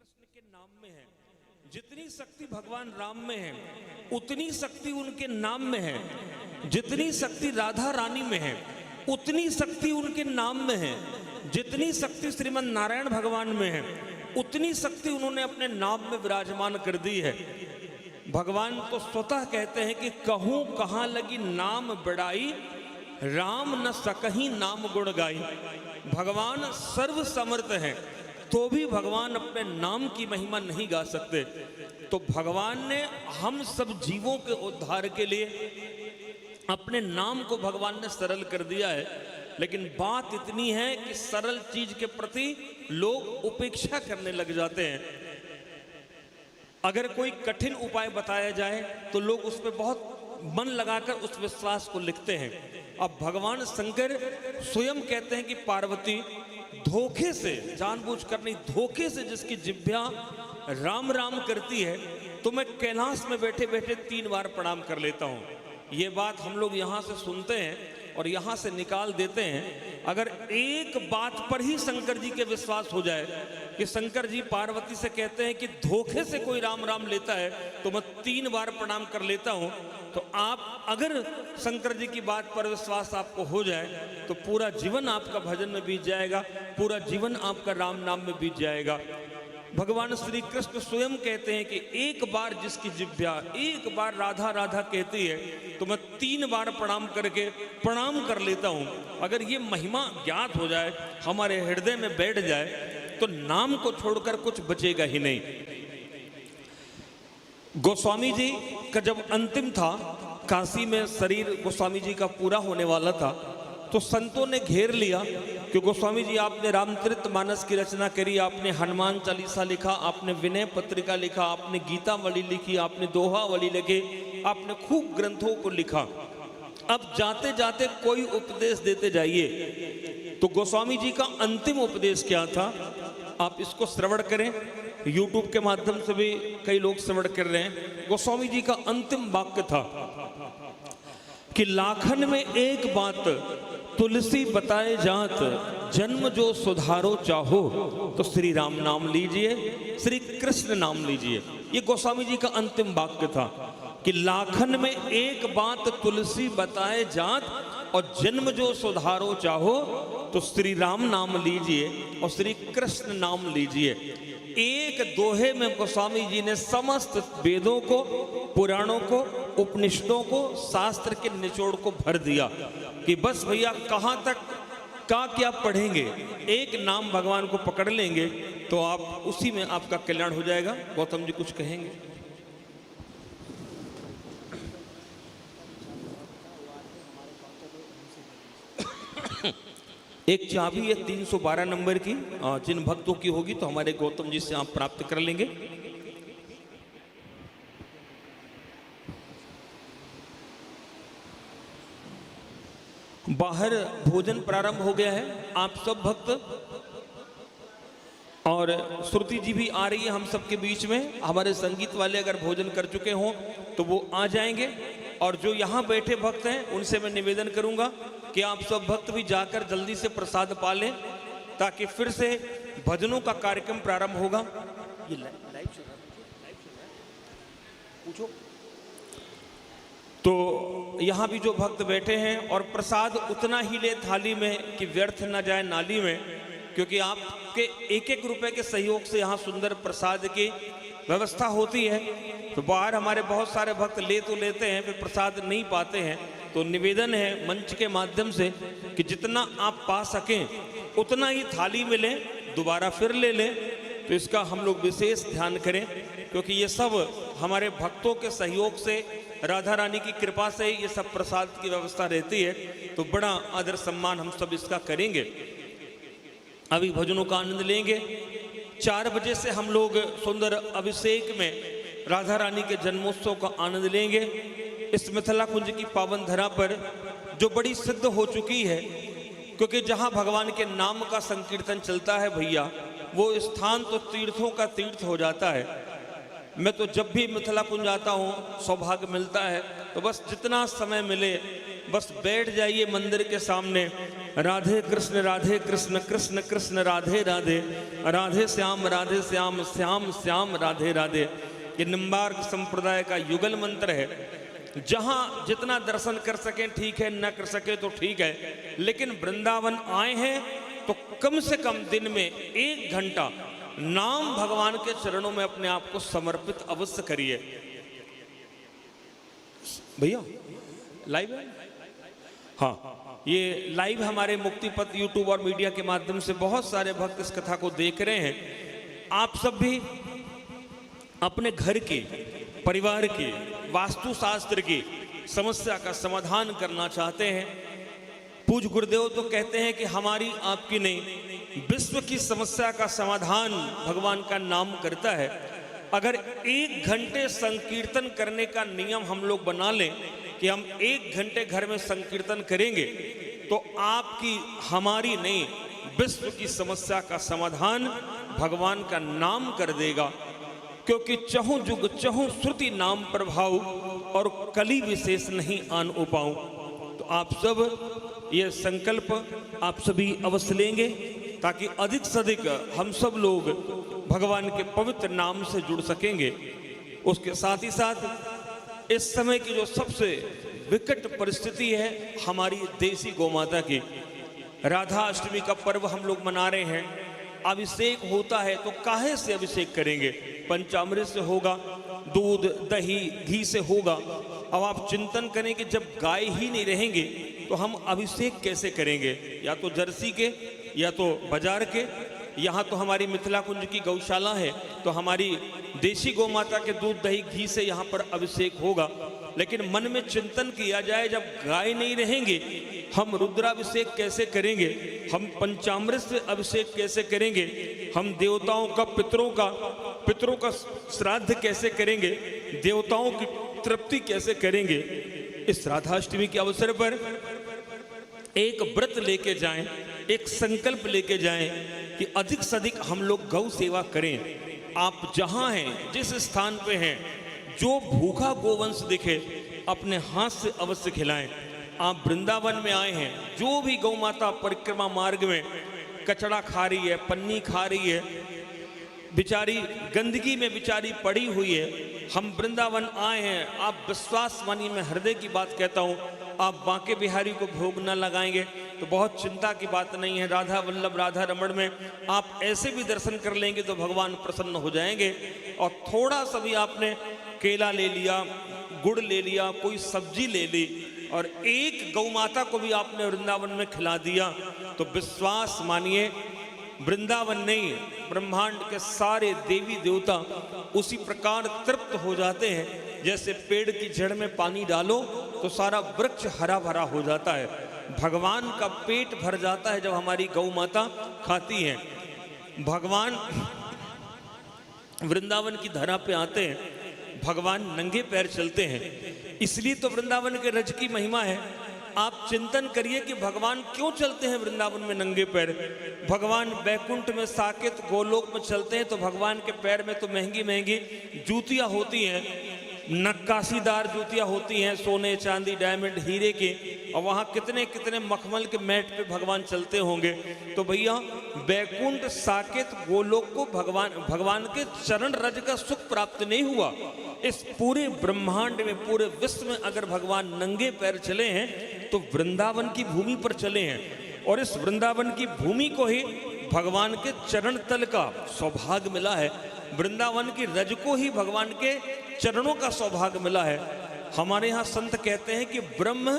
कृष्ण के नाम में है, जितनी शक्ति भगवान राम में है उतनी शक्ति उनके नाम में है, जितनी शक्ति राधा रानी में है उतनी शक्ति उनके नाम में है, जितनी शक्ति श्रीमन नारायण भगवान में है उतनी शक्ति उन्होंने अपने नाम में विराजमान कर दी है। भगवान तो स्वतः कहते हैं कि कहूँ कहाँ लगी नाम बड़ाई, राम न सकहीं नाम गुण गाई। भगवान सर्व समर्थ हैं तो भी भगवान अपने नाम की महिमा नहीं गा सकते। तो भगवान ने हम सब जीवों के उद्धार के लिए अपने नाम को भगवान ने सरल कर दिया है। लेकिन बात इतनी है कि सरल चीज के प्रति लोग उपेक्षा करने लग जाते हैं। अगर कोई कठिन उपाय बताया जाए तो लोग उस पर बहुत मन लगाकर उस विश्वास को लिखते हैं। अब भगवान शंकर स्वयं कहते हैं कि पार्वती धोखे से, जानबूझकर नहीं, धोखे से जिसकी जिह्वा राम राम करती है तो मैं कैलाश में बैठे बैठे 3 बार प्रणाम कर लेता हूँ। ये बात हम लोग यहाँ से सुनते हैं और यहाँ से निकाल देते हैं। अगर एक बात पर ही शंकर जी के विश्वास हो जाए कि शंकर जी पार्वती से कहते हैं कि धोखे से कोई राम राम लेता है तो मैं 3 बार प्रणाम कर लेता हूँ, तो आप अगर शंकर जी की बात पर विश्वास आपको हो जाए तो पूरा जीवन आपका भजन में बीत जाएगा, पूरा जीवन आपका राम नाम में बीत जाएगा। भगवान श्री कृष्ण स्वयं कहते हैं कि एक बार जिसकी जिह्वा एक बार राधा राधा कहती है तो मैं 3 बार प्रणाम कर लेता हूँ। अगर ये महिमा ज्ञात हो जाए, हमारे हृदय में बैठ जाए, तो नाम को छोड़कर कुछ बचेगा ही नहीं। गोस्वामी जी का जब अंतिम था, काशी में शरीर गोस्वामी जी का पूरा होने वाला था, तो संतों ने घेर लिया कि गोस्वामी जी आपने रामचरितमानस की रचना करी, आपने हनुमान चालीसा लिखा, आपने विनय पत्रिका लिखा, आपने गीतावली लिखी, आपने दोहावली लिखे, आपने खूब ग्रंथों को लिखा। अब जाते जाते कोई उपदेश देते जाइए। तो गोस्वामी जी का अंतिम उपदेश क्या था, आप इसको श्रवण करें। YouTube के माध्यम से भी कई लोग श्रवण कर रहे हैं। गोस्वामी जी का अंतिम वाक्य था कि लाखन में एक बात तुलसी बताए जात, जन्म जो सुधारो चाहो तो श्री राम नाम लीजिए, श्री कृष्ण नाम लीजिए। ये गोस्वामी जी का अंतिम वाक्य था कि लाखन में एक बात तुलसी बताए जात और जन्म जो सुधारो चाहो तो श्री राम नाम लीजिए और श्री कृष्ण नाम लीजिए। एक दोहे में गोस्वामी जी ने समस्त वेदों को, पुराणों को, उपनिषदों को, शास्त्र के निचोड़ को भर दिया कि बस भैया कहाँ तक का क्या पढ़ेंगे, एक नाम भगवान को पकड़ लेंगे तो आप उसी में आपका कल्याण हो जाएगा। गौतम जी कुछ कहेंगे? एक चाबी है 312 नंबर की, जिन भक्तों की होगी तो हमारे गौतम जी से आप प्राप्त कर लेंगे। बाहर भोजन प्रारंभ हो गया है। आप सब भक्त और श्रुति जी भी आ रही है हम सबके बीच में। हमारे संगीत वाले अगर भोजन कर चुके हों तो वो आ जाएंगे, और जो यहाँ बैठे भक्त हैं उनसे मैं निवेदन करूंगा कि आप सब भक्त भी जाकर जल्दी से प्रसाद पा लें, ताकि फिर से भजनों का कार्यक्रम प्रारंभ होगा। ये लाइव चल रहा है, पूछो। तो यहाँ भी जो भक्त बैठे हैं, और प्रसाद उतना ही ले थाली में कि व्यर्थ न जाए नाली में, क्योंकि आपके 1-1 रुपए के सहयोग से यहाँ सुंदर प्रसाद की व्यवस्था होती है। तो बाहर हमारे बहुत सारे भक्त ले तो लेते हैं, फिर प्रसाद नहीं पाते हैं। तो निवेदन है मंच के माध्यम से कि जितना आप पा सकें उतना ही थाली में लें, दोबारा फिर ले लें। तो इसका हम लोग विशेष ध्यान करें, क्योंकि ये सब हमारे भक्तों के सहयोग से, राधा रानी की कृपा से ये सब प्रसाद की व्यवस्था रहती है। तो बड़ा आदर सम्मान हम सब इसका करेंगे। अभी भजनों का आनंद लेंगे। 4 बजे से हम लोग सुंदर अभिषेक में राधा रानी के जन्मोत्सव का आनंद लेंगे। इस मिथिला कुंज की पावन धरा पर जो बड़ी सिद्ध हो चुकी है, क्योंकि जहाँ भगवान के नाम का संकीर्तन चलता है भैया, वो स्थान तो तीर्थों का तीर्थ हो जाता है। मैं तो जब भी मिथिला कुंज आता हूँ, सौभाग्य मिलता है, तो बस जितना समय मिले बस बैठ जाइए मंदिर के सामने, राधे कृष्ण कृष्ण कृष्ण राधे राधे, राधे श्याम श्याम श्याम राधे राधे। ये निम्बार्क संप्रदाय का युगल मंत्र है। जहां जितना दर्शन कर सकें ठीक है, न कर सके तो ठीक है, लेकिन वृंदावन आए हैं तो कम से कम दिन में 1 घंटा नाम भगवान के चरणों में अपने आप को समर्पित अवश्य करिए। भैया लाइव है? हाँ, ये लाइव हमारे मुक्तिपथ यूट्यूब और मीडिया के माध्यम से बहुत सारे भक्त इस कथा को देख रहे हैं। आप सब भी अपने घर की, परिवार की, वास्तुशास्त्र की समस्या का समाधान करना चाहते हैं। पूज्य गुरुदेव तो कहते हैं कि हमारी आपकी नहीं, विश्व की समस्या का समाधान भगवान का नाम करता है। अगर 1 घंटे संकीर्तन करने का नियम हम लोग बना लें कि हम 1 घंटे घर में संकीर्तन करेंगे, तो आपकी, हमारी नहीं, विश्व की समस्या का समाधान भगवान का नाम कर देगा। क्योंकि चहुं जुग चहुं श्रुति नाम प्रभाव, और कली विशेष नहीं आन उपाऊं। तो आप सब ये संकल्प आप सभी अवश्य लेंगे, ताकि अधिक से अधिक हम सब लोग भगवान के पवित्र नाम से जुड़ सकेंगे। उसके साथ ही साथ इस समय की जो सबसे विकट परिस्थिति है हमारी देसी गौमाता की, राधा अष्टमी का पर्व हम लोग मना रहे हैं। अभिषेक होता है तो काहे से अभिषेक करेंगे? पंचामृत से होगा, दूध दही घी से होगा। अब आप चिंतन करें कि जब गाय ही नहीं रहेंगे तो हम अभिषेक कैसे करेंगे? या तो जर्सी के, या तो बाजार के। यहाँ तो हमारी मिथिला कुंज की गौशाला है, तो हमारी देशी गौ माता के दूध दही घी से यहाँ पर अभिषेक होगा। लेकिन मन में चिंतन किया जाए, जब गाय नहीं रहेंगे हम रुद्राभिषेक कैसे करेंगे? हम पंचामृत से अभिषेक कैसे करेंगे? हम देवताओं का, पितरों का श्राद्ध कैसे करेंगे? देवताओं की तृप्ति कैसे करेंगे? इस राधाष्टमी के अवसर पर एक व्रत लेके जाएं, एक संकल्प लेके जाएं कि अधिक से अधिक हम लोग गौ सेवा करें। आप जहां हैं, जिस स्थान पे हैं, जो भूखा गोवंश दिखे अपने हाथ से अवश्य खिलाएं। आप वृंदावन में आए हैं, जो भी गौ माता परिक्रमा मार्ग में कचड़ा खा रही है, पन्नी खा रही है, बिचारी गंदगी में बिचारी पड़ी हुई है, हम वृंदावन आए हैं। आप विश्वास मानिए, मैं हृदय की बात कहता हूँ, आप बांके बिहारी को भोग न लगाएंगे तो बहुत चिंता की बात नहीं है। राधा वल्लभ राधा रमण में आप ऐसे भी दर्शन कर लेंगे तो भगवान प्रसन्न हो जाएंगे। और थोड़ा सा भी आपने केला ले लिया, गुड़ ले लिया, कोई सब्जी ले ली, और एक गौ माता को भी आपने वृंदावन में खिला दिया, तो विश्वास मानिए, वृंदावन नहीं, ब्रह्मांड के सारे देवी देवता उसी प्रकार तृप्त हो जाते हैं जैसे पेड़ की जड़ में पानी डालो तो सारा वृक्ष हरा भरा हो जाता है। भगवान का पेट भर जाता है जब हमारी गौ माता खाती है। भगवान वृंदावन की धरा पे आते हैं, भगवान नंगे पैर चलते हैं, इसलिए तो वृंदावन के रज की महिमा है। आप चिंतन करिए कि भगवान क्यों चलते हैं वृंदावन में नंगे पैर। भगवान बैकुंठ में, साकेत गोलोक में चलते हैं तो भगवान के पैर में तो महंगी महंगी जूतियां होती हैं, नक्काशीदार जूतियां होती हैं, सोने चांदी डायमंड हीरे की, और वहाँ कितने कितने मखमल के मैट पे भगवान चलते होंगे। तो भैया बैकुंठ साकेत गोलोक को भगवान के चरण रज का सुख प्राप्त नहीं हुआ। इस पूरे ब्रह्मांड में, पूरे विश्व में अगर भगवान नंगे पैर चले हैं तो वृंदावन की भूमि पर चले हैं। और इस वृंदावन की भूमि को ही भगवान के चरण तल का सौभाग्य मिला है, वृंदावन की रज को ही भगवान के चरणों का सौभाग्य मिला है। हमारे यहाँ संत कहते हैं कि ब्रह्म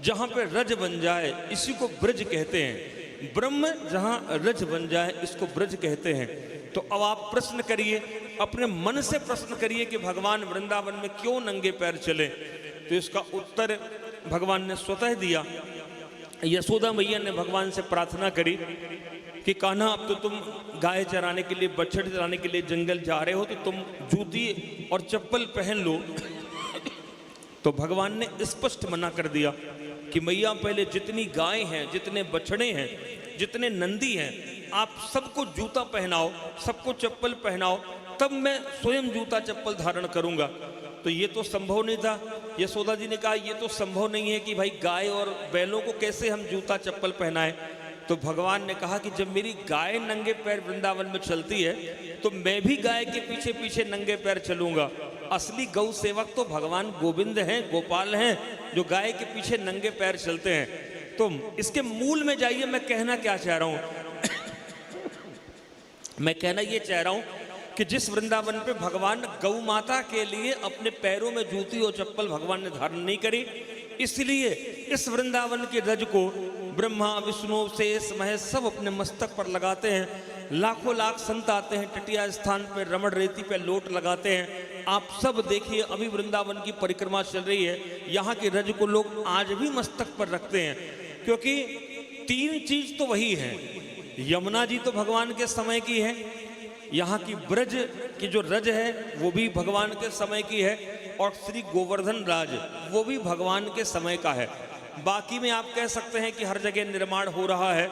जहाँ पे रज बन जाए इसी को ब्रज कहते हैं। ब्रह्म जहाँ रज बन जाए इसको ब्रज कहते हैं। तो अब आप प्रश्न करिए, अपने मन से प्रश्न करिए कि भगवान वृंदावन में क्यों नंगे पैर चले? तो इसका उत्तर भगवान ने स्वतः दिया। यशोदा मैया ने भगवान से प्रार्थना करी कि कान्हा, अब तो तुम गाय चराने के लिए, बछड़ चराने के लिए जंगल जा रहे हो, तो तुम जूती और चप्पल पहन लो। तो भगवान ने स्पष्ट मना कर दिया कि मैया, पहले जितनी गाय हैं, जितने बछड़े हैं, जितने नंदी हैं, आप सबको जूता पहनाओ, सबको चप्पल पहनाओ, तब मैं स्वयं जूता चप्पल धारण करूंगा। तो ये तो संभव नहीं था यशोदा जी ने कहा ये तो संभव नहीं है कि भाई गाय और बैलों को कैसे हम जूता चप्पल पहनाएं। तो भगवान ने कहा कि जब मेरी गाय नंगे पैर वृंदावन में चलती है तो मैं भी गाय के पीछे पीछे नंगे पैर चलूंगा। असली गौ सेवक तो भगवान गोविंद हैं, गोपाल हैं, जो गाय के पीछे नंगे पैर चलते हैं। तो इसके मूल में जाइए, मैं कहना क्या चाह रहा हूं मैं कहना ये चाह रहा हूं कि जिस वृंदावन पे भगवान गौ माता के लिए अपने पैरों में जूती और चप्पल भगवान ने धारण नहीं करी, इसलिए इस वृंदावन के रज को ब्रह्मा विष्णु शेष महेश सब अपने मस्तक पर लगाते हैं। लाखों लाख संत आते हैं, टटिया स्थान पे रमण रेती पे लोट लगाते हैं। आप सब देखिए, अभी वृंदावन की परिक्रमा चल रही है, यहाँ के रज को लोग आज भी मस्तक पर रखते हैं, क्योंकि तीन चीज तो वही है। यमुना जी तो भगवान के समय की है, यहाँ की ब्रज की जो रज है वो भी भगवान के समय की है, और श्री गोवर्धन राज वो भी भगवान के समय का है। बाकी में आप कह सकते हैं कि हर जगह निर्माण हो रहा है,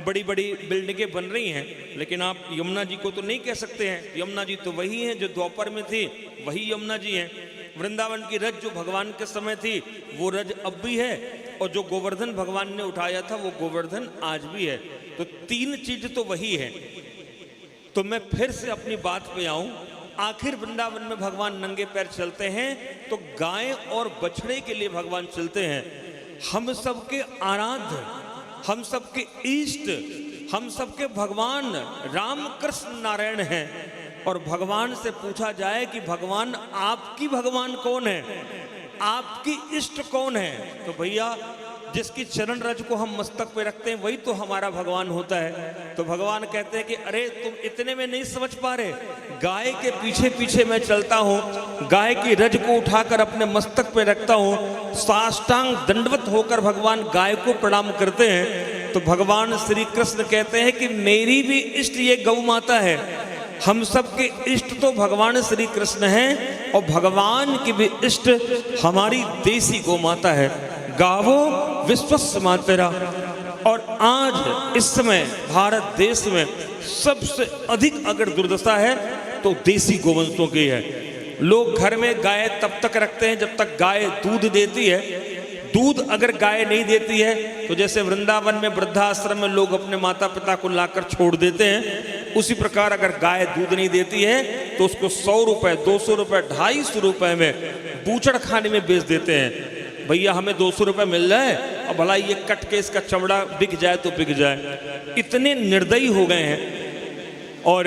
बड़ी बड़ी बिल्डिंगें बन रही हैं, लेकिन आप यमुना जी को तो नहीं कह सकते हैं। यमुना जी तो वही है जो द्वापर में थी, वही यमुना जी हैं। वृंदावन की रज जो भगवान के समय थी वो रज अब भी है, और जो गोवर्धन भगवान ने उठाया था वो गोवर्धन आज भी है। तो तीन चीज तो वही है। तो मैं फिर से अपनी बात पे आऊं, आखिर वृंदावन में भगवान नंगे पैर चलते हैं तो गाय और बछड़े के लिए भगवान चलते हैं। हम सबके आराध्य, हम सबके इष्ट, हम सबके भगवान राम कृष्ण नारायण हैं। और भगवान से पूछा जाए कि भगवान आपकी भगवान कौन है, आपकी इष्ट कौन है, तो भैया जिसकी चरण रज को हम मस्तक पे रखते हैं वही तो हमारा भगवान होता है। तो भगवान कहते हैं कि अरे तुम इतने में नहीं समझ पा रहे, गाय के पीछे पीछे मैं चलता हूँ, गाय की रज को उठाकर अपने मस्तक पे रखता हूँ, साष्टांग दंडवत होकर भगवान गाय को प्रणाम करते हैं। तो भगवान श्री कृष्ण कहते हैं कि मेरी भी इष्ट ये गौ माता है। हम सबके इष्ट तो भगवान श्री कृष्ण हैं, और भगवान की भी इष्ट हमारी देसी गौ माता है। गावो विश्वस्य मातरा। और आज इस समय भारत देश में सबसे अधिक अगर दुर्दशा है तो देसी गोवंशों की है। लोग घर में गाय तब तक रखते हैं जब तक गाय दूध देती है। दूध अगर गाय नहीं देती है तो जैसे वृंदावन में वृद्धाश्रम में लोग अपने माता पिता को लाकर छोड़ देते हैं, उसी प्रकार अगर गाय दूध नहीं देती है तो उसको 100 रुपए, 200 रुपए, 250 रुपए में बूचड़ खाने में बेच देते हैं। भैया हमें 200 रुपए मिल जाए और भला ये कट के इसका चमड़ा बिक जाए तो बिक जाए। इतने निर्दयी हो गए हैं। और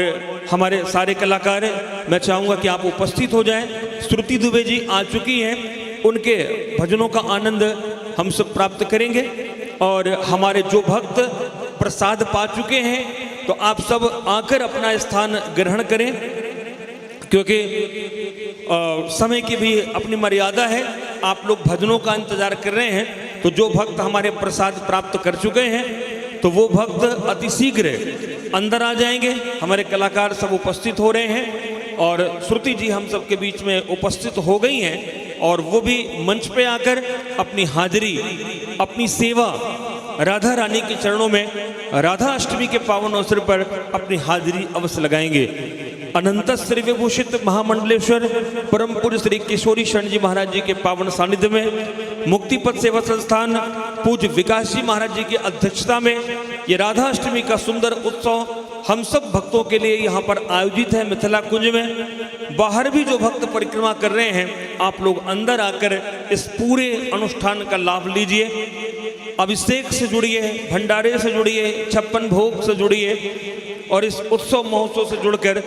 हमारे सारे कलाकार, मैं चाहूँगा कि आप उपस्थित हो जाएं। श्रुति दुबे जी आ चुकी हैं, उनके भजनों का आनंद हम सब प्राप्त करेंगे। और हमारे जो भक्त प्रसाद पा चुके हैं तो आप सब आकर अपना स्थान ग्रहण करें, क्योंकि समय की भी अपनी मर्यादा है। आप लोग भजनों का इंतजार कर रहे हैं, तो जो भक्त हमारे प्रसाद प्राप्त कर चुके हैं तो वो भक्त अति शीघ्र अंदर आ जाएंगे। हमारे कलाकार सब उपस्थित हो रहे हैं और श्रुति जी हम सब के बीच में उपस्थित हो गई हैं, और वो भी मंच पे आकर अपनी हाजिरी, अपनी सेवा राधा रानी के चरणों में राधा अष्टमी के पावन अवसर पर अपनी हाजिरी अवश्य लगाएंगे। अनंत श्री विभूषित महामंडलेश्वर परम पूज्य श्री किशोरी शरण जी महाराज जी के पावन सानिध्य में मुक्तिपथ सेवा संस्थान पूज्य विकास जी महाराज जी की अध्यक्षता में ये राधा अष्टमी का सुंदर उत्सव हम सब भक्तों के लिए यहाँ पर आयोजित है मिथिला कुंज में। बाहर भी जो भक्त परिक्रमा कर रहे हैं, आप लोग अंदर आकर इस पूरे अनुष्ठान का लाभ लीजिए। अभिषेक से जुड़िए, भंडारे से जुड़िए, 56 भोग से जुड़िए, और इस उत्सव महोत्सव से जुड़कर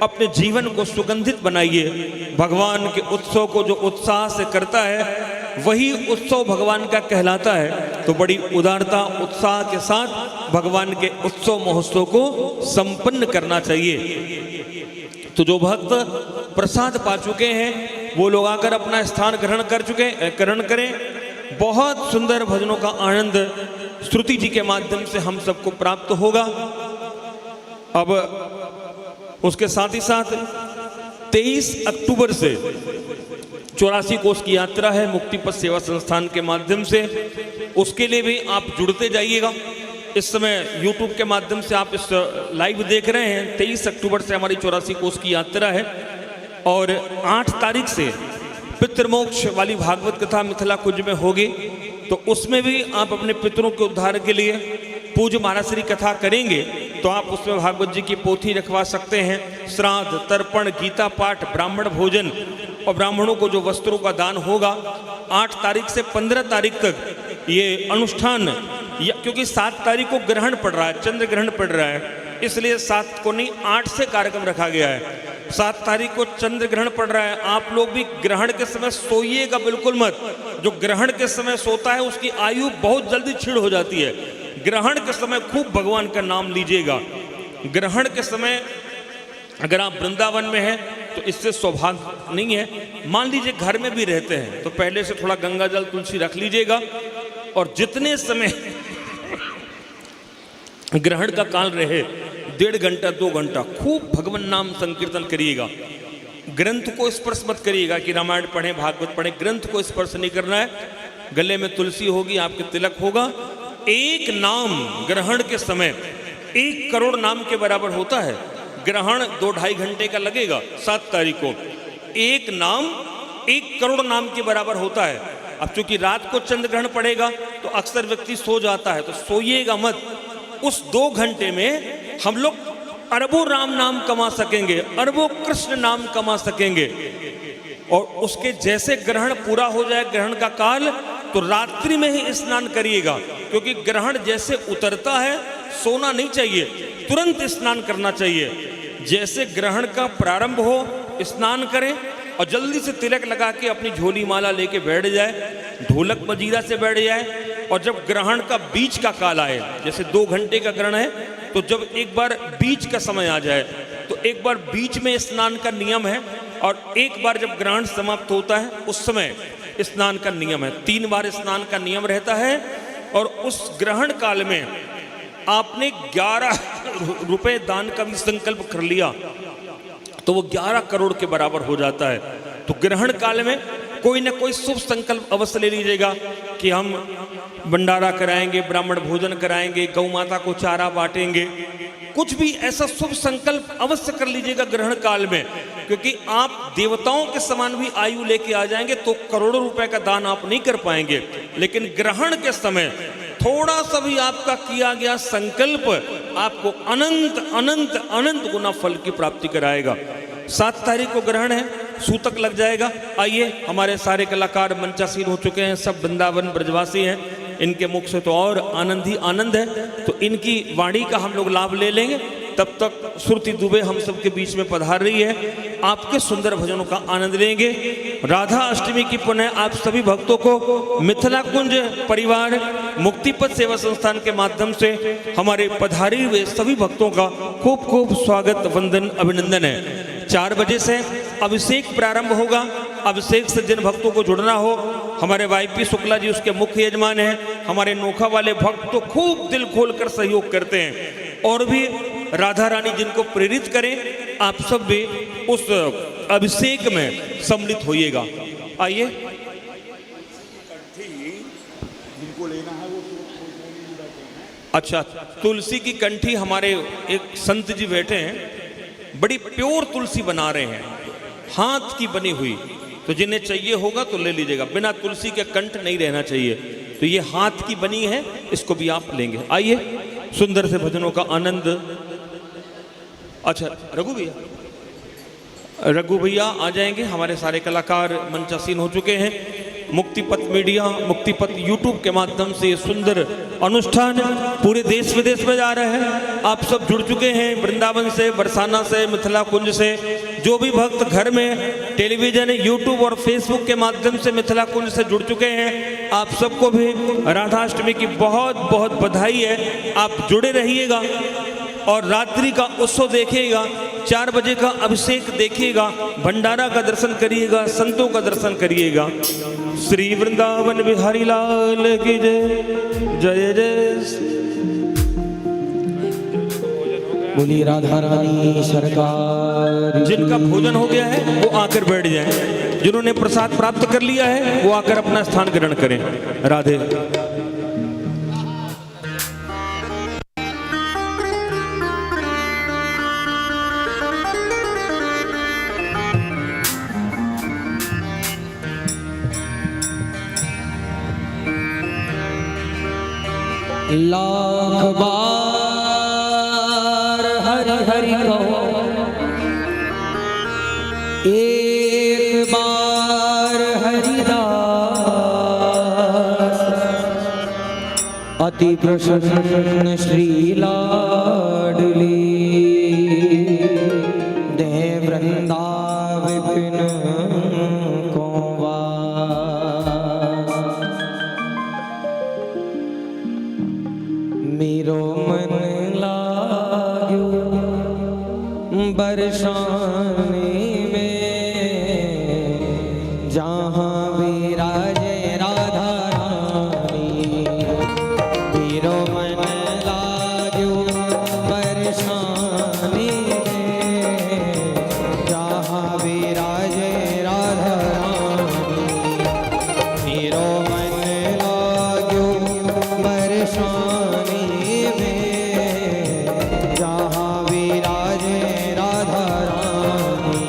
अपने जीवन को सुगंधित बनाइए। भगवान के उत्सव को जो उत्साह से करता है वही उत्सव भगवान का कहलाता है। तो बड़ी उदारता उत्साह के साथ भगवान के उत्सव महोत्सव को संपन्न करना चाहिए। तो जो भक्त प्रसाद पा चुके हैं वो लोग आकर अपना स्थान ग्रहण करें। बहुत सुंदर भजनों का आनंद श्रुति जी के माध्यम से हम सबको प्राप्त होगा। अब उसके साथ ही साथ 23 अक्टूबर से 84 कोस की यात्रा है मुक्तिपथ सेवा संस्थान के माध्यम से। उसके लिए भी आप जुड़ते जाइएगा। इस समय YouTube के माध्यम से आप इस लाइव देख रहे हैं। 23 अक्टूबर से हमारी 84 कोस की यात्रा है, और 8 तारीख से पितृमोक्ष वाली भागवत कथा मिथिला कुंज में होगी, तो उसमें भी आप अपने पितरों के उद्धार के लिए पूज्य महाराज श्री कथा करेंगे, तो आप उसमें भागवत जी की पोथी रखवा सकते हैं। श्राद्ध, तर्पण, गीता पाठ, ब्राह्मण भोजन और ब्राह्मणों को जो वस्त्रों का दान होगा, 8 तारीख से 15 तारीख तक ये अनुष्ठान, क्योंकि 7 तारीख को ग्रहण पड़ रहा है, चंद्र ग्रहण पड़ रहा है, इसलिए 7 को नहीं 8 से कार्यक्रम रखा गया है। 7 तारीख को चंद्र ग्रहण पड़ रहा है, आप लोग भी ग्रहण के समय सोइएगा बिल्कुल मत। जो ग्रहण के समय सोता है उसकी आयु बहुत जल्दी क्षीण हो जाती है। ग्रहण के समय खूब भगवान का नाम लीजिएगा। ग्रहण के समय अगर आप वृंदावन में हैं तो इससे सौभाग्य नहीं है। मान लीजिए घर में भी रहते हैं तो पहले से थोड़ा गंगा जल तुलसी रख लीजिएगा, और जितने समय ग्रहण का काल रहे 1.5 घंटा 2 घंटा खूब भगवान नाम संकीर्तन करिएगा। ग्रंथ को स्पर्श मत करिएगा कि रामायण पढ़ें, भागवत पढ़ें, ग्रंथ को स्पर्श नहीं करना है। गले में तुलसी होगी, आपके तिलक होगा। एक नाम ग्रहण के समय 1 करोड़ नाम के बराबर होता है। ग्रहण 2-2.5 घंटे का लगेगा 7 तारीख को। एक नाम 1 करोड़ नाम के बराबर होता है। अब चूंकि रात को चंद्र ग्रहण पड़ेगा तो अक्सर व्यक्ति सो जाता है, तो सोइएगा मत। उस 2 घंटे में हम लोग अरबों राम नाम कमा सकेंगे, अरबों कृष्ण नाम कमा सकेंगे। और उसके जैसे ग्रहण पूरा हो जाए, ग्रहण का काल, तो रात्रि में ही स्नान करिएगा, क्योंकि ग्रहण जैसे उतरता है सोना नहीं चाहिए, तुरंत स्नान करना चाहिए। जैसे ग्रहण का प्रारंभ हो स्नान करें और जल्दी से तिलक लगा के अपनी झोली माला लेके बैठ जाए, ढोलक मजीरा से बैठ जाए। और जब ग्रहण का बीच का काल आए, जैसे 2 घंटे का ग्रहण है, तो जब एक बार बीच का समय आ जाए तो एक बार बीच में स्नान का नियम है, और एक बार जब ग्रहण समाप्त होता है उस समय स्नान का नियम है। 3 बार स्नान का नियम रहता है। और उस ग्रहण काल में आपने 11 रुपए दान का भी संकल्प कर लिया तो वो 11 करोड़ के बराबर हो जाता है। तो ग्रहण काल में कोई ना कोई शुभ संकल्प अवश्य ले लीजिएगा कि हम भंडारा कराएंगे, ब्राह्मण भोजन कराएंगे, गौ माता को चारा बांटेंगे। कुछ भी ऐसा शुभ संकल्प अवश्य कर लीजिएगा ग्रहण काल में, क्योंकि आप देवताओं के समान भी आयु लेके आ जाएंगे तो करोड़ों रुपए का दान आप नहीं कर पाएंगे। लेकिन ग्रहण के समय थोड़ा सा भी आपका किया गया संकल्प आपको अनंत अनंत अनंत गुना फल की प्राप्ति कराएगा। 7 तारीख को ग्रहण है, सूतक लग जाएगा। आइए, हमारे सारे कलाकार मंचासीन हो चुके हैं, सब वृंदावन ब्रजवासी हैं, इनके मुख से तो और आनंद ही आनंद है। तो इनकी वाणी का हम लोग लाभ ले लेंगे। तब तक श्रुति दुबे हम सबके बीच में पधार रही है, आपके सुंदर भजनों का आनंद लेंगे। राधा अष्टमी की पुनः आप सभी भक्तों को मिथिला कुंज परिवार मुक्तिपथ सेवा संस्थान के माध्यम से हमारे पधारे हुए सभी भक्तों का खूब खूब स्वागत, वंदन, अभिनंदन है। 4 बजे से अभिषेक प्रारंभ होगा। अभिषेक से जिन भक्तों को जुड़ना हो, हमारे वाईपी शुक्ला जी उसके मुख्य यजमान हैं। हमारे नोखा वाले भक्त तो खूब दिल खोलकर सहयोग करते हैं, और भी राधा रानी जिनको प्रेरित करें। आप सब भी उस अभिषेक में सम्मिलित होइएगा। आइए, अच्छा, तुलसी की कंठी हमारे एक संत जी बैठे हैं, बड़ी प्योर तुलसी बना रहे हैं, हाथ की बनी हुई। तो जिन्हें चाहिए होगा तो ले लीजिएगा, बिना तुलसी के कंठ नहीं रहना चाहिए। तो ये हाथ की बनी है, इसको भी आप लेंगे। आइए, सुंदर से भजनों का आनंद। अच्छा, रघु भैया आ जाएंगे। हमारे सारे कलाकार मंचासीन हो चुके हैं। मुक्तिपथ मीडिया, मुक्तिपथ यूट्यूब के माध्यम से ये सुंदर अनुष्ठान पूरे देश विदेश में जा रहा है। आप सब जुड़ चुके हैं वृंदावन से, बरसाना से, मिथिला कुंज से। जो भी भक्त घर में टेलीविजन, यूट्यूब और फेसबुक के माध्यम से मिथिला कुंज से जुड़ चुके हैं, आप सबको भी राधाष्टमी की बहुत बहुत बधाई है। आप जुड़े रहिएगा और रात्रि का उत्सव देखिएगा, 4 बजे का अभिषेक देखिएगा, भंडारा का दर्शन करिएगा, संतों का दर्शन करिएगा। श्री वृंदावन बिहारी लाल की जय जय जय। बोली राधा रानी सरकार। जिनका भोजन हो गया है वो आकर बैठ जाएं, जिन्होंने प्रसाद प्राप्त कर लिया है वो आकर अपना स्थान ग्रहण करें। राधे। लाख बार हरि हरि कहो, एक बार हरिदास। अति प्रसन्न श्री लाडली, दे वृंदा विपिन को वास। मेरो मन लाग्यो बरसाने में, जहाँ विराजे राधा रानी। मेरो मन लाग्यो बरसाने में, जहाँ विराजे राधा रानी। मेरो मन लाग्यो बरसाने में, जहाँ विराजे राधा रानी।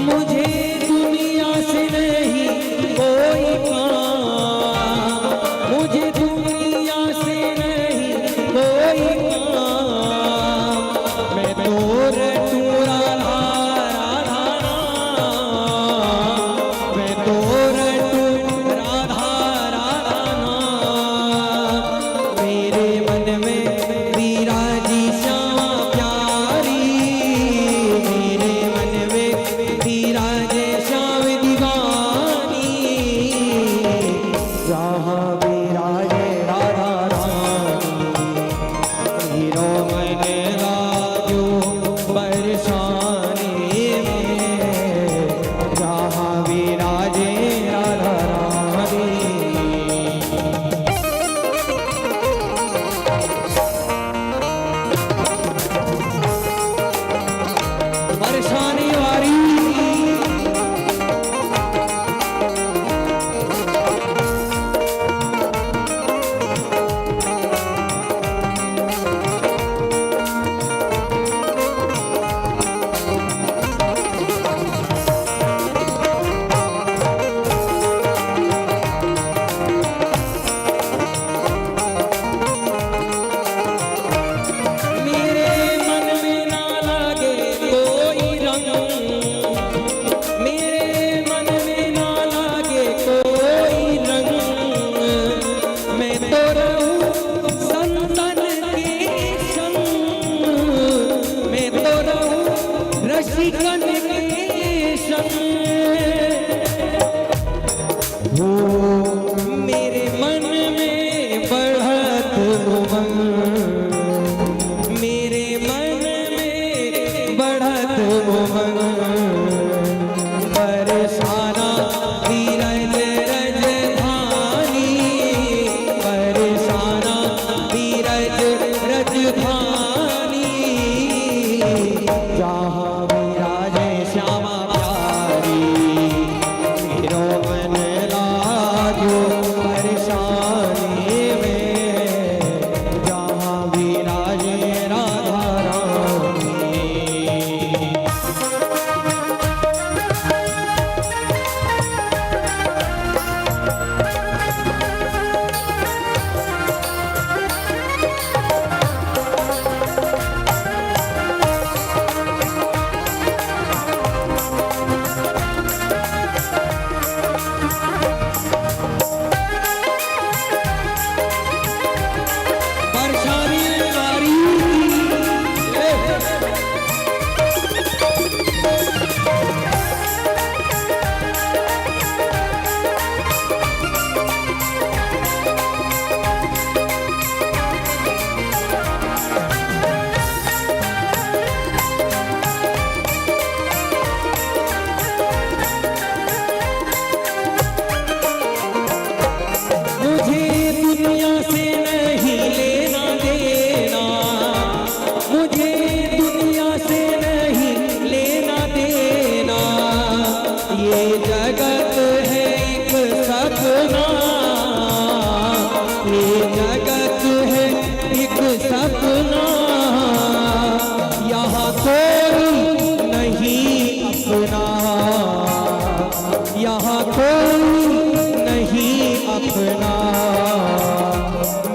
मुझे दुनिया से नहीं कोई काम, मुझे दुनिया से नहीं कोई काम। मैं तो रटूं राधा राधा नाम, मैं तो रटूं राधा राधा नाम। मेरे मन में विराजी श्यामा प्यारी, मेरे मन में विराजे श्याम दीवानी। जहाँ विराजे राधा रानी, मेरो मन लाग्यो बरसाने में, जहाँ विराजे राधा रानी। बरसाने वाली मेरे मन में ना लागे कोई रंग, मेरे मन में ना लागे कोई रंग। मैं तो रहूं संतन के संग, मैं तो रहूं रसिकन के संग। वो मेरे मन में बढ़त उमंग, मेरे मन में बढ़त उमंग। बरसाना धीरज रजधानी, बरसाना धीरज रजधानी। जहाँ विराजे श्यामा प्यारी, मेरो मन लाग्यो बरसाने में, जहाँ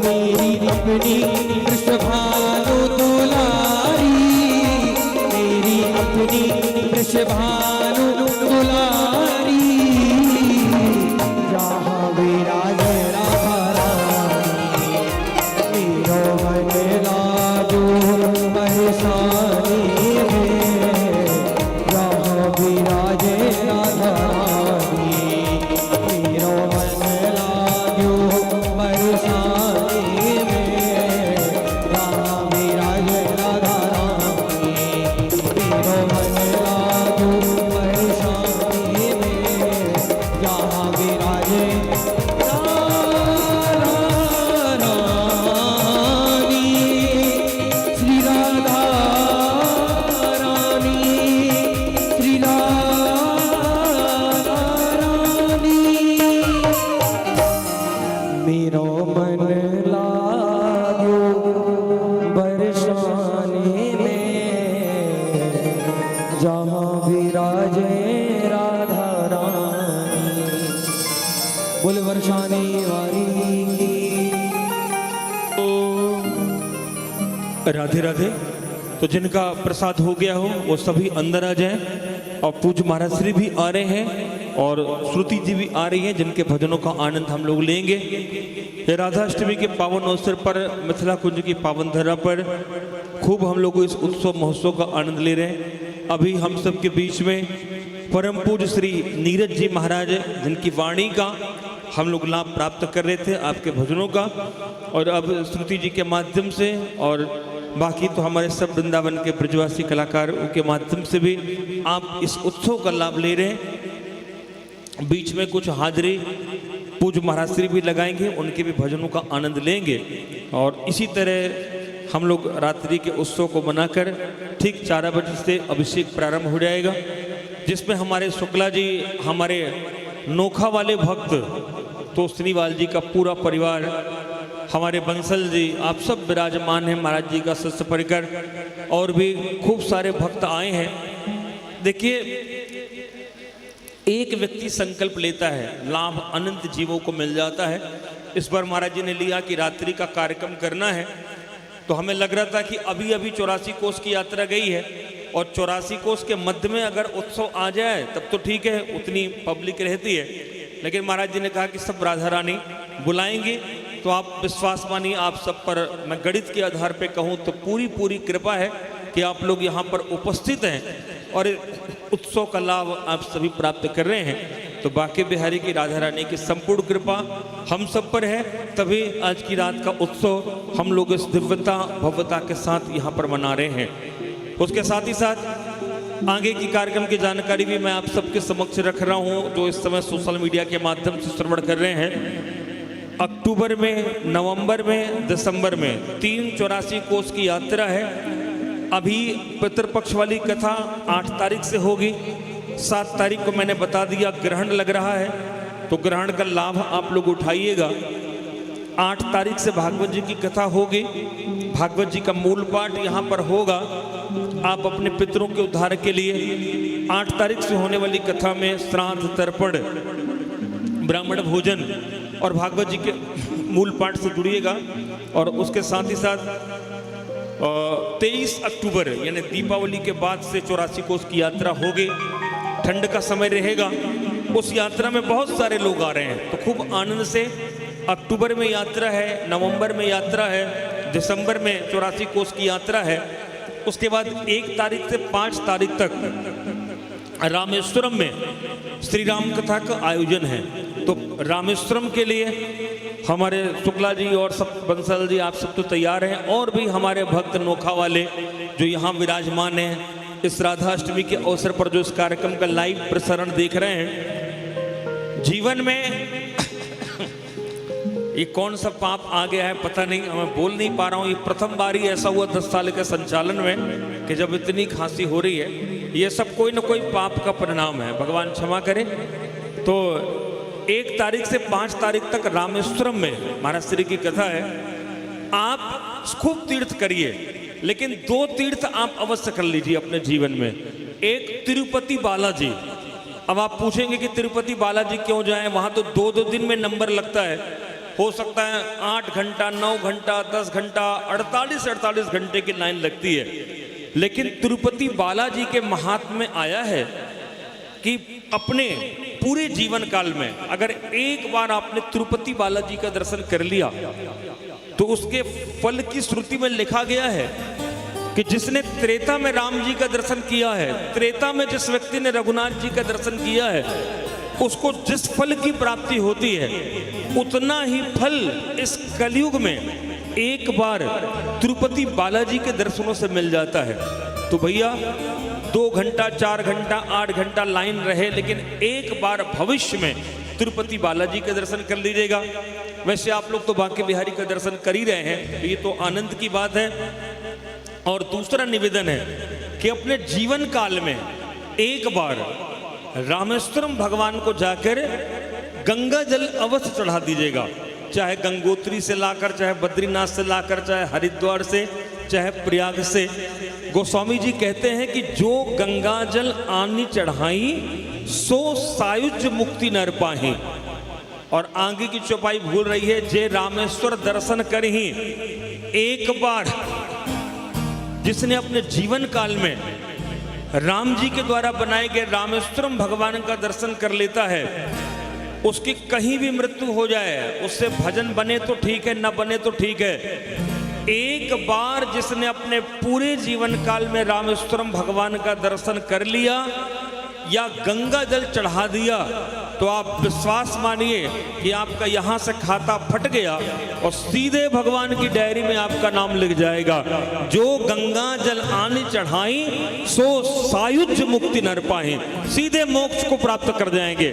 मेरी अपनी वृषभानु दुलारी, मेरी अपनी वृषभानु दुलारी, जहाँ विराजे राधा रानी, मेरा मन लागो बरसाने में, जहाँ विराजे राधा रानी, मेरा मन लागो बरसाने में, जहाँ विराजे राधा रानी, मेरा मन लागो बरसाने में, जहाँ विराजे श्री राधा रानी, श्री राधा रानी, मेरो मन लागो बरसाने में, जहाँ विराजे राधा रानी। बोल बरसाने वाली की। राधे राधे। तो जिनका प्रसाद हो गया हो वो सभी अंदर आ जाएं और पूज्य महाराज श्री भी आ रहे हैं और श्रुति जी भी आ रही हैं, जिनके भजनों का आनंद हम लोग लेंगे। ये राधाष्टमी के पावन अवसर पर मिथिला कुंज की पावन धरा पर खूब हम लोग इस उत्सव महोत्सव का आनंद ले रहे हैं। अभी हम सब के बीच में परम पूज्य श्री नीरज जी महाराज, जिनकी वाणी का हम लोग लाभ प्राप्त कर रहे थे, आपके भजनों का, और अब श्रुति जी के माध्यम से और बाकी तो हमारे सब वृंदावन के ब्रजवासी कलाकारों के माध्यम से भी आप इस उत्सव का लाभ ले रहे हैं। बीच में कुछ हाजिरी पूज्य महाराज श्री भी लगाएंगे, उनके भी भजनों का आनंद लेंगे। और इसी तरह हम लोग रात्रि के उत्सव को मनाकर ठीक 4 बजे से अभिषेक प्रारंभ हो जाएगा, जिसमें हमारे शुक्ला जी, हमारे नोखा वाले भक्त तोस्नीवाल जी का पूरा परिवार, हमारे बंसल जी, आप सब विराजमान हैं, महाराज जी का शिष्य परिकर, और भी खूब सारे भक्त आए हैं। देखिए, एक व्यक्ति संकल्प लेता है, लाभ अनंत जीवों को मिल जाता है। इस बार महाराज जी ने लिया कि रात्रि का कार्यक्रम करना है, तो हमें लग रहा था कि अभी अभी 84 कोस की यात्रा गई है और 84 कोस के मध्य में अगर उत्सव आ जाए तब तो ठीक है, उतनी पब्लिक रहती है। लेकिन महाराज जी ने कहा कि सब राधा रानी बुलाएंगे, तो आप विश्वास मानिए, आप सब पर मैं गणित के आधार पे कहूँ तो पूरी कृपा है कि आप लोग यहाँ पर उपस्थित हैं और उत्सव का लाभ आप सभी प्राप्त कर रहे हैं। तो बांके बिहारी की राधा रानी की संपूर्ण कृपा हम सब पर है, तभी आज की रात का उत्सव हम लोग इस दिव्यता भव्यता के साथ यहाँ पर मना रहे हैं। उसके साथ ही साथ आगे की कार्यक्रम की जानकारी भी मैं आप सबके समक्ष रख रहा हूँ, जो इस समय सोशल मीडिया के माध्यम से श्रवण कर रहे हैं। अक्टूबर में, नवंबर में, दिसंबर में 3 84 कोस की यात्रा है। अभी पितृपक्ष वाली कथा 8 तारीख से होगी। 7 तारीख को मैंने बता दिया ग्रहण लग रहा है, तो ग्रहण का लाभ आप लोग उठाइएगा। 8 तारीख से भागवत जी की कथा होगी, भागवत जी का मूल पाठ यहाँ पर होगा। आप अपने पितरों के उद्धार के लिए 8 तारीख से होने वाली कथा में श्राद्ध, तर्पण, ब्राह्मण भोजन और भागवत जी के मूल पाठ से जुड़िएगा। और उसके साथ ही साथ 23 अक्टूबर यानी दीपावली के बाद से 84 कोस की यात्रा होगी। ठंड का समय रहेगा, उस यात्रा में बहुत सारे लोग आ रहे हैं, तो खूब आनंद से अक्टूबर में यात्रा है, नवंबर में यात्रा है, दिसंबर में 84 कोस की यात्रा है। उसके बाद 1 तारीख से 5 तारीख तक रामेश्वरम में श्री राम कथा का आयोजन है। तो रामेश्वरम के लिए हमारे शुक्ला जी और सब बंसल जी आप सब तो तैयार हैं, और भी हमारे भक्त नोखा वाले जो यहाँ विराजमान हैं, इस राधाष्टमी के अवसर पर जो इस कार्यक्रम का लाइव प्रसारण देख रहे हैं। जीवन में ये कौन सा पाप आ गया है पता नहीं, मैं बोल नहीं पा रहा हूँ। ये प्रथम बार ही ऐसा हुआ 10 साल के संचालन में कि जब इतनी खांसी हो रही है। ये सब कोई ना कोई पाप का परिणाम है, भगवान क्षमा करे। तो 1 तारीख से 5 तारीख तक रामेश्वरम में महाराज श्री की कथा है। आप खूब तीर्थ करिए, लेकिन 2 तीर्थ आप अवश्य कर लीजिए अपने जीवन में। एक तिरुपति बालाजी। अब आप पूछेंगे कि तिरुपति बालाजी क्यों जाएं, वहां तो 2-2 दिन में नंबर लगता है। हो सकता है 8 घंटा, 9 घंटा, 10 घंटा, 48 घंटे की लाइन लगती है। लेकिन तिरुपति बालाजी के महात्म्य में आया है कि अपने पूरे जीवन काल में अगर एक बार आपने तिरुपति बालाजी का दर्शन कर लिया तो उसके फल की श्रुति में लिखा गया है कि जिसने त्रेता में राम जी का दर्शन किया है, त्रेता में जिस व्यक्ति ने रघुनाथ जी का दर्शन किया है, उसको जिस फल की प्राप्ति होती है उतना ही फल इस कलयुग में एक बार तिरुपति बालाजी के दर्शनों से मिल जाता है। तो भैया 2 घंटा, 4 घंटा, 8 घंटा लाइन रहे, लेकिन एक बार भविष्य में तिरुपति बालाजी के दर्शन कर लीजिएगा। वैसे आप लोग तो बांके बिहारी का दर्शन कर ही रहे हैं, तो ये तो आनंद की बात है। और दूसरा निवेदन है कि अपने जीवन काल में एक बार रामेश्वरम भगवान को जाकर गंगा जल अवश्य चढ़ा दीजिएगा, चाहे गंगोत्री से लाकर, चाहे बद्रीनाथ से लाकर, चाहे हरिद्वार से, चाहे प्रयाग से। गोस्वामी जी कहते हैं कि जो गंगा जल आनी चढ़ाई सो सायुज मुक्ति नर पाही। और आगे की चौपाई भूल रही है, जे रामेश्वर दर्शन कर ही। एक बार जिसने अपने जीवन काल में राम जी के द्वारा बनाए गए रामेश्वरम भगवान का दर्शन कर लेता है, उसकी कहीं भी मृत्यु हो जाए, उससे भजन बने तो ठीक है, न बने तो ठीक है, एक बार जिसने अपने पूरे जीवन काल में रामेश्वरम भगवान का दर्शन कर लिया या गंगा जल चढ़ा दिया, तो आप विश्वास मानिए कि आपका यहाँ से खाता फट गया और सीधे भगवान की डायरी में आपका नाम लिख जाएगा। जो गंगा जल आनी चढ़ाई सो सायुज मुक्ति नर पाही, सीधे मोक्ष को प्राप्त कर जाएंगे।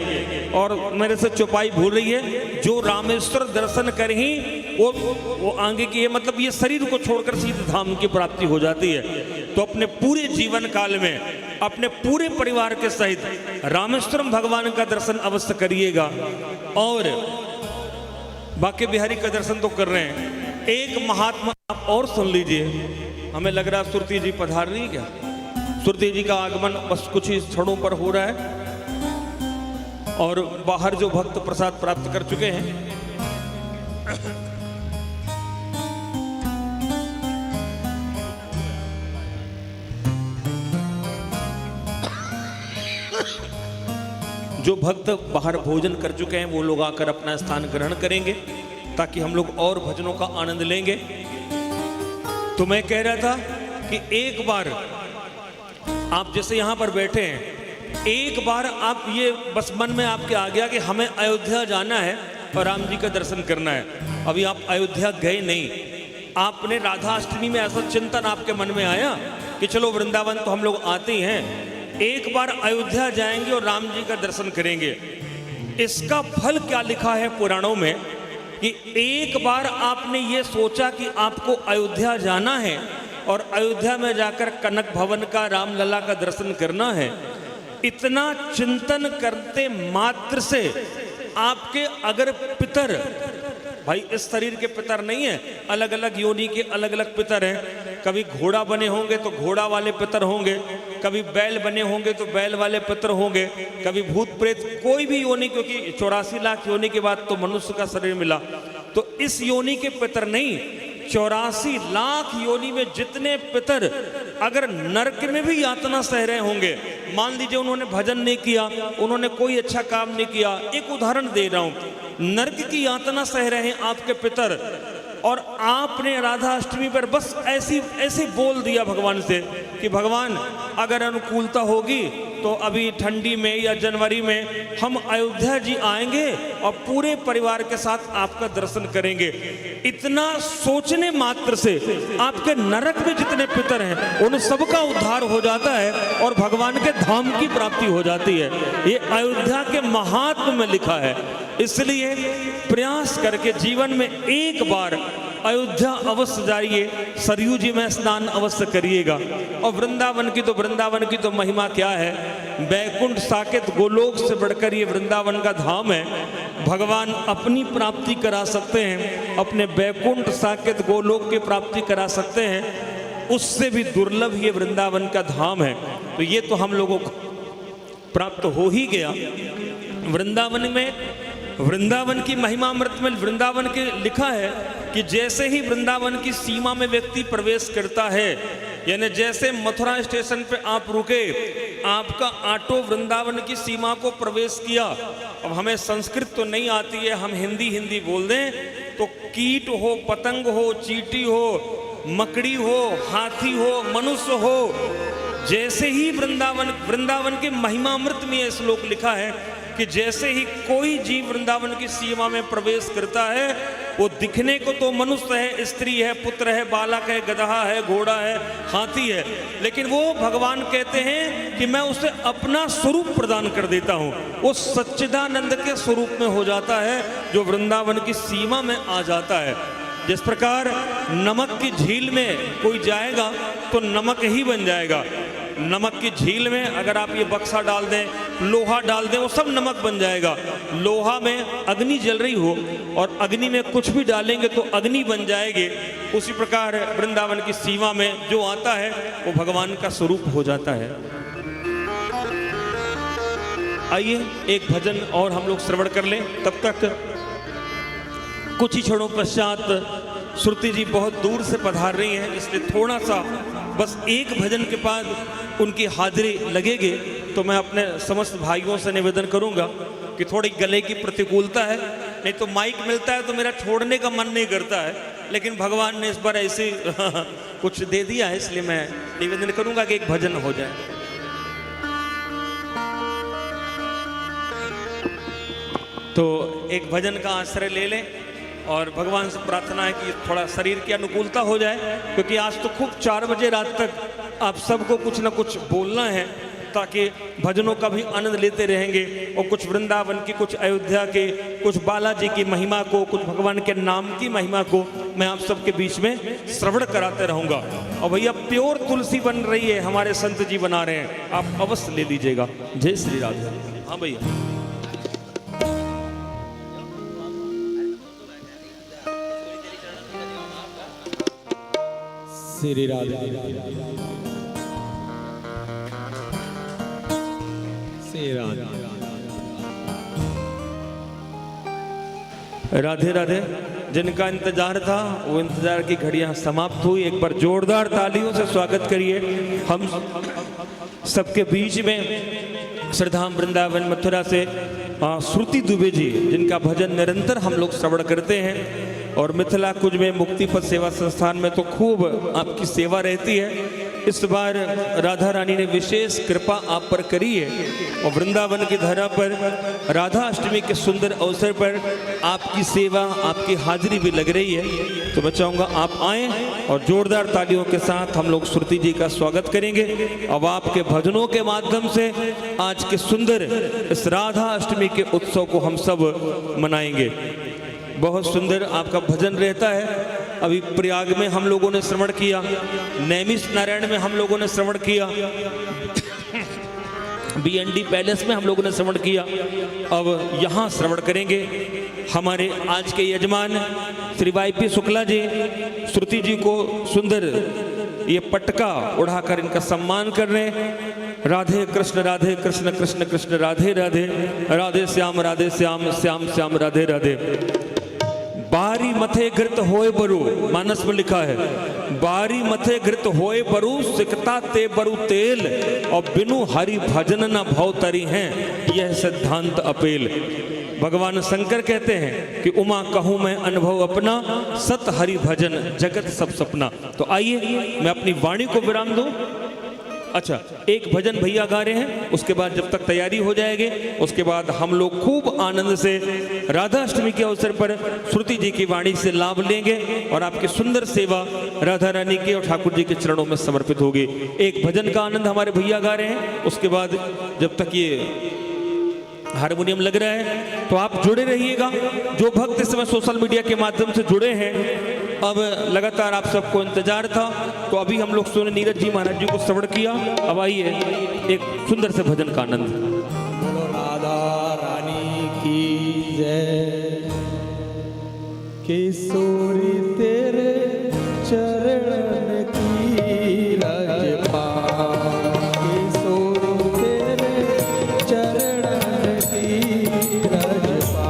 और मेरे से चौपाई भूल रही है, जो रामेश्वर दर्शन कर ही वो आगे की, मतलब ये शरीर को छोड़कर सीधे धाम की प्राप्ति हो जाती है। तो अपने पूरे जीवन काल में अपने पूरे परिवार के सहित रामेश्वरम भगवान का दर्शन अवश्य करिएगा। और बांके बिहारी का दर्शन तो कर रहे हैं, एक महात्मा आप और सुन लीजिए। हमें लग रहा है सुरती जी पधार रही है क्या? सुरती जी का आगमन बस कुछ ही क्षणों पर हो रहा है और बाहर जो भक्त प्रसाद प्राप्त कर चुके हैं। जो भक्त बाहर भोजन कर चुके हैं वो लोग आकर अपना स्थान ग्रहण करेंगे ताकि हम लोग और भजनों का आनंद लेंगे। तो मैं कह रहा था कि एक बार आप जैसे यहाँ पर बैठे हैं, एक बार आप ये बस मन में आपके आ गया कि हमें अयोध्या जाना है और राम जी का दर्शन करना है। अभी आप अयोध्या गए नहीं, आपने राधा अष्टमी में ऐसा चिंतन आपके मन में आया कि चलो वृंदावन तो हम लोग आते ही हैं, एक बार अयोध्या जाएंगे और राम जी का दर्शन करेंगे। इसका फल क्या लिखा है पुराणों में कि एक बार आपने ये सोचा कि आपको अयोध्या जाना है और अयोध्या में जाकर कनक भवन का, रामलला का दर्शन करना है। इतना चिंतन करते मात्र से आपके अगर पितर, भाई इस शरीर के पितर नहीं है, अलग अलग योनि के अलग अलग पितर हैं। कभी घोड़ा बने होंगे तो घोड़ा वाले पितर होंगे, कभी बैल बने होंगे तो बैल वाले पितर होंगे, कभी भूत प्रेत, कोई भी योनि, क्योंकि 84 लाख योनि के बाद तो मनुष्य का शरीर मिला। तो इस योनि के पितर नहीं, 84 लाख योनि में जितने पितर अगर नरक में भी यातना सह रहे होंगे, मान लीजिए उन्होंने भजन नहीं किया, उन्होंने कोई अच्छा काम नहीं किया, एक उदाहरण दे रहा हूं, नरक की यातना सह रहे हैं आपके पितर और आपने राधा अष्टमी पर बस ऐसे बोल दिया भगवान से कि भगवान अगर अनुकूलता होगी तो अभी ठंडी में या जनवरी में हम अयोध्या जी आएंगे और पूरे परिवार के साथ आपका दर्शन करेंगे। इतना सोचने मात्र से आपके नरक में जितने पितर हैं उन सबका उद्धार हो जाता है और भगवान के धाम की प्राप्ति हो जाती है। ये अयोध्या के महात्म्य में लिखा है। इसलिए प्रयास करके जीवन में एक बार अयोध्या अवश्य जाइए, सरयू जी में स्नान अवश्य करिएगा। और वृंदावन की तो महिमा क्या है, बैकुंठ साकेत गोलोक से बढ़कर ये वृंदावन का धाम है। भगवान अपनी प्राप्ति करा सकते हैं, अपने बैकुंठ साकेत गोलोक की प्राप्ति करा सकते हैं, उससे भी दुर्लभ ये वृंदावन का धाम है। तो ये तो हम लोगों को प्राप्त हो ही गया। वृंदावन में वृंदावन की महिमामृत में वृंदावन के लिखा है कि जैसे ही वृंदावन की सीमा में व्यक्ति प्रवेश करता है, यानी जैसे मथुरा स्टेशन पे आप रुके, आपका ऑटो वृंदावन की सीमा को प्रवेश किया। अब हमें संस्कृत तो नहीं आती है, हम हिंदी बोल दें तो कीट हो, पतंग हो, चींटी हो, मकड़ी हो, हाथी हो, मनुष्य हो, जैसे ही वृंदावन के महिमामृत में यह श्लोक लिखा है कि जैसे ही कोई जीव वृंदावन की सीमा में प्रवेश करता है, वो दिखने को तो मनुष्य है, स्त्री है, पुत्र है, बालक है, गदहा है, घोड़ा है, हाथी है, लेकिन वो भगवान कहते हैं कि मैं उसे अपना स्वरूप प्रदान कर देता हूँ। वो सच्चिदानंद के स्वरूप में हो जाता है जो वृंदावन की सीमा में आ जाता है। जिस प्रकार नमक की झील में कोई जाएगा तो नमक ही बन जाएगा। नमक की झील में अगर आप ये बक्सा डाल दें, लोहा डाल दें, वो सब नमक बन जाएगा। लोहा में अग्नि जल रही हो और अग्नि में कुछ भी डालेंगे तो अग्नि बन जाएगी। उसी प्रकार वृंदावन की सीमा में जो आता है वो भगवान का स्वरूप हो जाता है। आइए एक भजन और हम लोग श्रवण कर लें। तब तक कुछ ही क्षणों पश्चात श्रुति जी बहुत दूर से पधार रही हैं, इसलिए थोड़ा सा बस एक भजन के बाद उनकी हाजिरी लगेगी। तो मैं अपने समस्त भाइयों से निवेदन करूंगा कि थोड़ी गले की प्रतिकूलता है, नहीं तो माइक मिलता है तो मेरा छोड़ने का मन नहीं करता है, लेकिन भगवान ने इस बार ऐसे कुछ दे दिया है, इसलिए मैं निवेदन करूंगा कि एक भजन हो जाए। तो एक भजन का आश्रय ले लें और भगवान से प्रार्थना है कि थोड़ा शरीर की अनुकूलता हो जाए, क्योंकि आज तो खूब 4 बजे रात तक आप सबको कुछ ना कुछ बोलना है, ताकि भजनों का भी आनंद लेते रहेंगे और कुछ वृंदावन की, कुछ अयोध्या के, कुछ बालाजी की महिमा को, कुछ भगवान के नाम की महिमा को मैं आप सबके बीच में श्रवण कराते रहूँगा। और भैया प्योर तुलसी बन रही है, हमारे संत जी बना रहे हैं, आप अवश्य ले लीजिएगा। जय श्री राधे। हाँ भैया, श्री राधे श्री राधे राधे राधे। जिनका इंतजार था वो इंतजार की घड़ियां समाप्त हुई। एक बार जोरदार तालियों से स्वागत करिए हम सबके बीच में श्रद्धाम वृंदावन मथुरा से श्रुति दुबे जी, जिनका भजन निरंतर हम लोग श्रवण करते हैं। और मिथिला कुंज में मुक्ति पथ सेवा संस्थान में तो खूब आपकी सेवा रहती है। इस बार राधा रानी ने विशेष कृपा आप पर करी है और वृंदावन की धरा पर राधा अष्टमी के सुंदर अवसर पर आपकी सेवा, आपकी हाजिरी भी लग रही है। तो मैं चाहूँगा आप आएँ और जोरदार तालियों के साथ हम लोग श्रुति जी का स्वागत करेंगे। अब आपके भजनों के माध्यम से आज के सुंदर इस राधा अष्टमी के उत्सव को हम सब मनाएंगे। बहुत सुंदर आपका भजन रहता है। अभी प्रयाग में हम लोगों ने श्रवण किया, नैमिष नारायण में हम लोगों ने श्रवण किया, BND पैलेस में हम लोगों ने श्रवण किया। अब यहाँ श्रवण करेंगे हमारे आज के यजमान श्री YP शुक्ला जी। श्रुति जी को सुंदर ये पटका उड़ाकर इनका सम्मान कर रहे हैं। राधे कृष्ण कृष्ण कृष्ण राधे राधे, राधे श्याम श्याम श्याम राधे राधे। बारी मथे घृत होए बरु, मानस में लिखा है, बारी मथे घृत होए बरु, सिकता ते बरु तेल, और बिनु हरि भजन न भव तरी हैं, यह सिद्धांत अपेल। भगवान शंकर कहते हैं कि उमा कहूँ मैं अनुभव अपना, सत हरि भजन जगत सब सपना। तो आइए मैं अपनी वाणी को विराम दूं। अच्छा, एक भजन भैया गा रहे हैं, उसके बाद जब तक तैयारी हो जाएगी उसके बाद हम लोग खूब आनंद से राधा अष्टमी के अवसर पर श्रुति जी की वाणी से लाभ लेंगे और आपकी सुंदर सेवा राधा रानी के और ठाकुर जी के चरणों में समर्पित होगी। एक भजन का आनंद हमारे भैया गा रहे हैं, उसके बाद जब तक ये हारमोनियम लग रहा है तो आप जुड़े रहिएगा। जो भक्त इस समय सोशल मीडिया के माध्यम से जुड़े हैं, अब लगातार आप सबको इंतजार था, तो अभी हम लोग सुने नीरज जी महाराज जी को श्रवण किया। अब आइए एक सुंदर से भजन का आनंद। बोलो राधा रानी की जय। किशोरी तेरे चरण की रजपा, किशोरी तेरे चरण की रजपा,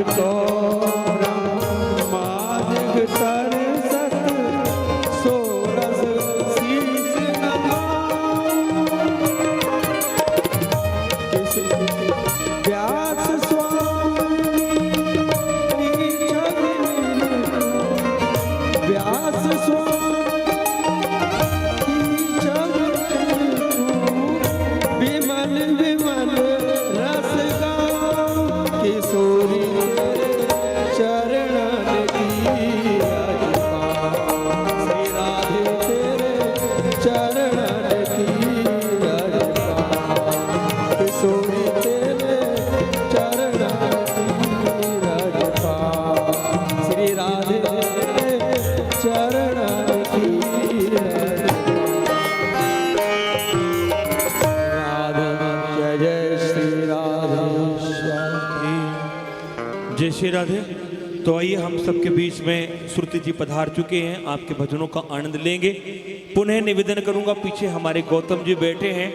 को ब्रह्मा जगतर सत सोरस शीस व्यास स्वामी व्यास स्वामी विमल विमल रस गाओ किशोरी चरणन की श्री राधे तेरे चरणन की किशोरी तेरे चरणन की श्री राधे तेरे चरणन की जय श्री राधे। तो आइए हम सबके बीच में श्रुति जी पधार चुके हैं, आपके भजनों का आनंद लेंगे। पुनः निवेदन करूंगा, पीछे हमारे गौतम जी बैठे हैं।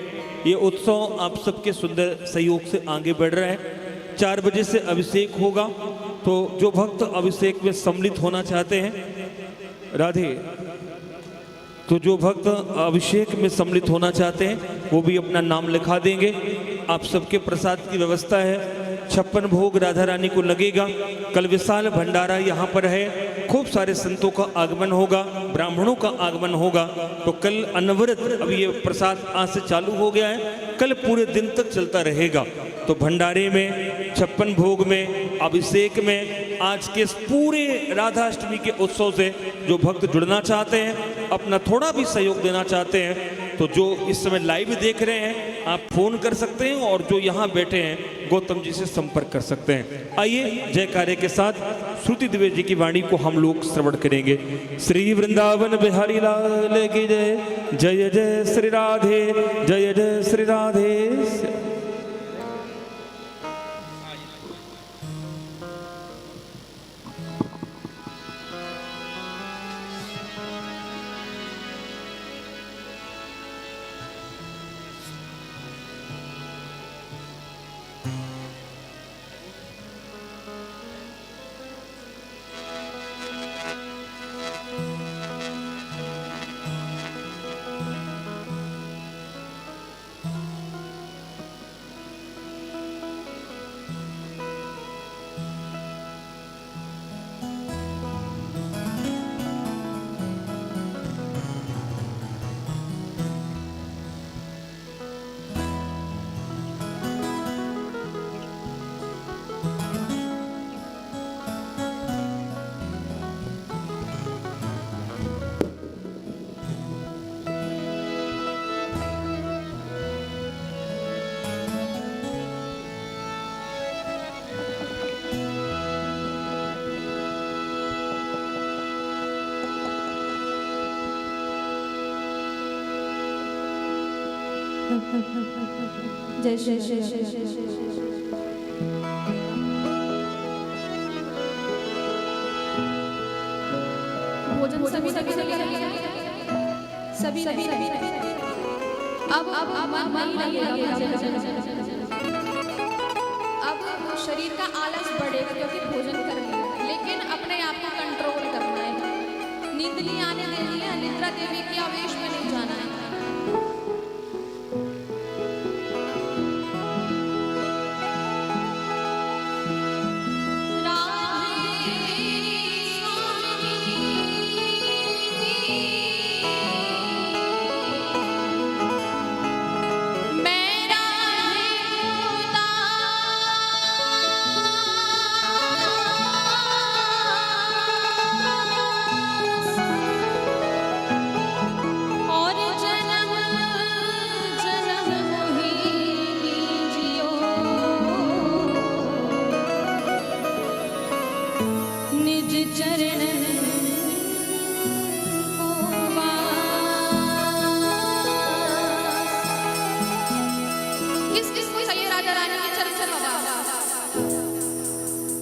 ये उत्सव आप सबके सुंदर सहयोग से आगे बढ़ रहा है। 4 बजे से अभिषेक होगा, तो जो भक्त अभिषेक में सम्मिलित होना चाहते हैं, राधे, तो जो भक्त अभिषेक में सम्मिलित होना चाहते हैं वो भी अपना नाम लिखा देंगे। आप सबके प्रसाद की व्यवस्था है, 56 भोग राधा रानी को लगेगा। कल विशाल भंडारा यहाँ पर है, खूब सारे संतों का आगमन होगा, ब्राह्मणों का आगमन होगा। तो कल अनवरत, अभी ये प्रसाद आज से चालू हो गया है, कल पूरे दिन तक चलता रहेगा। तो भंडारे में, 56 भोग में, अभिषेक में, आज के इस पूरे राधाष्टमी के उत्सव से जो भक्त जुड़ना चाहते हैं, अपना थोड़ा भी सहयोग देना चाहते हैं, तो जो इस समय लाइव देख रहे हैं आप फोन कर सकते हैं, और जो यहाँ बैठे हैं गौतम जी से संपर्क कर सकते हैं। आइए जयकारे के साथ श्रुति द्विवेदी जी की वाणी को हम लोग श्रवण करेंगे। श्री वृंदावन बिहारी लाल की जय, जय जय श्री राधे, जय जय श्री राधे। जय श्री श्री भोजन सभी अब मन नहीं अब शरीर का आलस बढ़ेगा क्योंकि भोजन करेंगे, लेकिन अपने आप को कंट्रोल करना है, नींद नहीं आने देनी है, निद्रा देवी के आवेश में नहीं जाना है।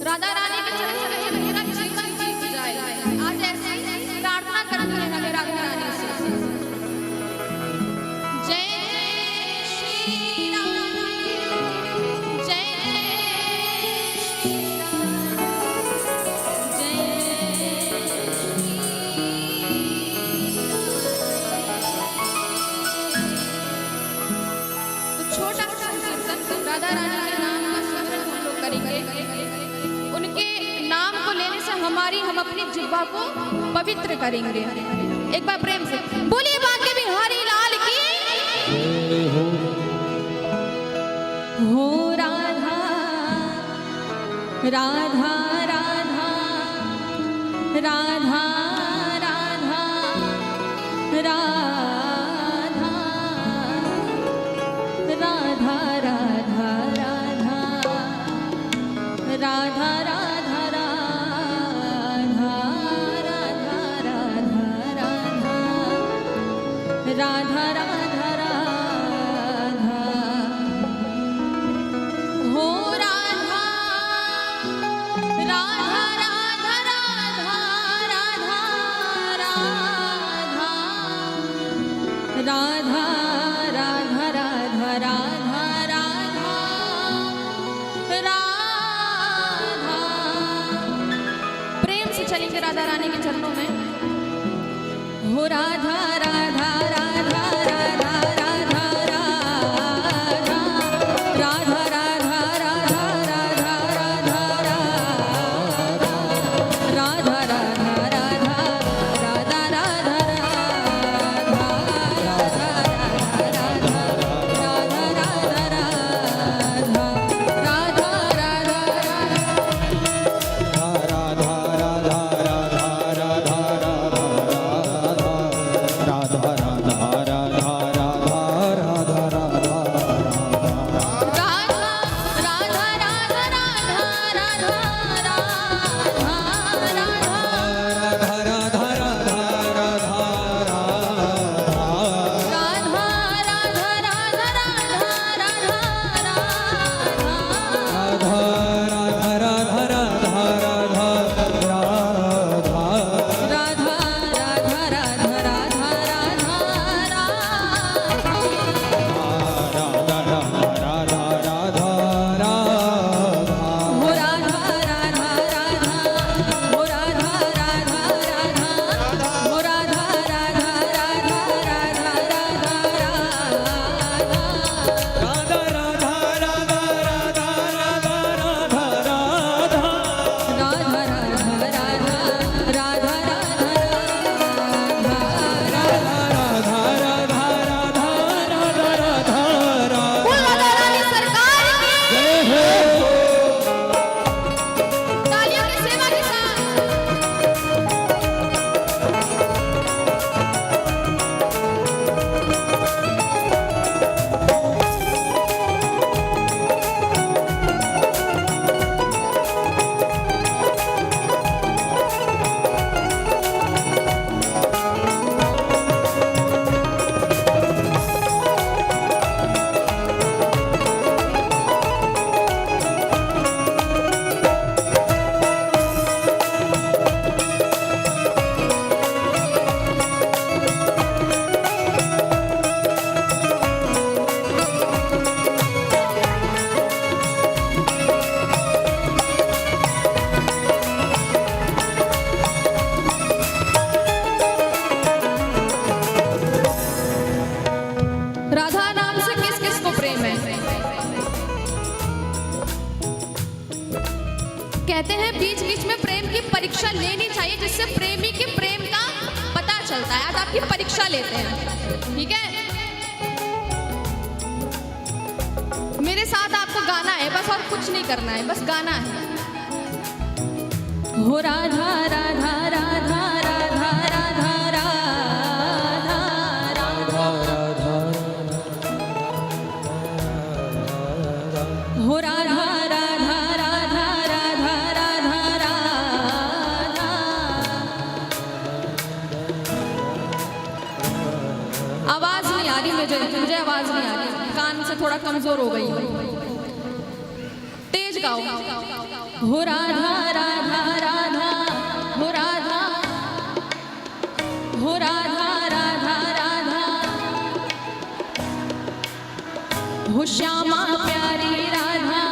राधा रानी के चरण से मेरा जीवन जीत जाए। आज ऐसे ही प्रार्थना करते रहना मेरा राधा रानी से। जय श्री राम, जय श्री राम। राधा रानी के नाम का स्मरण हम लोग करेंगे। उनके नाम को लेने से हम अपनी जिह्वा को पवित्र करेंगे। एक बार प्रेम से बोलिए बांके बिहारी लाल की हो। राधा राधा राधा राधा राधा राधा राधा राधा राधा राधा राधा राधा राधा हो। राधा राधा राधा राधा राधा राधा राधा राधा राधा राधा। प्रेम से चलेंगे राधा रानी के चरणों में। हो राधा राधा राधा राधा राधा राधा राधा राधा राधा राधा राधा राधा राधा राधा राधा कहते हैं बीच बीच में प्रेम की परीक्षा लेनी चाहिए, जिससे प्रेमी के प्रेम का पता चलता है। आज आपकी परीक्षा लेते हैं, ठीक है? मेरे साथ आपको गाना है, बस और कुछ नहीं करना है, बस गाना है। हो राधा राधा राधा राधा राधा राधा राधा, हो राधा राधा राधा राधा राधा राधा। आवाज नहीं आ रही मुझे आवाज नहीं आ रही, कान से थोड़ा कमजोर हो गई। तेज गाओ। हो राधा राधा राधा, हो राधा, हो राधा राधा राधा, हो श्यामा प्यारी राधा,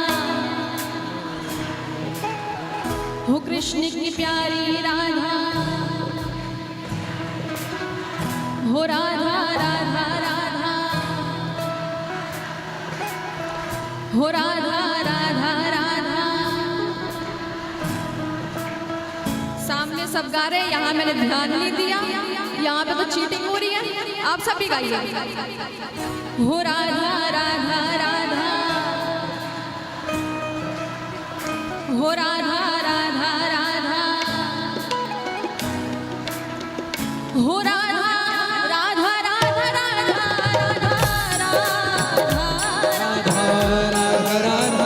हो कृष्ण की प्यारी राधा, हो राधा राधा राधा, हो राधा राधा राधा। सामने सब गा रहे, यहाँ मैंने ध्यान नहीं दिया, यहाँ पे तो चीटिंग हो रही है। आप सब भी गाइए। हो राधा राधा राधा, हो राधा राधा राधा, हो राधा राधा राधा राधा राधा राधा राधा राधा राधा राधा राधा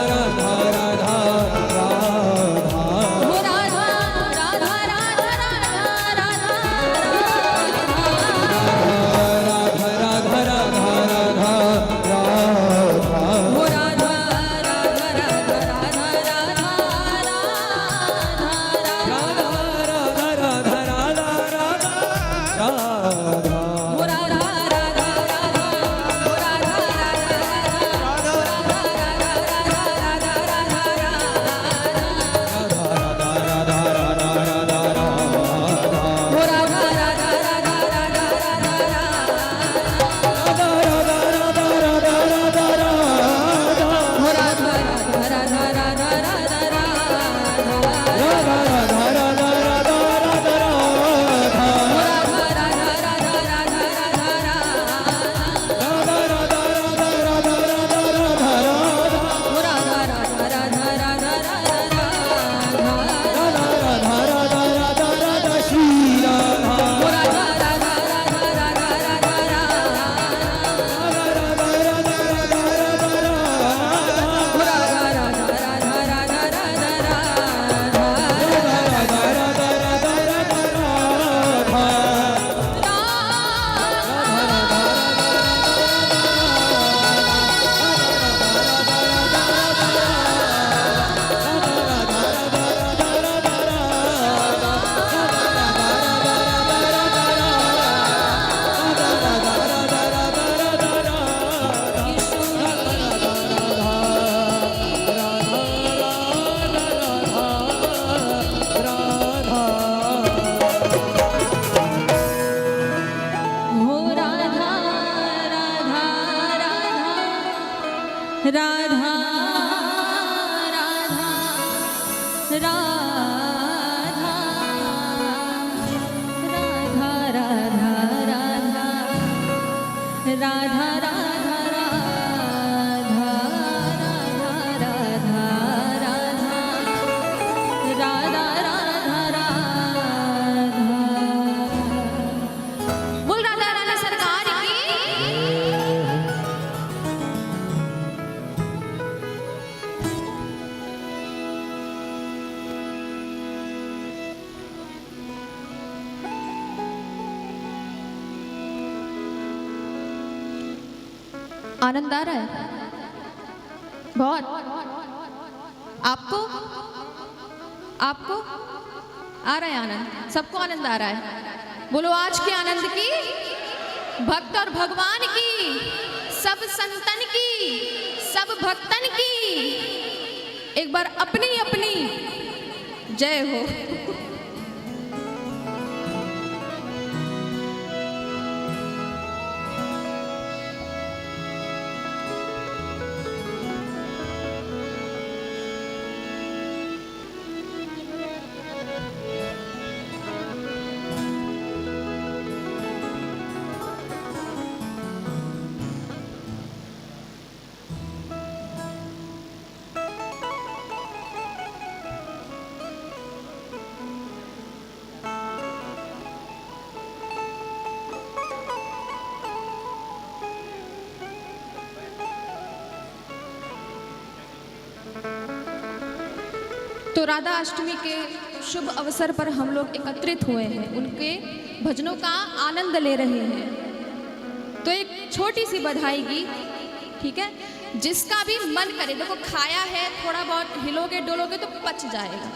आनंद आ रहा है बहुत? आपको आपको आ रहा है आनंद? सबको आनंद आ रहा है? बोलो आज के आनंद की, भक्त और भगवान की, सब संतन की, सब भक्तन की एक बार अपनी अपनी जय हो। तो राधा अष्टमी के शुभ अवसर पर हम लोग एकत्रित हुए हैं, उनके भजनों का आनंद ले रहे हैं। तो एक छोटी सी बधाई गीत, ठीक है? जिसका भी मन करे, देखो खाया है, थोड़ा बहुत हिलोगे डोलोगे तो पच जाएगा,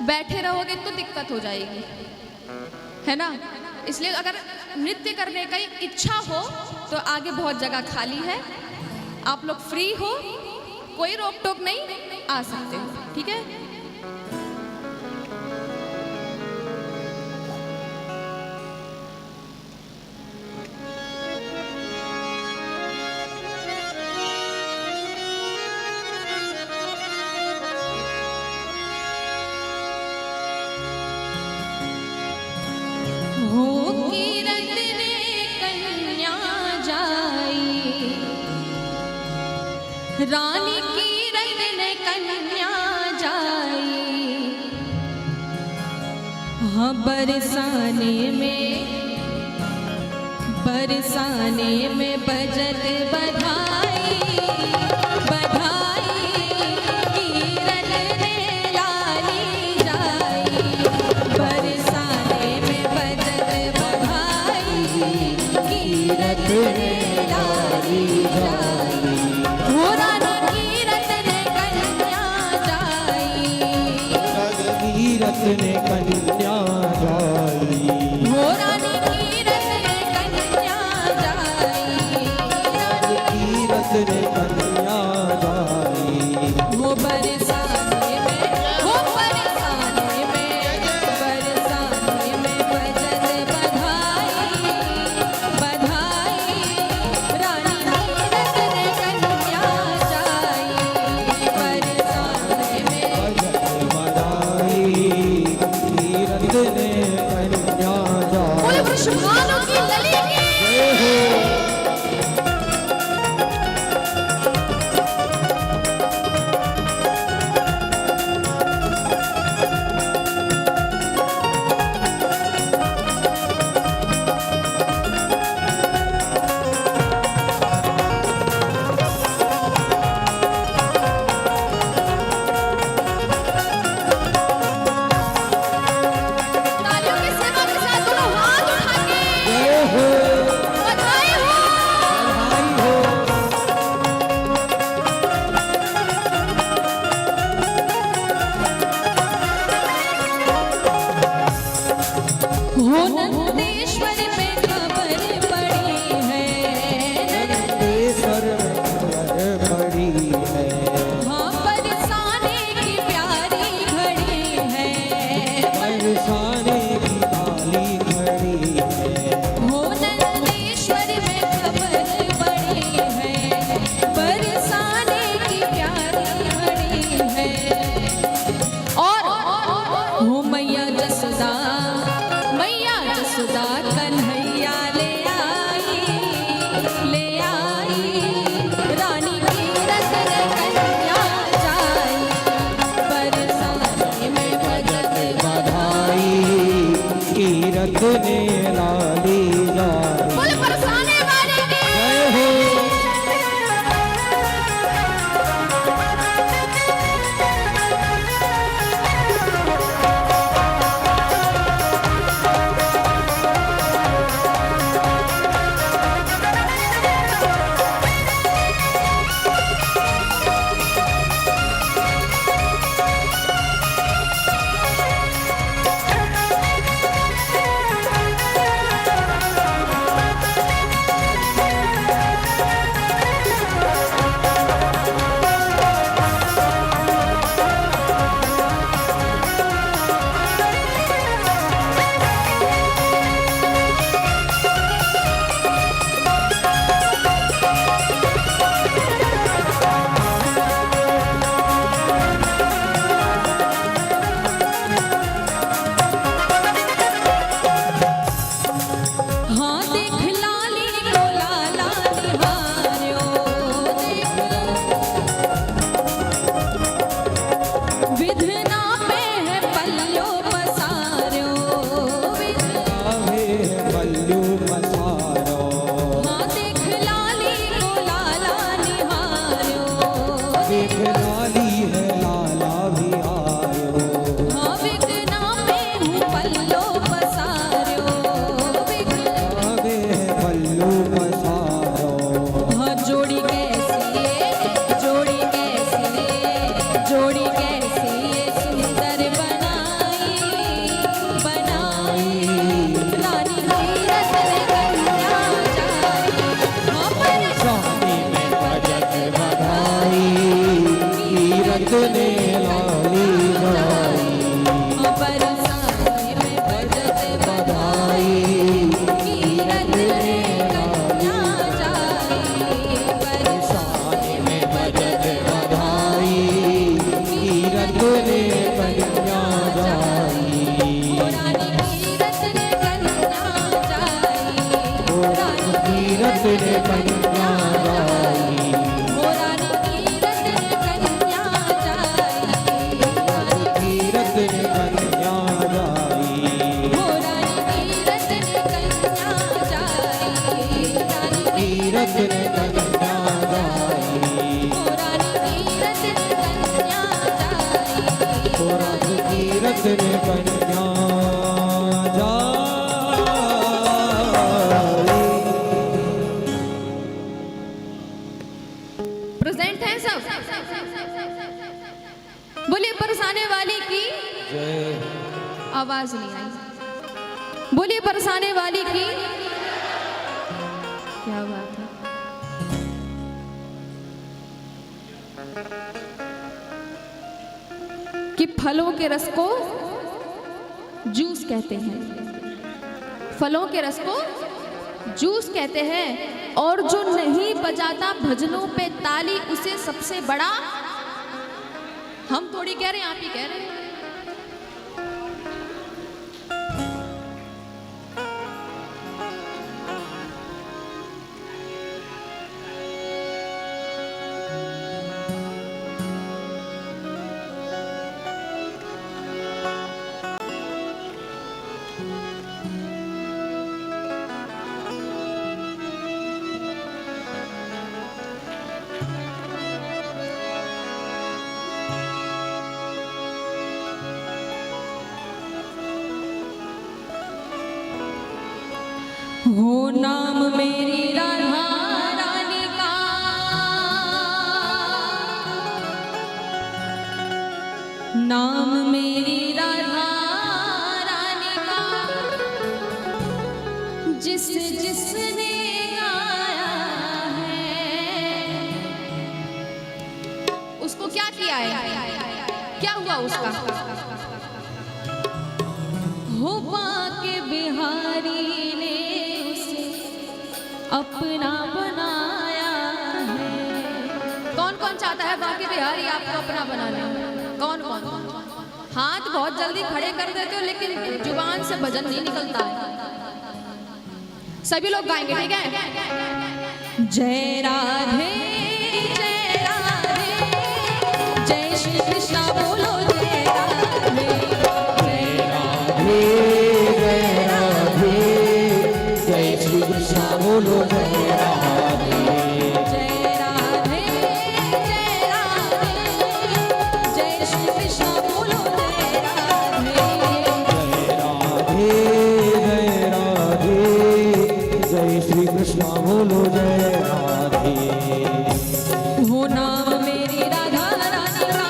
बैठे रहोगे तो दिक्कत हो जाएगी, है ना? इसलिए अगर नृत्य करने का इच्छा हो तो आगे बहुत जगह खाली है, आप लोग फ्री हो, कोई रोक टोक नहीं, आ सकते हो, ठीक है? रानी की रतन कन्या जाई, हाँ बरसाने में बजत बधाई, बधाई कीरत ने लाली जाई, बरसाने में बजत बधाई कीरत ने लाली जाई, हो रानी कीरत ने कन्या जाई, कीरत ने कन्या जाई, हो रानी कीरत ने कन्या जाई, कीरत ने कन्या जाई, वो बरसाने में बजत बधाई, बधाई रानी कीरत ने कन्या जाई, बरसाने में बधाई कीरत ने कन्या जाई। बोले वृषभानु की लली की तालियों की सेवा के साथ दोनों हाथ उठा के बधाई हो। हो नंदेश्वर में खबर पड़ी है, नंदेश्वर में खबर पड़ी है, हाँ बरसाने की प्यारी घड़ी है, बरसाने की काली घड़ी है, हो नंदेश्वर में खबर पड़ी है, बरसाने की प्यारी घड़ी है, और हो मैया जसोदा कन्हैया ले आई, रानी कीरत ने कन्या जाई, बरसाने में बजत बधाई कीरत ने लाली जाई। बोल बरसाने वाले की जय हो हाँ देख लाली को लाला निहार्यो, विधना पे है पल्लो पसार्यो, आवे बल्लू पसारो, हाँ देख लाली को लाला निहार्यो, देख लाली है लाला भी आयो, हाँ विधना पे हूँ पल्लो पसार्यो, आवे बल्लू पसारो, हाँ जोड़ी कैसी सुंदर बनाई, रानी कीरत ने कन्या जाई, हाँ शादी में बजत बधाई कीरत ने लाली जाई, बरसाने में बजत बधाई, कीरत ने कन्या जाई, शादी में बजत बधाई कीरत ने कन्या जाई, रानी कीरत ने कन्या जाई, कीरत ने कन्या जाई, रानी कीरत बोलिए बरसाने वाली की आवाज नहीं आई। बोलिए बरसाने वाली की। क्या बात है। कि फलों के रस को जूस कहते हैं, फलों के रस को जूस कहते हैं, और जो नहीं बजाता भजनों पे ताली उसे सबसे बड़ा, हम थोड़ी कह रहे हैं, आप ही कह रहे हैं। हो नाम मेरी राधा रानी का, नाम मेरी राधा रानी का, जिस जिसने गाया है, उसको क्या किया है, क्या हुआ उसका। हो बाके बिहारी ने अपना बनाया है। कौन कौन चाहता है बाकी बिहारी आपको अपना बना ले? कौन कौन? हाथ बहुत जल्दी खड़े कर देते हो लेकिन जुबान से भजन नहीं निकलता है। सभी लोग गाएंगे, ठीक है? जय राधे जय राधे, जय श्री कृष्णा बोलो जय राधे, जय राधे जय राधे, जय श्री कृष्ण बोलो जय राधे, जय राधे जय राधे, जय श्री कृष्ण बोलो जय राधे, जय राधे जय श्री कृष्ण बोलो जय राधे। हो नाम मेरी राधा रानी का,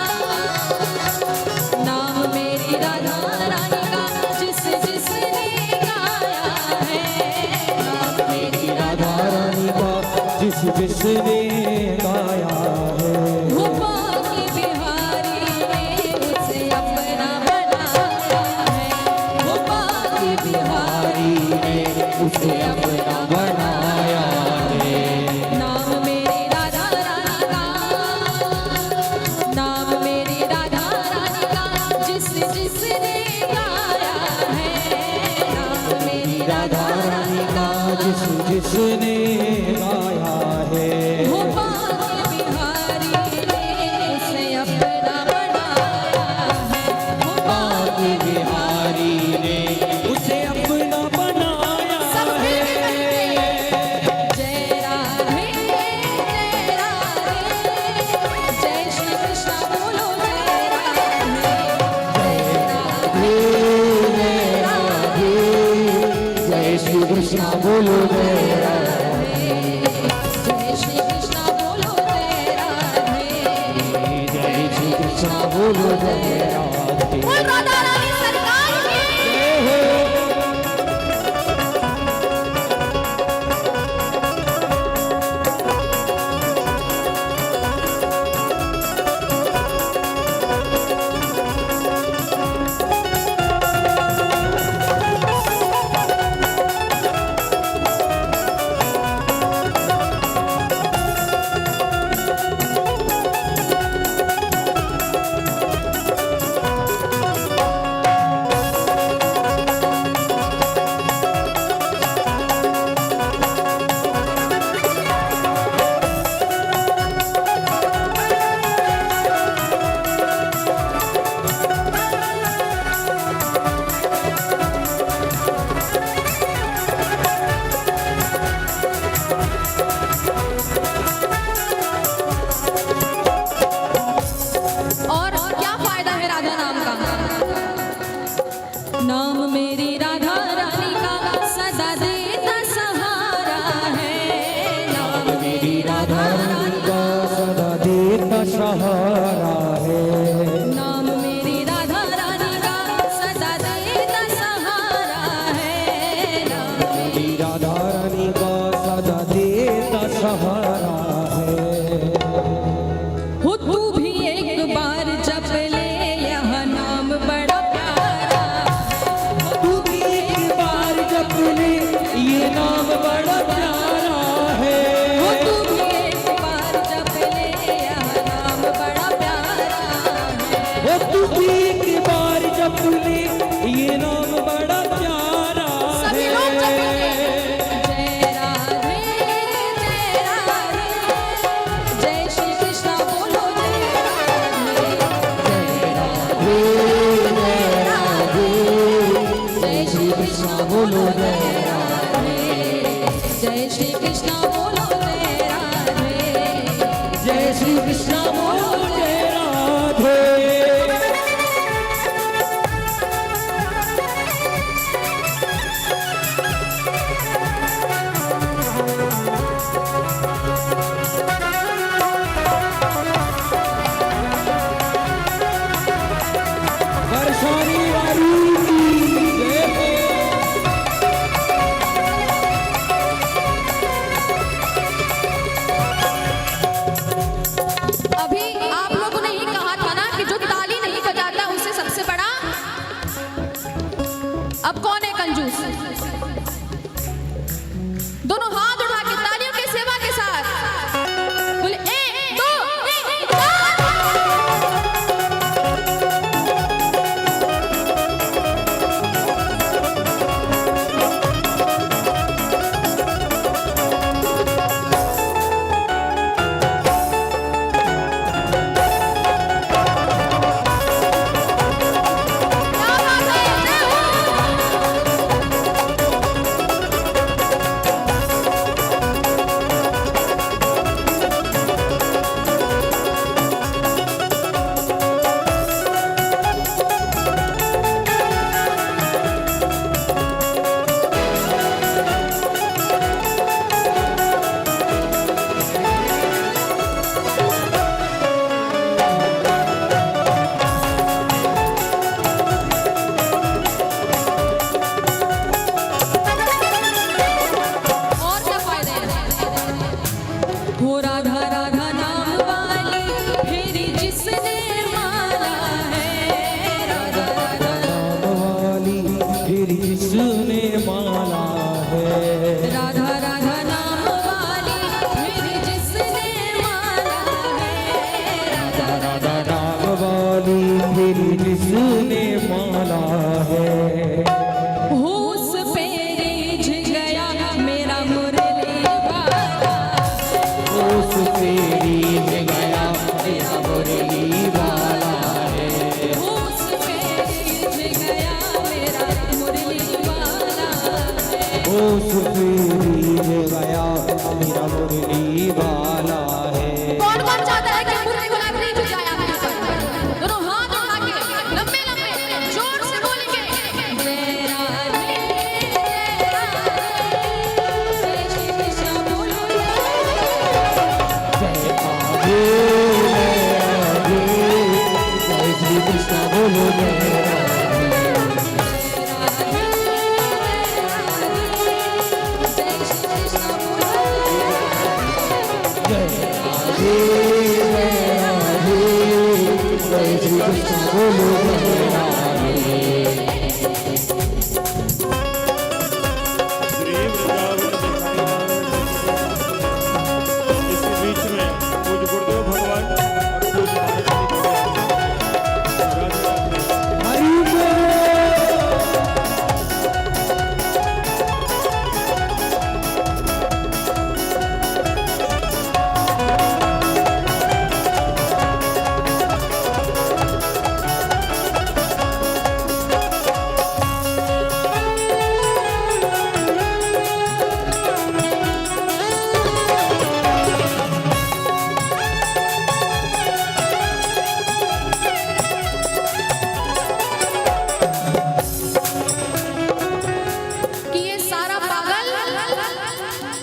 नाम मेरी राधा रानी का, जिस जिसने गाया है, नाम मेरी राधा रानी का जिस जिसने गाया है। हो बाकी बिहारी ने उसे अपना बनाया है, हो बाकी बिहारी ने उसे अपना बनाया है। नाम मेरी राधा रानी का, नाम मेरी राधा रानी का, जिस जिसने गाया है, नाम मेरी राधा रानी का, जिस जिसने गाया है। हो बाकी बिहारी ने उसे अपना बनाया है, हो बाकी बिहारी ने उसे अपना बनाया सब है। जय राधे जय श्री कृष्ण बोलो जय राधे, जय राधे जय श्री कृष्ण बोलो जय जय श्री कृष्ण बोलो जय राधे, जय श्री कृष्ण बोलो जय राधे। बोल राधा रानी सरकार की। सहारा है। नाम एक बार जप ले ये नाम बड़ा प्यारा सभी लोग जपेंगे। जय राधे जय श्री कृष्ण बोलो जय राधे जय श्री कृष्ण बोलो जय राधे जय श्री कृष्ण बोलो जय राधे जय श्री कृष्ण बोलो जय राधे। वर्षानी वाली की जय हो। अभी आप लोगों ने ही कहा था ना कि जो ताली नहीं बजाता उसे सबसे बड़ा। अब कौन है कंजूस? दोनों हाथ उठा के तालियों की सेवा के साथ बोले 1 2 3 और क्या फायदे हैं? हो राधा राधा नाम वाली फेरी जिसने माला है। राधा राधा नाम वाली फिर जिसने माला है। राधा राधा नाम वाली फेरी जिसने माला है। राधा राधा नाम वाली फिर जिसने माला है। होश पे रिझ गया मेरा मुरली वाला। उस तेरी गया तेरा मुरली वाला है। होश पे रिझ गया मेरा मुरली वाला है। उस तेरी गया तेरा मुरली वाला है। कौन कौन चाहता है कि मुरली गुलाब नहीं झुक जाए आपके ऊपर? दोनों हाथ उठा के लंबे लंबे जोर से बोलेंगे जय राधे जय श्री कृष्ण बोलो जय राधे जय श्री कृष्ण बोलो जय राधे। जय श्री कृष्ण बोलो जय राधे जय श्री कृष्ण बोलो जय राधे। श्री वृंदावन बिहारी नाम इस बीच में पूज गुरुदेव भगवान और पूज महाराज जी भगवान राधे राधे। हरि बोल। कि ये सारा पागल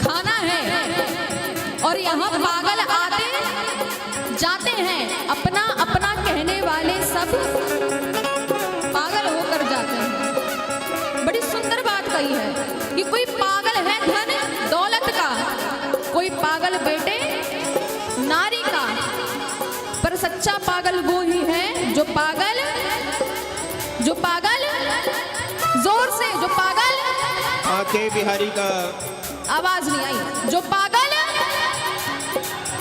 खाना है और यहाँ पागल आते जाते हैं। अपना अपना कहने वाले सब पागल होकर जाते हैं। बड़ी सुंदर बात कही है कि कोई पागल है धन दौलत का, कोई पागल बेटे नारी का, पर सच्चा पागल वो ही है जो पागल जोर से जो पागल आके बिहारी का आवाज नहीं आई, जो पागल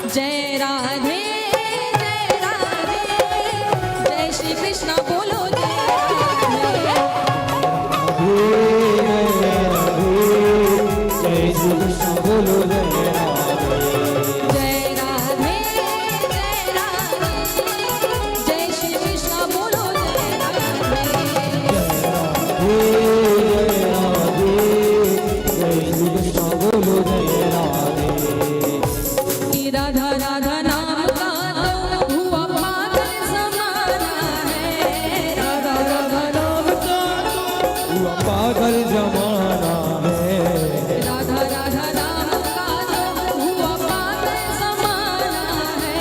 जय राधे जय श्री कृष्ण बोलो जय जय श्री कृष्ण बोलो जय राधे जय श्री कृष्ण बोलो जय कि राधा राधा नाम का तो हुआ पागल जमाना है राधा राधा नाम का हुआ पागल जमाना है राधा राधा नाम का तो हुआ पागल जमाना है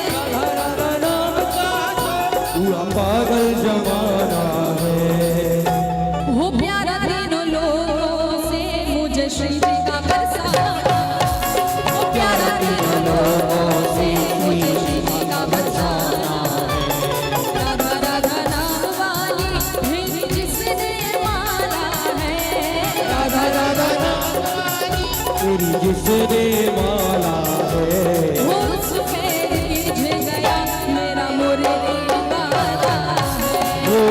राधा राधा नाम का हुआ पागल जमाना है हो प्यारा तीनों लोगों से मुझे श्री जी का बरसाना हो प्यारा तीनों लोगों से मुझे श्री जी का बरसाना राधा राधा नाम वाली मेरी जिसने माला है राधा राधा नाम वाली तेरी जिसने माला है वो सुखे रिझ गया मेरा मुरली वाला है वो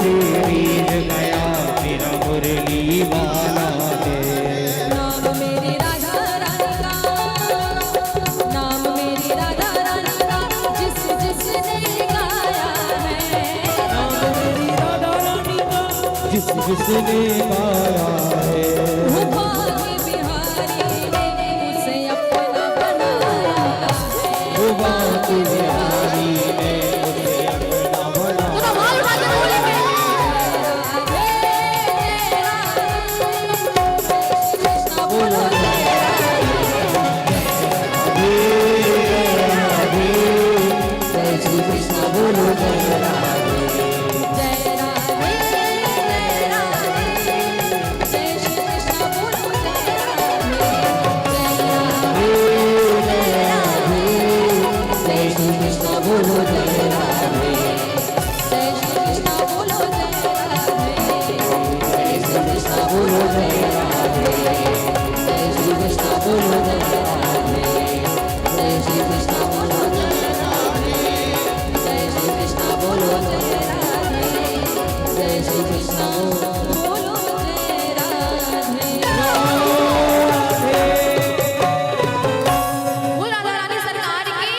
तेरी गया मेरा मुरली वाला है नाम मेरी राधा रानी का नाम मेरी राधा रानी का जिसने गाया है नाम मेरी राधा रानी का जिसने गाया है वो भाग्य बिहारी ने उसे अपना बनाया है वो बाकी बिहारी ने उसे अपना बनाया कृष्ण बोलो जय श्री कृष्ण बोलो जय जय राधे जय श्री कृष्ण बोलो जय राधे जय श्री कृष्ण बोलो जय राधे जय श्री कृष्ण बोलो जय राधे जय श्री कृष्ण बोलो जय राधे जय श्री कृष्ण बोलो जय राधे जय श्री कृष्ण बोलो जय राधे जय श्री कृष्ण बोलो जय राधे जय श्री कृष्ण बोलो जय राधे बोल राधा रानी सरकार की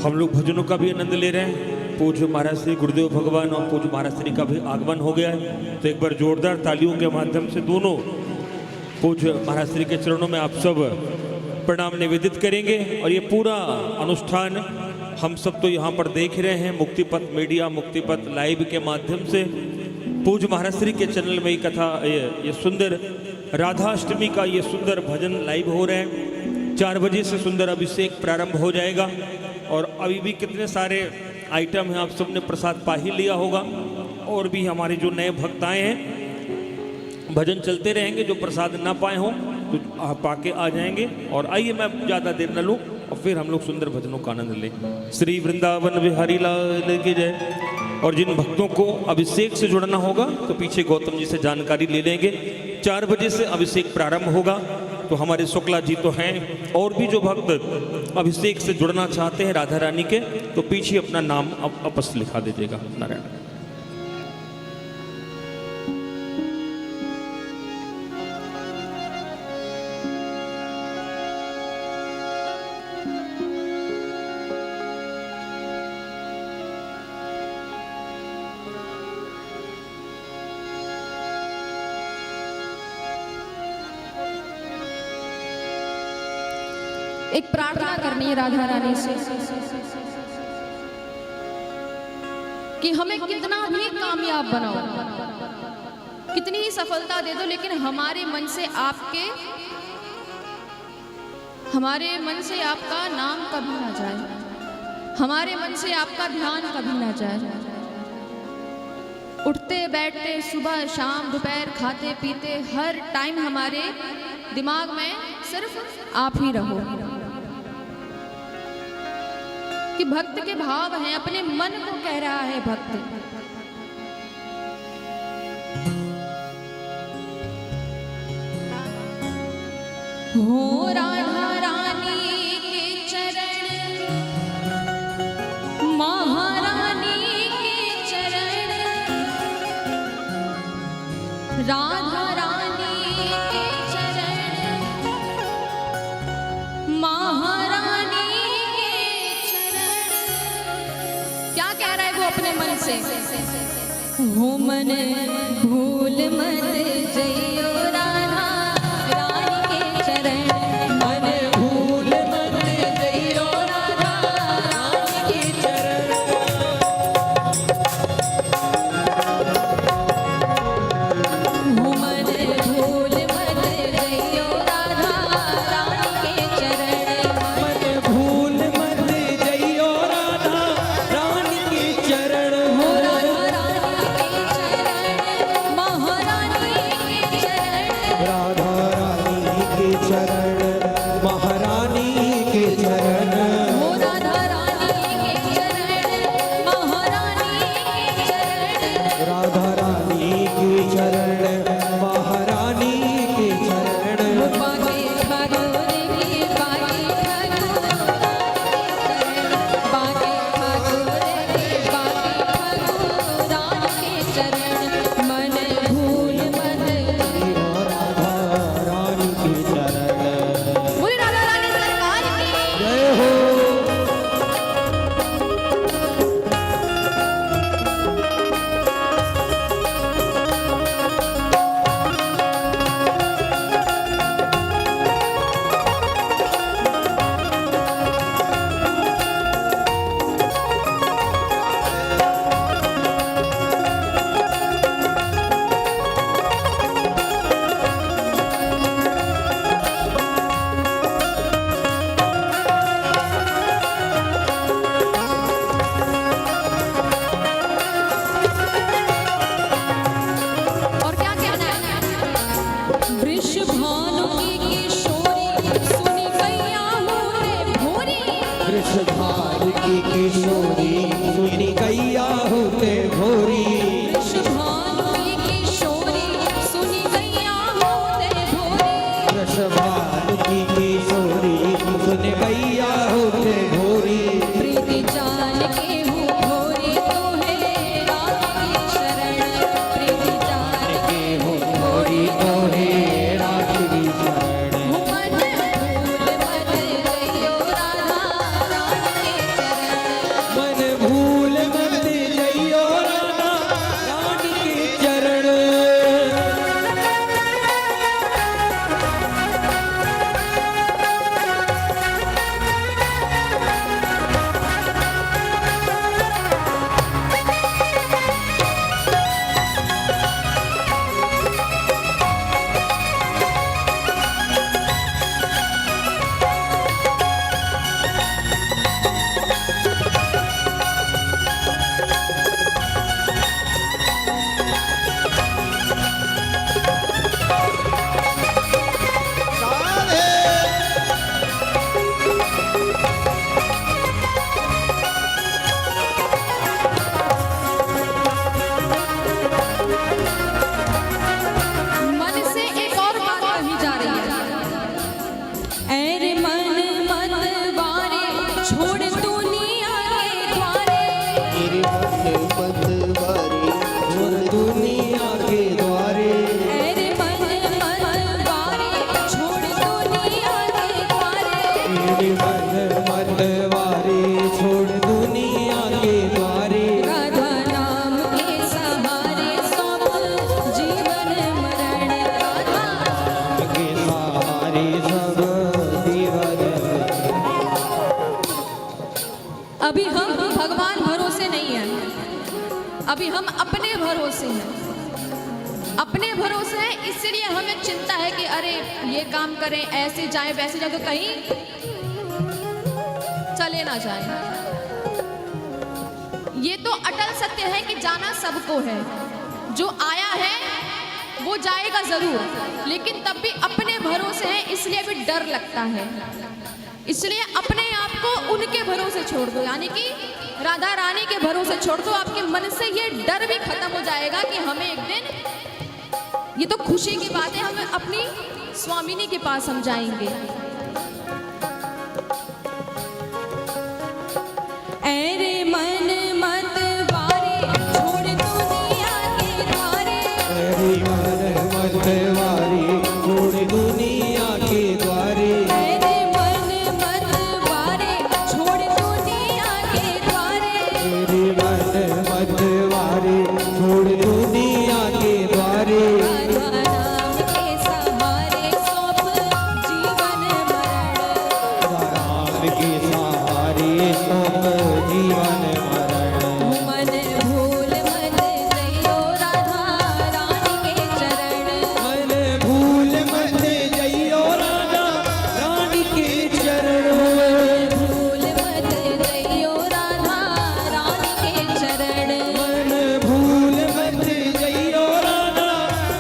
हम लोग भजनों का भी आनंद ले रहे हैं। पूज्य महाराज श्री गुरुदेव भगवान और पूज्य महाराज श्री का भी आगमन हो गया है, तो एक बार जोरदार तालियों के माध्यम से दोनों पूज्य महाराज श्री के चरणों में आप सब प्रणाम निवेदित करेंगे। और ये पूरा अनुष्ठान हम सब तो यहाँ पर देख रहे हैं मुक्तिपथ मीडिया, मुक्तिपथ लाइव के माध्यम से। पूज्य महाराज श्री के चैनल में ये कथा, ये सुंदर राधाष्टमी का ये सुंदर भजन लाइव हो रहे हैं। 4 बजे से सुंदर अभिषेक प्रारंभ हो जाएगा और अभी भी कितने सारे आइटम हैं, आप सबने प्रसाद पा ही लिया होगा। और भी हमारे जो नए भक्त आए हैं, भजन चलते रहेंगे, जो प्रसाद ना पाए हों तो आप पाके आ जाएंगे। और आइए मैं ज़्यादा देर न लूँ और फिर हम लोग सुंदर भजनों का आनंद लें। श्री वृंदावन बिहारी लाल की जय। और जिन भक्तों को अभिषेक से जुड़ना होगा तो पीछे गौतम जी से जानकारी ले लेंगे। 4 बजे से अभिषेक प्रारंभ होगा, तो हमारे शुक्ला जी तो हैं। और भी जो भक्त अभिषेक से जुड़ना चाहते हैं राधा रानी के, तो पीछे अपना नाम आपस लिखा दीजिएगा। नारायण। एक प्रार्थना करनी है राधा रानी से कि हमें कितना भी कामयाब बनाओ, कितनी ही सफलता दे दो, लेकिन हमारे मन से आपका नाम कभी ना जाए, हमारे मन से आपका ध्यान कभी ना जाए। उठते बैठते, सुबह शाम दोपहर, खाते पीते, हर टाइम हमारे दिमाग में सिर्फ आप ही रहो। कि भक्त के भाव हैं, अपने मन को कह रहा है भक्त। हो राधा रानी के चरण, महारानी के चरण, राधा रानी के चरण, महारानी के चरण। क्या कह रहा है वो अपने मन से? हो मन भूल मत जइयो राधा रानी के चरण, मन भूल मत जइयो राधा रानी के चरण। हो मन भूल मत जइयो राधा रानी के चरण, मन भूल मत जइयो राधा रानी के चरण। हो राधा रानी के चरण, महारानी के चरण, राधा रानी के चरण, महारानी के चरण। हो राधा रानी के चरण, महारानी के चरण। राधा रानी के चरण, महारानी के चरण। बाके ठाकुर की बाके ठाकुर, बाके ठाकुर की बाके ठाकुर रानी के चरण, मन भूल मत जइयो राधा रानी के चरण। बोले राधा रानी सरकार की। जय हो। और क्या कहना है? वृषभानु की किशोरी सुनी कैया होते भोरी, वृषभार की किशोरी सुनी कैया होते भोरी। वृषभानु की किशोरी सुनी कैया होते भोरी। वृषभार की किशोरी सुनी कैया होते भोरी। प्रीति जान के हूँ भोरी तो है राधा की शरण, प्रीति जान के हूँ भोरी तो है राखी शरण। हो मन भूल मत जइयो राधा रानी के चरण, मन भूल मत जइयो राधा रानी के चरण। मन से एक और बात कही जा रही है। ऐरे मन मत वारे छोड़ दुनिया के द्वारे, मेरे मन बंदवारी और दुनिया के द्वारे। ऐरे मन मत वारे छोड़ दुनिया के द्वारे। मेरे मन मतवारे छोड़ दुनिया के द्वारे। राधा नाम के सहारे सौंप जीवन मरण, राधा के सहारे सब दीवार। अभी हम भगवान भरोसे नहीं हैं, अभी हम अपने भरोसे हैं। अपने भरोसे हैं इसलिए हमें चिंता है कि अरे ये काम करें, ऐसे जाए वैसे जाए, तो कहीं चले ना जाए। ये तो अटल सत्य है कि जाना सबको है, जो आया है वो जाएगा जरूर, लेकिन तब भी अपने भरोसे हैं इसलिए भी डर लगता है। इसलिए अपने आप को उनके भरोसे छोड़ दो, यानी कि राधा रानी के भरोसे छोड़ दो। आपके मन से ये डर भी खत्म हो जाएगा कि हमें एक दिन, ये तो खुशी की बात है, हमें अपनी स्वामिनी के पास हम जाएंगे। ऐरे मन मत वारे छोड़ दुनिया के द्वारे, ऐरे मन मत वारे छोड़ दुनिया के द्वारे, ऐरे मन मत वारे छोड़ दुनिया के द्वारे, ऐरे मन मत वारे छोड़ दुनिया के द्वारे, राधा नाम के सहारे सौंप जीवन मरण, राम के सहारे सौंप जीवन मरण, मन भूल मत जइयो राधा रानी के चरण, मन भूल मत जइयो राधा रानी के चरण, भूल मत जइयो राधा रानी के चरण, मन भूल मत जइयो राधा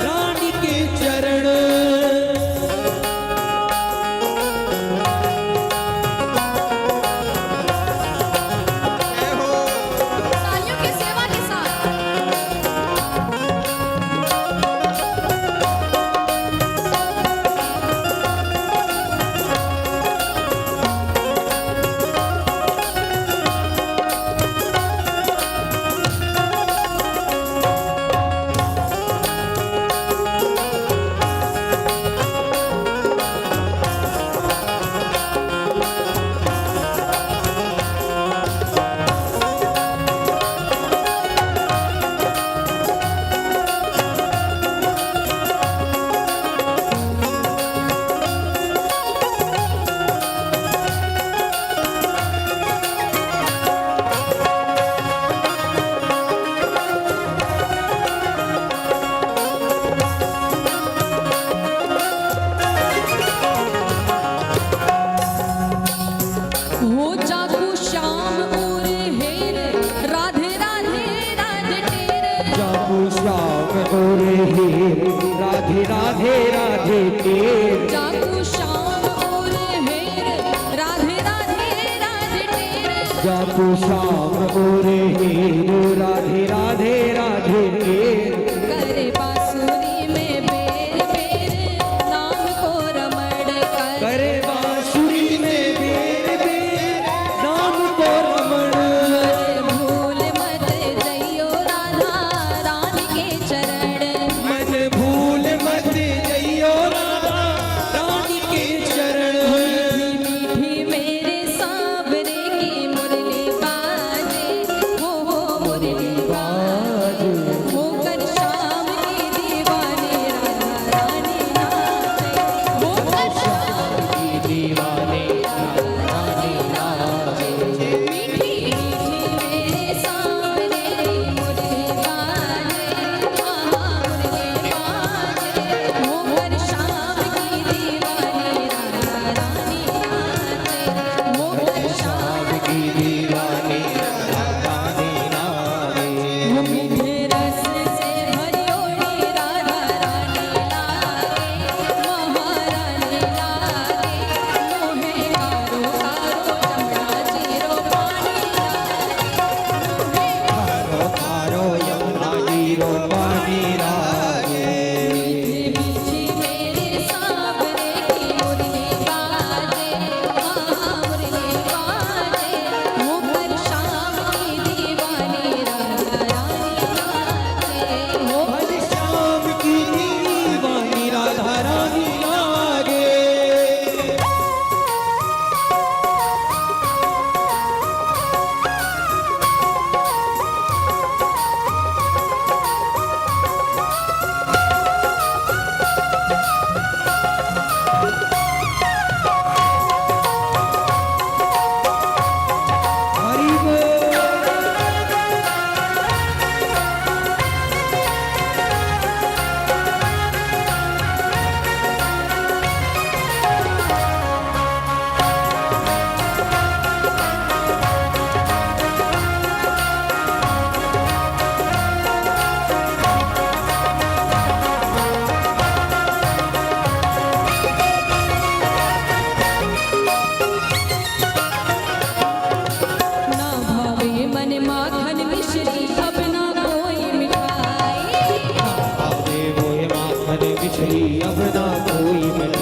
रानी के चरण। तालियों की सेवा के साथ हो जागो श्याम और हेर राधे राधे राधे तेरे, जागो श्याम गोरे हीर राधे राधे राधे तेर, जागो श्याम और हेर राधे राधे राधे तेरे, जागो श्याम गोरे हीर राधे राधे राधे तेर, करे बांसुरी में बेर बेर नाम को रमण कर, करे बांसुरी में बेर बेर नाम को रमण, भूल मत जइयो राधा रानी के चरण, मन भूल मत जइयो राधा रानी के चरण, मीठी मेरे सांवरे की मुरली बाजे, हो मुरली बाजे, होकर शाम की दीवानी राधा रानी नाचे, होकर शाम की दीवानी राधा रानी नाचे, मीठी मीठी मेरे सांवरे की मुरली बाजे, मुरली बाजे, होकर शाम की दीवानी राधा रानी नाचे, होकर शाम की दीवानी राधा रानी नाचे, मीठे रस से भरियोड़ी राधा रानी लागे, महारानी लागे, मोहे कारो कारो चमड़ा जीरो पानी लागे, खारो खारो यमुना जीरो पानी रागे, मीठी मेरे सांवरे की मुरली बाजे, मुरली बाजे, होकर शाम की दीवानी राधा रानी नाचे, हर शाम की दीवानी राधा रानी लागे। हरि बोल। ना भावे मन माखन मिश्री अब ना कोई मिठाई, आवे मोहे माखन बिछड़ी अब ना कोई मिठाई,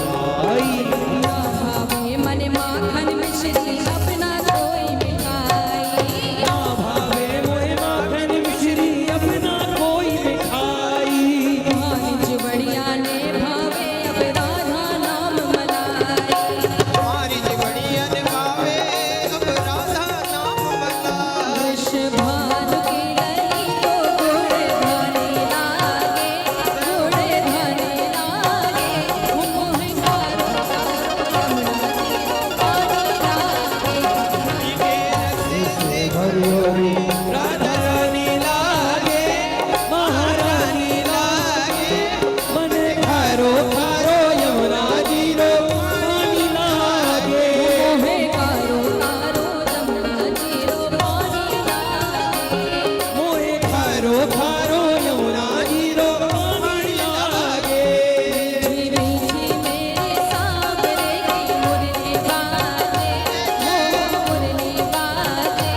खारो खारो यमुना जी रो पानी लागे मोहे कारो कारो यमुना जी रो पानी लागे मोहे खारो खारो यमुना जी रो पानी लागे मीठी मीठी मेरे सावरे की मुरली बाजे मुरली बाजे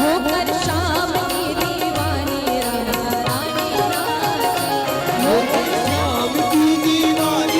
होकर शाम की दीवानी राधा रानी नाचे शाम की दीवानी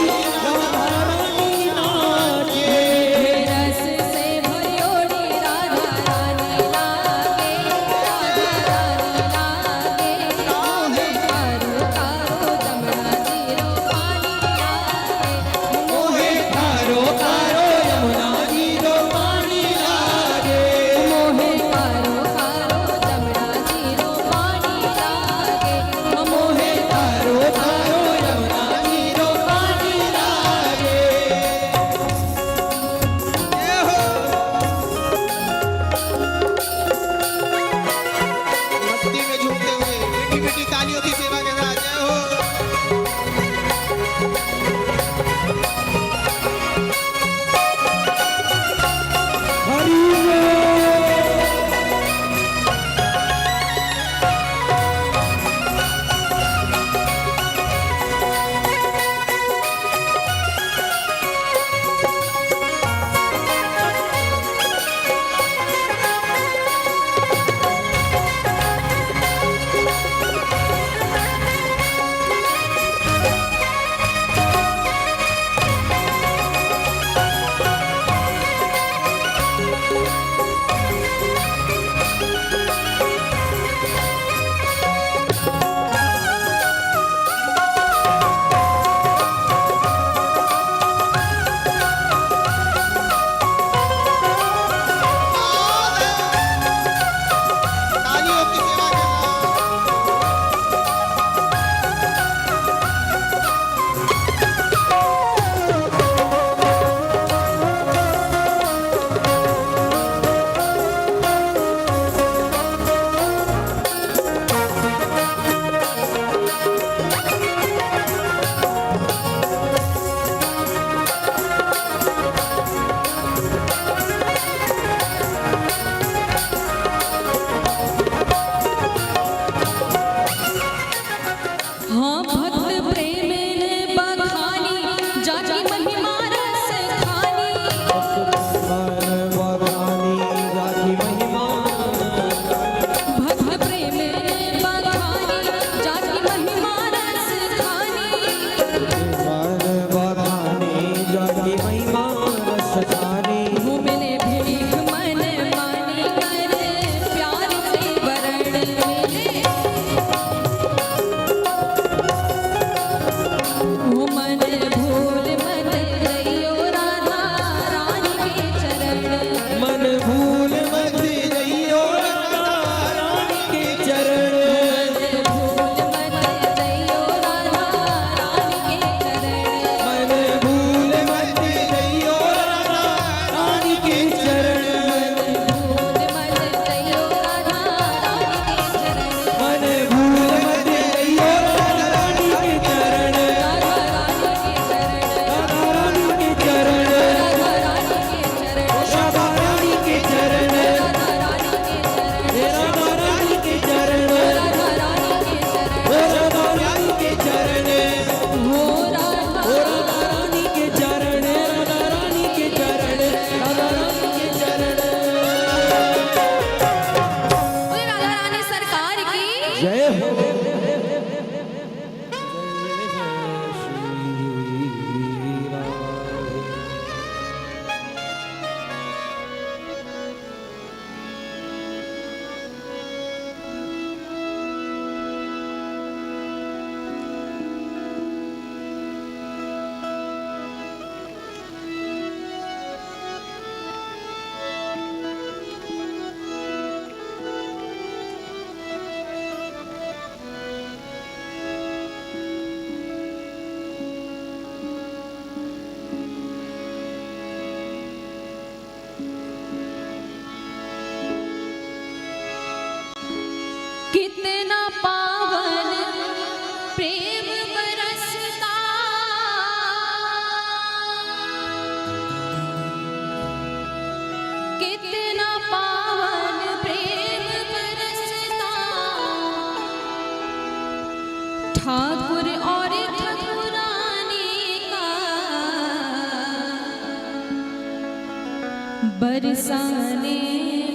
बरसाने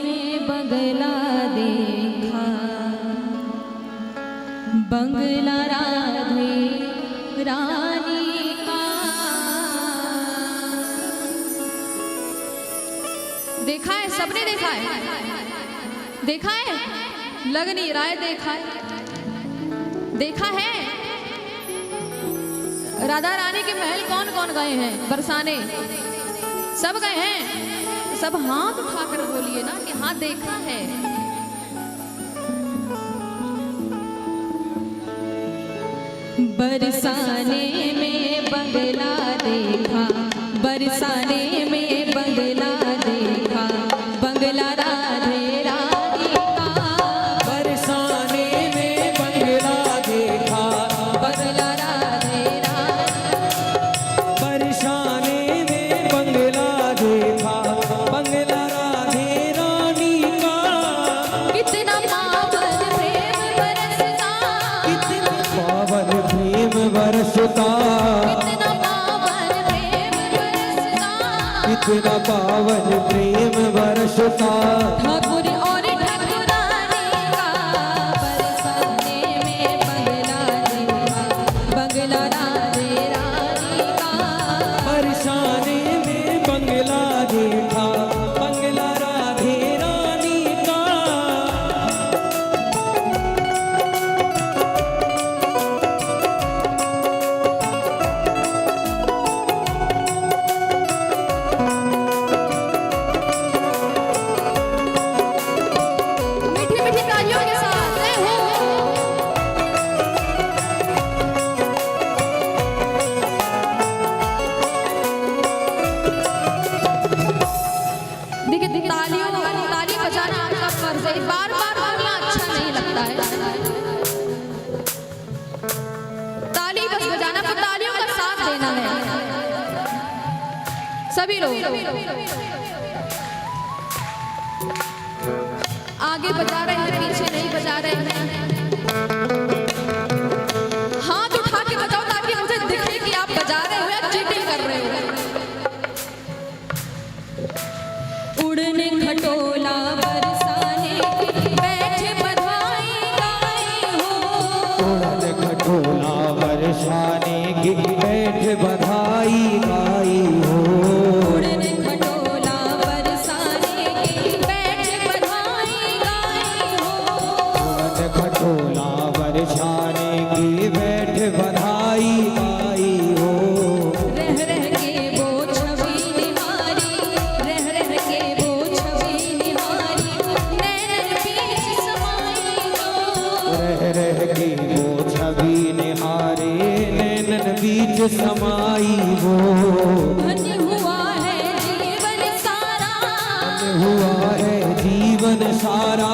में बंगला देखा, बंगला राधे रानी का। देखा है, सबने देखा है, देखा है, लग नहीं रहा है देखा है, देखा है। राधा रानी के महल कौन कौन गए हैं? बरसाने सब गए हैं। सब हाथ उठाकर बोलिए ना कि हाँ देखा है। बरसाने में बंगला देखा, बरसाने में बंगला देखा, बंगला राधे रानी का। बरसाने में बंगला देखा, बंगला राधे रानी, बरसाने में बंगला देखा, बंगला राधे रानी का। कितना पावन प्रेम बरसता, कितना पावन प्रेम बरसता, कितना पावन प्रेम बरसता। कितना पावन प्रेम बरसता। ठाकुर और ठाकुरानी का। बरसाने में बंगला देखा, बंगला राधे रानी का। बरसाने में बंगला देखा, बंगला राधे रानी का। मीठी मीठी तालियों के साथ जय हो। देखिए ताली बजाना आपका फर्ज है। बार बार बोलना अच्छा नहीं लगता है। ताली बस बजाना, तो तालियों का साथ देना है सभी लोग। आगे बजा रहे हैं, पीछे नहीं बजा रहे हैं। हाथ उठा के बजाओ ताकि मुझे दिखे कि आप बजा रहे हो या चीटिंग कर रहे हो। उड़ने खटोला बरसाने की बैठे बधाई गाए हो। उड़न खटोला बरसाने की बैठ बधाई गाई हो। उड़ने खटोला बरसाने की बैठे बधाई गाए हो। उड़न खटोला बरसाने की बैठ बधाई गाई हो। रह रह के वो छवि निहारी, रह रह के वो छवि निहारी, नैनन बीच समाई हो। रह रह के वो छवि निहारे, नैनन बीच समाई हो। धन्य हुआ है जीवन सारा, हुआ है जीवन सारा,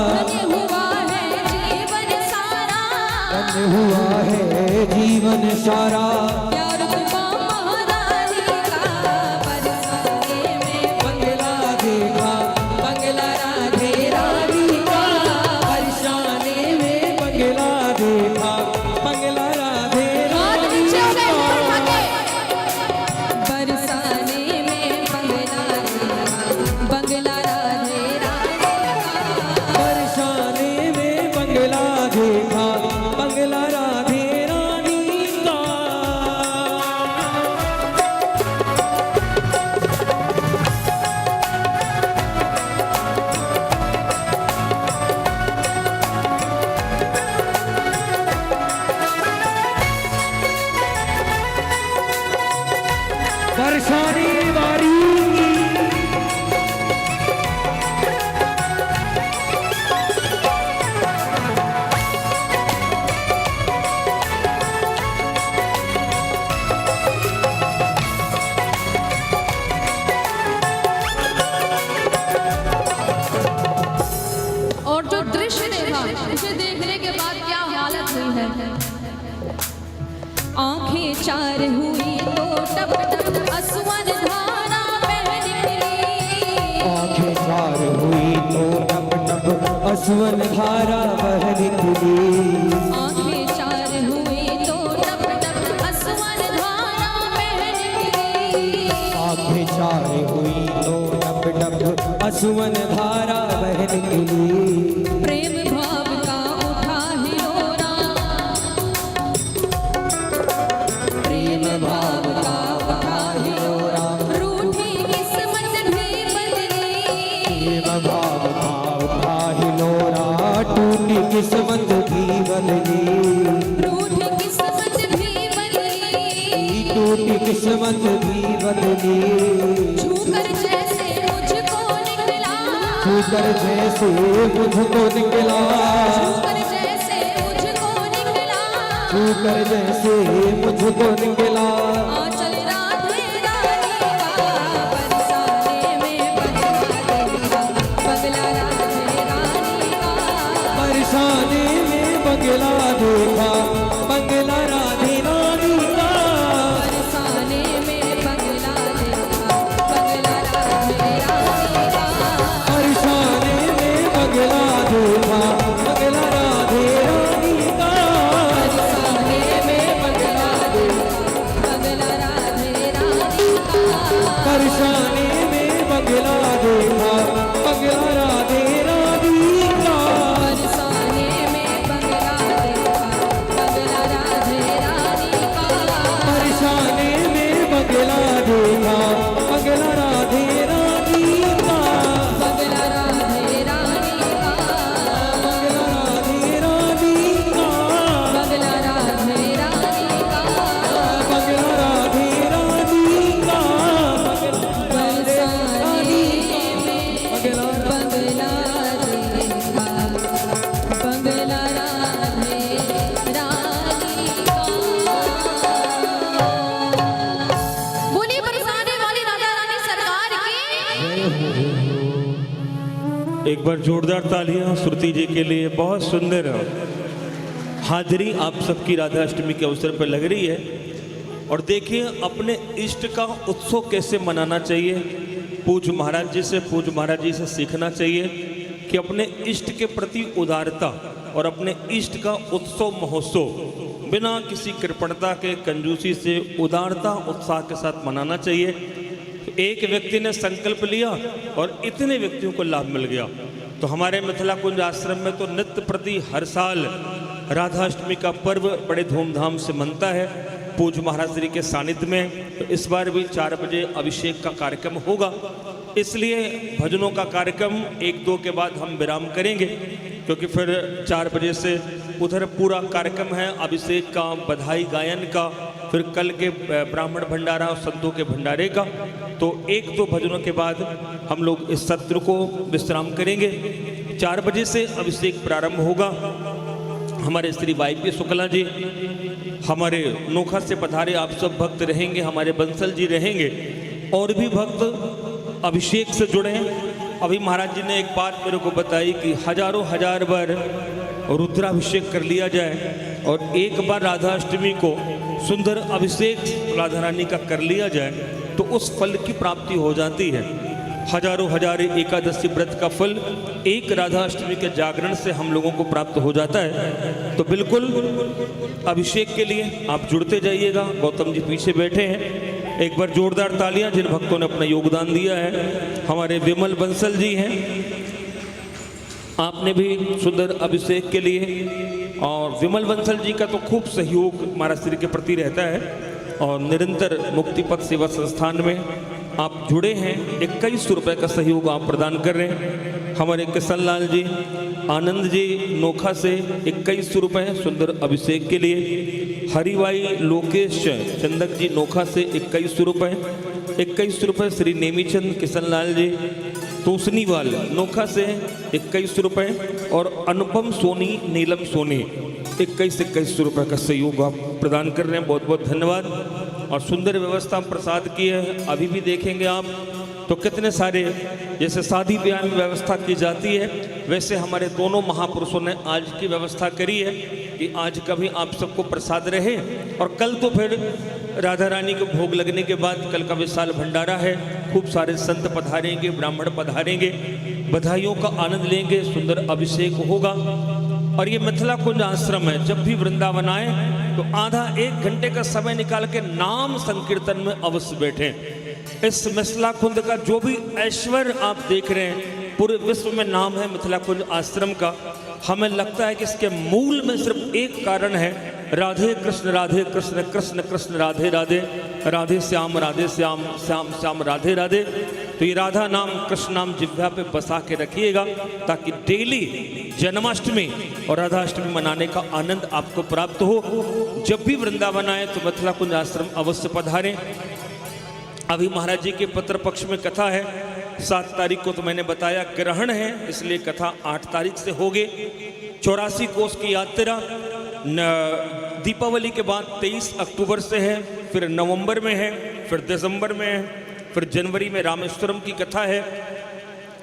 धन्य हुआ है जीवन सारा। धन्य हुआ है जीवन सारा। प्यार तुमा महारानी का। बरसाने में बंगला देखा, बंगला राधे रानी का। बरसाने में बंगला देखा, बंगला राधे हाथ रानी नीचे हो गए, का। ऊपर उठा के। बरसाने में बंगला देखा, बंगला राधे रानी का। बरसाने में बंगला देखा, बंगला राधे रानी का। बरसाने वारी और जो दृश्य देखा, उसे देखने के बाद क्या हालत हुई है। आंखें चार हुई तो टप टप असवन धारा बह निकली। आंखें चार हुई तो टप टप असवन धारा बह निकली। आंखें चार हुई तो टप टप असवन धारा बह निकली। आंखें चार हुई तो टप टप आंसुअन धारा बह निकली। प्रेम भाव का उठा हिलोरा, प्रेम भाव का उठा हिलोरा, रूठी किस्मत भी बदली, प्रेम भाव का उठा हिलोरा, टूटी किस्मत भी बदली, रूठी किस्मत भी बदली, टूटी किस्मत भी बदली। छूकर जैसे मुझको निकला, छूकर जैसे मुझको निकला, छूकर जैसे मुझको निकला, छूकर जैसे मुझको निकला। आंचल राधे रानी का, बरसाने में बदला देखा, बदला राधे रानी का, बरसाने में बगला देखा, बगला राधे रानी का। बरसाने में बगला देखा, बगला राधे रानी का, बरसाने में बगला देखा, बगला राधे रानी का। बरसाने में बगला देखा, बगला राधे रानी का, बरसाने में बगला देखा, बगला राधे रानी का। बरसाने में बगला देखा, बगला राधे रानी का, बरसाने में बगला देखा, बगला राधे रानी का। बगला राधे रानी का, बगला राधे रानी का, बगला राधे रानी का, बगला राधे रानी का। बरसाने में बगला बगला देखा, बगला राधे रानी का। बोलिए बरसाने वाली राधा रानी सरकार की। एक बार जोरदार तालियां श्रुति जी के लिए। बहुत सुंदर हाजिरी आप सबकी राधा अष्टमी के अवसर पर लग रही है। और देखिए अपने इष्ट का उत्सव कैसे मनाना चाहिए। पूज्य महाराज जी से, पूज्य महाराज जी से सीखना चाहिए कि अपने इष्ट के प्रति उदारता और अपने इष्ट का उत्सव महोत्सव बिना किसी कृपणता के, कंजूसी से, उदारता उत्साह के साथ मनाना चाहिए। तो एक व्यक्ति ने संकल्प लिया और इतने व्यक्तियों को लाभ मिल गया। तो हमारे मिथिला कुंज आश्रम में तो नित्य प्रति हर साल राधा अष्टमी का पर्व बड़े धूमधाम से मनता है पूज्य महाराज श्री के सानिध्य में। तो इस बार भी 4 बजे अभिषेक का कार्यक्रम होगा, इसलिए भजनों का कार्यक्रम 1-2 के बाद हम विराम करेंगे, क्योंकि फिर 4 बजे से उधर पूरा कार्यक्रम है अभिषेक का, बधाई गायन का, फिर कल के ब्राह्मण भंडारा और संतों के भंडारे का। तो 1-2 भजनों के बाद हम लोग इस सत्र को विश्राम करेंगे। 4 बजे से अभिषेक प्रारंभ होगा। हमारे श्री वाईपी शुक्ला जी हमारे नोखा से पधारे आप सब भक्त रहेंगे, हमारे बंसल जी रहेंगे, और भी भक्त अभिषेक से जुड़े हैं। अभी महाराज जी ने एक बात मेरे को बताई कि हजारों हजार बार रुद्राभिषेक कर लिया जाए और एक बार राधा अष्टमी को सुंदर अभिषेक राधा रानी का कर लिया जाए तो उस फल की प्राप्ति हो जाती है। हजारों हजार एकादशी व्रत का फल एक राधा अष्टमी के जागरण से हम लोगों को प्राप्त हो जाता है। तो बिल्कुल अभिषेक के लिए आप जुड़ते जाइएगा। गौतम जी पीछे बैठे हैं, एक बार जोरदार तालियां जिन भक्तों ने अपना योगदान दिया है। हमारे विमल बंसल जी हैं, आपने भी सुंदर अभिषेक के लिए, और विमल बंसल जी का तो खूब सहयोग महाराज श्री के प्रति रहता है और निरंतर मुक्तिपथ सेवा संस्थान में आप जुड़े हैं। 21 रुपये का सहयोग आप प्रदान कर रहे हैं। हमारे किशन लाल जी, आनंद जी नोखा से 21 रुपये सुंदर अभिषेक के लिए। हरिवाई लोकेश चंदक जी नोखा से 21 रुपये। 21 रुपये श्री नेमीचंद किशन लाल जी तोसनीवाल नोखा से 21 रुपये, और अनुपम सोनी नीलम सोनी 21 रुपये का सहयोग आप प्रदान कर रहे हैं। बहुत बहुत धन्यवाद। और सुंदर व्यवस्था प्रसाद की है, अभी भी देखेंगे आप तो कितने सारे, जैसे शादी ब्याह में व्यवस्था की जाती है वैसे हमारे दोनों महापुरुषों ने आज की व्यवस्था करी है कि आज का भी आप सबको प्रसाद रहे। और कल तो फिर राधा रानी को भोग लगने के बाद कल का विशाल भंडारा है, खूब सारे संत पधारेंगे, ब्राह्मण पधारेंगे, बधाइयों का आनंद लेंगे, सुंदर अभिषेक होगा। और ये मिथिला कुंज आश्रम है, जब भी वृंदावन आए तो आधा 1 घंटे का समय निकाल के नाम संकीर्तन में अवश्य बैठें। इस मिथिला कुंज का जो भी ऐश्वर्य आप देख रहे हैं, पूरे विश्व में नाम है मिथिला कुंज आश्रम का। हमें लगता है कि इसके मूल में सिर्फ एक कारण है, राधे कृष्ण कृष्ण कृष्ण राधे राधे, राधे श्याम श्याम श्याम राधे राधे। तो ये राधा नाम कृष्ण नाम जिह्वा पे बसा के रखिएगा, ताकि डेली जन्माष्टमी और राधाष्टमी मनाने का आनंद आपको प्राप्त हो। जब भी वृंदावन आए तो मिथिला कुंज आश्रम अवश्य पधारें। अभी महाराज जी के पत्र पक्ष में कथा है, 7 तारीख को तो मैंने बताया ग्रहण है, इसलिए कथा 8 तारीख से होगी। 84 कोस की यात्रा दीपावली के बाद 23 अक्टूबर से है, फिर नवंबर में है, फिर दिसंबर में है, फिर जनवरी में रामेश्वरम की कथा है।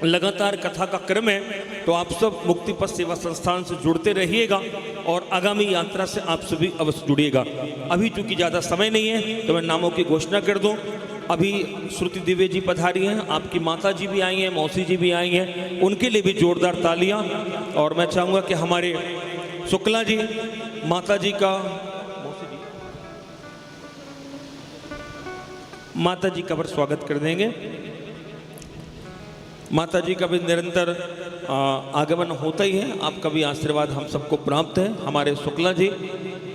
लगातार कथा का क्रम है, तो आप सब मुक्ति पथ सेवा संस्थान से जुड़ते रहिएगा और आगामी यात्रा से आप सभी अवश्य जुड़िएगा। अभी चूँकि ज़्यादा समय नहीं है तो मैं नामों की घोषणा कर दूं। अभी श्रुति दिव्य जी पधारी हैं, आपकी माता जी भी आई हैं, मौसी जी भी आई हैं, उनके लिए भी जोरदार तालियां। और मैं चाहूँगा कि हमारे शुक्ला जी माता जी का पर स्वागत कर देंगे। माता जी का भी निरंतर आगमन होता ही है, आपका भी आशीर्वाद हम सबको प्राप्त है। हमारे शुक्ला जी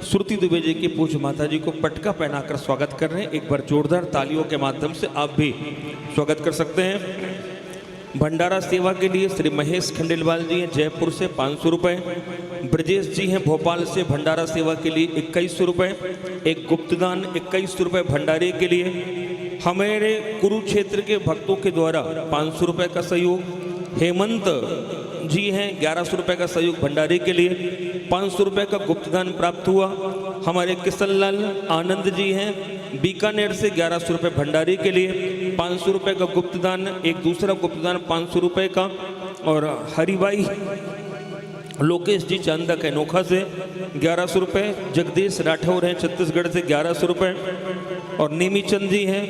श्रुति दुबे जी की पूज्य माता जी को पटका पहनाकर स्वागत कर रहे हैं। एक बार जोरदार तालियों के माध्यम से आप भी स्वागत कर सकते हैं। भंडारा सेवा के लिए श्री महेश खंडेलवाल जी हैं जयपुर से 500 रुपये, ब्रजेश जी हैं भोपाल से भंडारा सेवा के लिए 2100 रुपये, एक गुप्तदान 2100 रुपये भंडारे के लिए। हमारे कुरुक्षेत्र के भक्तों के द्वारा 500 रुपये का सहयोग, हेमंत जी हैं 1100 रुपये का सहयोग भंडारे के लिए, 500 रुपये का गुप्तदान प्राप्त हुआ। हमारे किशनलाल आनंद जी हैं बीकानेर से 1100 रुपये भंडारे के लिए, 500 रुपये का गुप्तदान, एक दूसरा गुप्तदान 500 रुपये का। और हरिभाई लोकेश जी चांदा कैनोखा से 1100 रुपये, जगदीश राठौर हैं छत्तीसगढ़ से 1100 रुपये, और नेमीचंद जी हैं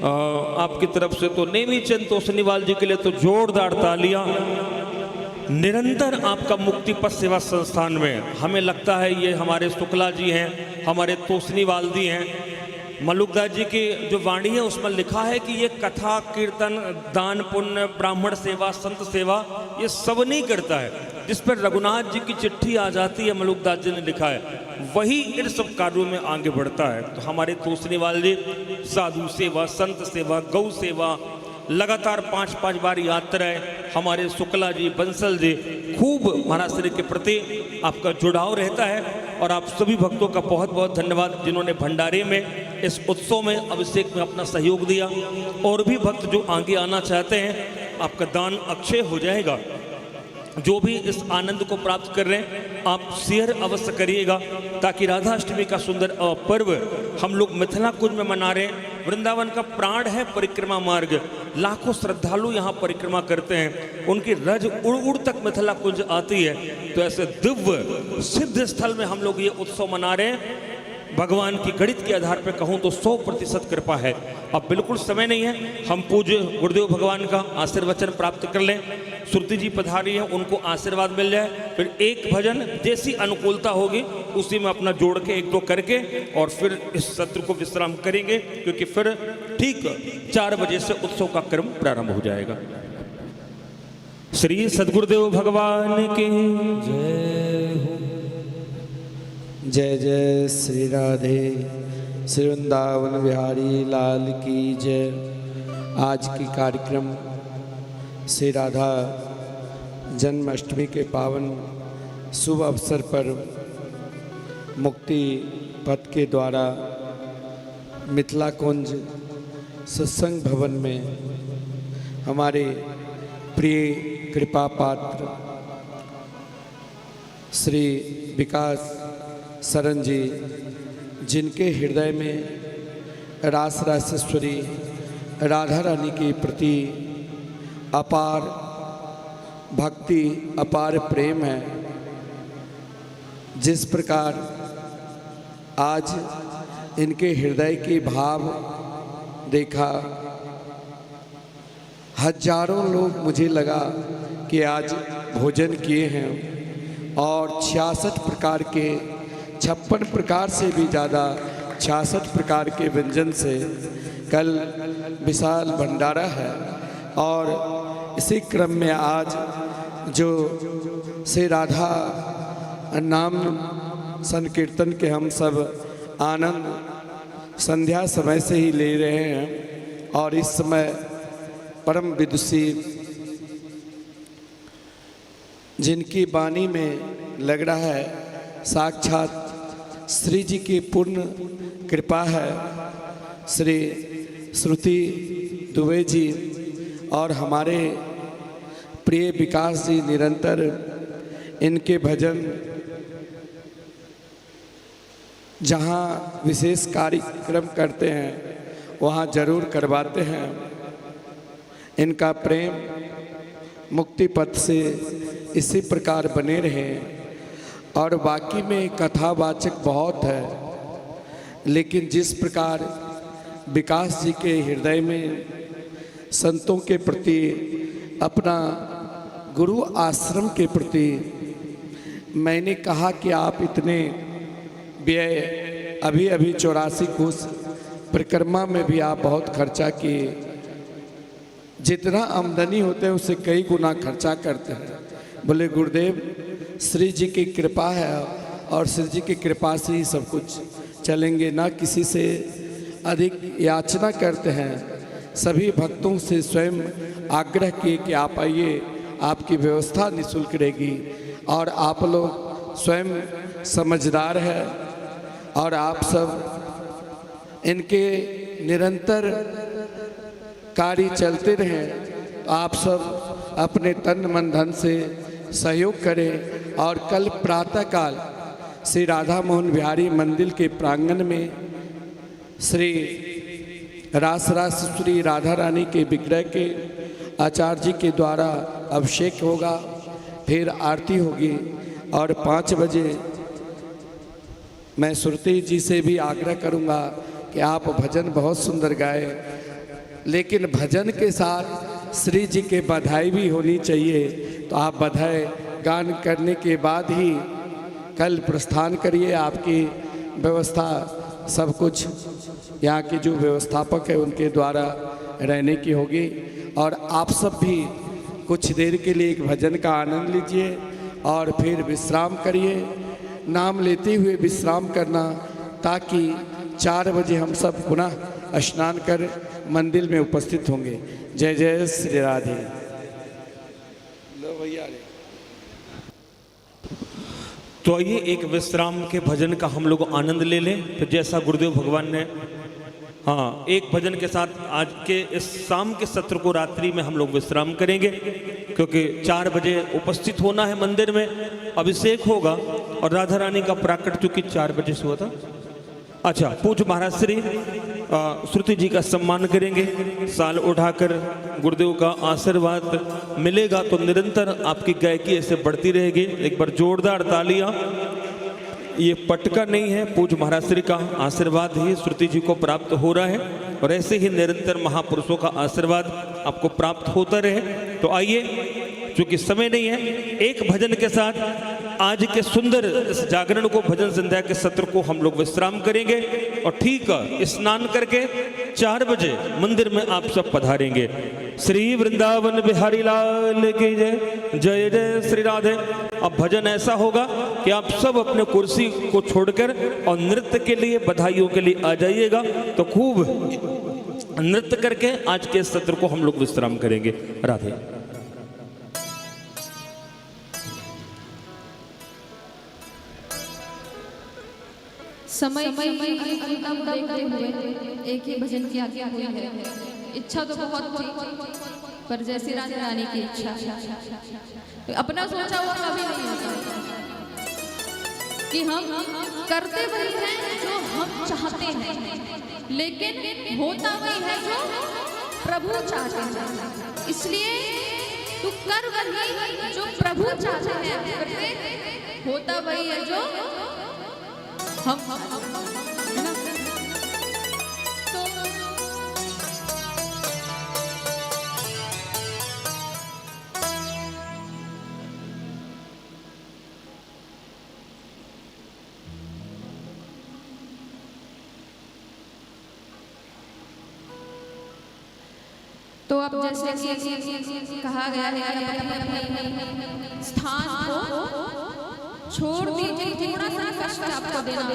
आपकी तरफ से, तो नेमीचंद तोसनीवाल जी के लिए तो जोरदार तालियां। निरंतर आपका मुक्ति पथ सेवा संस्थान में हमें लगता है ये हमारे शुक्ला जी हैं, हमारे तोसनीवाल जी हैं, मलुकदास जी की जो वाणी है उसमें लिखा है कि ये कथा कीर्तन दान पुण्य ब्राह्मण सेवा संत सेवा ये सब नहीं करता है। जिस पर रघुनाथ जी की चिट्ठी आ जाती है मलुकदास जी ने लिखा है, वही इन सब कार्यों में आगे बढ़ता है। तो हमारे तोसनीवाल जी साधु सेवा संत सेवा गौ सेवा लगातार 5-5 बार यात्राएं, हमारे शुक्ला जी बंसल जी खूब महाराज श्री के प्रति आपका जुड़ाव रहता है। और आप सभी भक्तों का बहुत बहुत धन्यवाद जिन्होंने भंडारे में इस उत्सव में अभिषेक में अपना सहयोग दिया। और भी भक्त जो आगे आना चाहते हैं, आपका दान अक्षय हो जाएगा। जो भी इस आनंद को प्राप्त कर रहे हैं आप शेयर अवश्य करिएगा, ताकि राधाष्टमी का सुंदर पर्व हम लोग मिथिला कुंज में मना रहे हैं। वृंदावन का प्राण है परिक्रमा मार्ग, लाखों श्रद्धालु यहाँ परिक्रमा करते हैं, उनकी रज उड़ उड़ तक मिथिला कुंज आती है। तो ऐसे दिव्य सिद्ध स्थल में हम लोग ये उत्सव मना रहे हैं। भगवान की गणित के आधार पर कहूँ तो 100% कृपा है। अब बिल्कुल समय नहीं है, हम पूज्य गुरुदेव भगवान का आशीर्वचन प्राप्त कर लें। श्रुति जी पधारी हैं, उनको आशीर्वाद मिल जाए, फिर एक भजन जैसी अनुकूलता होगी उसी में अपना जोड़ के 1-2 करके और फिर इस सत्र को विश्राम करेंगे, क्योंकि फिर ठीक 4 बजे से उत्सव का क्रम प्रारंभ हो जाएगा। श्री सद्गुरुदेव भगवान की जय हो। जय जय श्री राधे, श्री वृंदावन बिहारी लाल की जय। आज की कार्यक्रम श्री राधा जन्माष्टमी के पावन शुभ अवसर पर मुक्ति पथ के द्वारा मिथिला कुंज सत्संग भवन में हमारे प्रिय कृपा पात्र श्री विकास सरन जी, जिनके हृदय में रास रासेश्वरी राधा रानी के प्रति अपार भक्ति अपार प्रेम है, जिस प्रकार आज इनके हृदय के भाव देखा, हजारों लोग मुझे लगा कि आज भोजन किए हैं और 66 प्रकार के 56 प्रकार से भी ज़्यादा 66 प्रकार के व्यंजन से कल विशाल भंडारा है। और इसी क्रम में आज जो श्री राधा नाम संकीर्तन के हम सब आनंद संध्या समय से ही ले रहे हैं। और इस समय परम विदुषी जिनकी वाणी में लग रहा है साक्षात श्री जी की पूर्ण कृपा है, श्री श्रुति दुबे जी और हमारे प्रिय विकास जी निरंतर इनके भजन जहाँ विशेष कार्यक्रम करते हैं वहाँ जरूर करवाते हैं। इनका प्रेम मुक्ति पथ से इसी प्रकार बने रहे। और बाकी में कथावाचक बहुत है, लेकिन जिस प्रकार विकास जी के हृदय में संतों के प्रति, अपना गुरु आश्रम के प्रति, मैंने कहा कि आप इतने व्यय अभी 84 कोस परिक्रमा में भी आप बहुत खर्चा किए, जितना आमदनी होते हैं उससे कई गुना खर्चा करते हैं। बोले गुरुदेव श्री जी की कृपा है और श्री जी की कृपा से ही सब कुछ चलेंगे, ना किसी से अधिक याचना करते हैं। सभी भक्तों से स्वयं आग्रह किए कि आप आइए, आपकी व्यवस्था निःशुल्क रहेगी। और आप लोग स्वयं समझदार हैं और आप सब इनके निरंतर कार्य चलते रहें। तो आप सब अपने तन मन धन से सहयोग करें। और कल प्रातःकाल श्री राधा मोहन बिहारी मंदिर के प्रांगण में श्री रास श्री राधा रानी के विग्रह के आचार्य जी के द्वारा अभिषेक होगा, फिर आरती होगी। और 5 बजे मैं श्रुति जी से भी आग्रह करूंगा कि आप भजन बहुत सुंदर गाए, लेकिन भजन के साथ श्री जी के बधाई भी होनी चाहिए। तो आप बधाई गान करने के बाद ही कल प्रस्थान करिए। आपकी व्यवस्था सब कुछ यहाँ के जो व्यवस्थापक है उनके द्वारा रहने की होगी। और आप सब भी कुछ देर के लिए एक भजन का आनंद लीजिए और फिर विश्राम करिए। नाम लेते हुए विश्राम करना, ताकि 4 बजे हम सब पुनः स्नान कर मंदिर में उपस्थित होंगे। जय जय श्री राधे। तो आइए एक विश्राम के भजन का हम लोग आनंद ले लें। तो जैसा गुरुदेव भगवान ने, हाँ, एक भजन के साथ आज के इस शाम के सत्र को रात्रि में हम लोग विश्राम करेंगे, क्योंकि 4 बजे उपस्थित होना है मंदिर में, अभिषेक होगा। और राधा रानी का प्राकट चूंकि 4 बजे से हुआ था। अच्छा, पूज्य महाराज श्री श्रुति जी का सम्मान करेंगे, साल उठाकर गुरुदेव का आशीर्वाद मिलेगा तो निरंतर आपकी गायकी ऐसे बढ़ती रहेगी। एक बार जोरदार तालियां। ये पटका नहीं है, पूज्य महाराज श्री का आशीर्वाद ही श्रुति जी को प्राप्त हो रहा है। और ऐसे ही निरंतर महापुरुषों का आशीर्वाद आपको प्राप्त होता रहे। तो आइए, चूंकि समय नहीं है, एक भजन के साथ आज के सुंदर इस जागरण को, भजन संध्या के सत्र को हम लोग विश्राम करेंगे। और ठीक स्नान करके 4 बजे मंदिर में आप सब पधारेंगे। श्री वृंदावन बिहारी लाल की जय। जय जय श्री राधे। अब भजन ऐसा होगा कि आप सब अपने कुर्सी को छोड़कर और नृत्य के लिए, बधाइयों के लिए आ जाइएगा। तो खूब नृत्य करके आज के सत्र को हम लोग विश्राम करेंगे। राधे। समय की अंतिम देखते हुए एक ही भजन की आज्ञा हुई है। इच्छा तो बहुत थी, पर जैसी राधा रानी की इच्छा, तो अपना सोचा हुआ कभी नहीं होता कि हम करते वही हैं जो हम चाहते हैं, लेकिन होता वही है जो प्रभु चाहते हैं। इसलिए तू कर वही जो प्रभु चाहते हैं, करते होता वही है जो हम है ना। तो तो अब जैसे कि कहा गया है अपने स्थान को छोड़ दीजिए, थोड़ा सा कष्ट आपको देना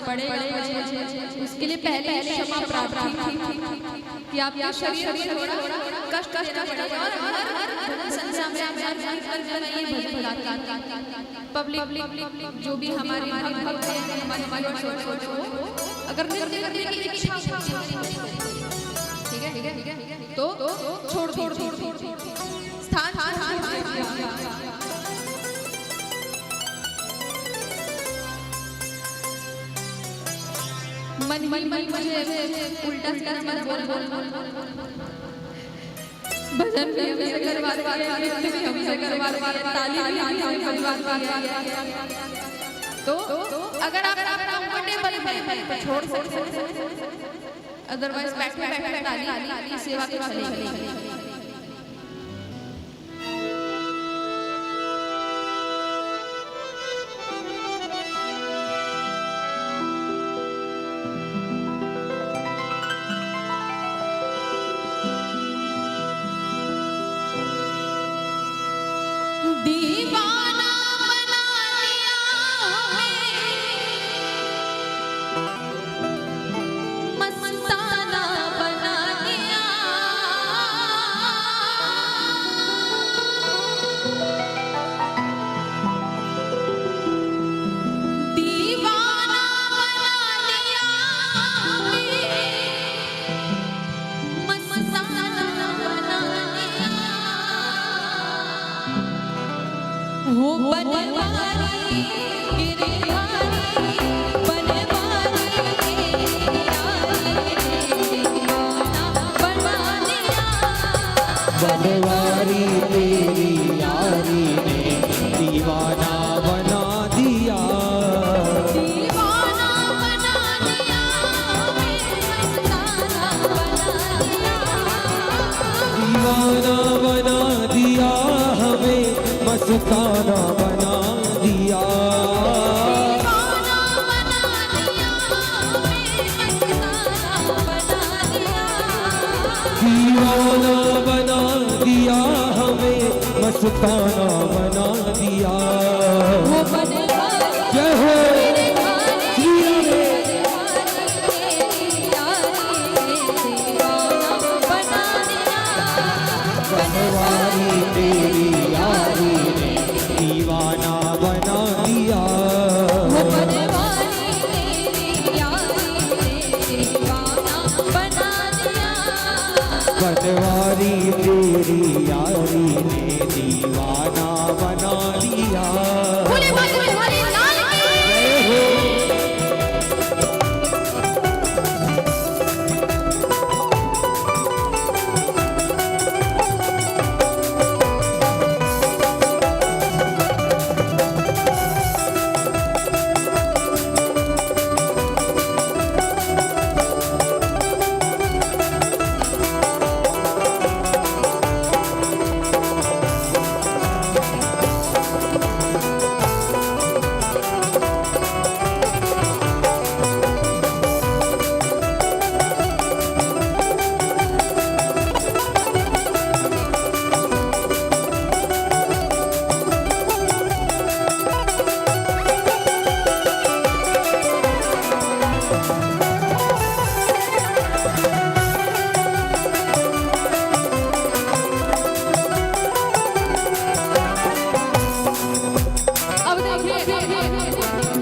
पड़ेगा। उसके लिए पहले क्षमा प्रार्थी कि आपके शरीर में थोड़ा कष्ट पड़ेगा। और हर संस्था में ये भजन गाता पब्लिक जो भी हमारे भक्त हैं, अगर नृत्य करने की इच्छा ठीक है तो छोड़ स्थान मन मुझे उल्टा बोल भजन भी हमसे करवा नृत्य भी हमसे करवा ताली भी हमसे बजवा तो अगर आप कंफर्टेबल है छोड़ अदरवाइज बैठ ताली सेवा के चलेगी। दीवाना बना दिया मस्ताना बना दिया, दीवाना बना दिया मस्ताना बना दिया। हो बनवारी गिरधारी बनवारी बना दिया, बनवारी तेरी यारी ने दीवाना बना दिया, दीवाना बना दिया मस्ताना बना दिया, दीवाना बना दिया हमें मस्ताना बना दिया, दीवाना बना दिया मस्ताना बना दिया, दीवाना बना दिया हमें मस्ताना बना दिया। वो बनवारी जय हो बनवारी तेरी यारी ने दीवाना बना दिया, बनवारी तेरी यारी ने दीवाना बना दिया।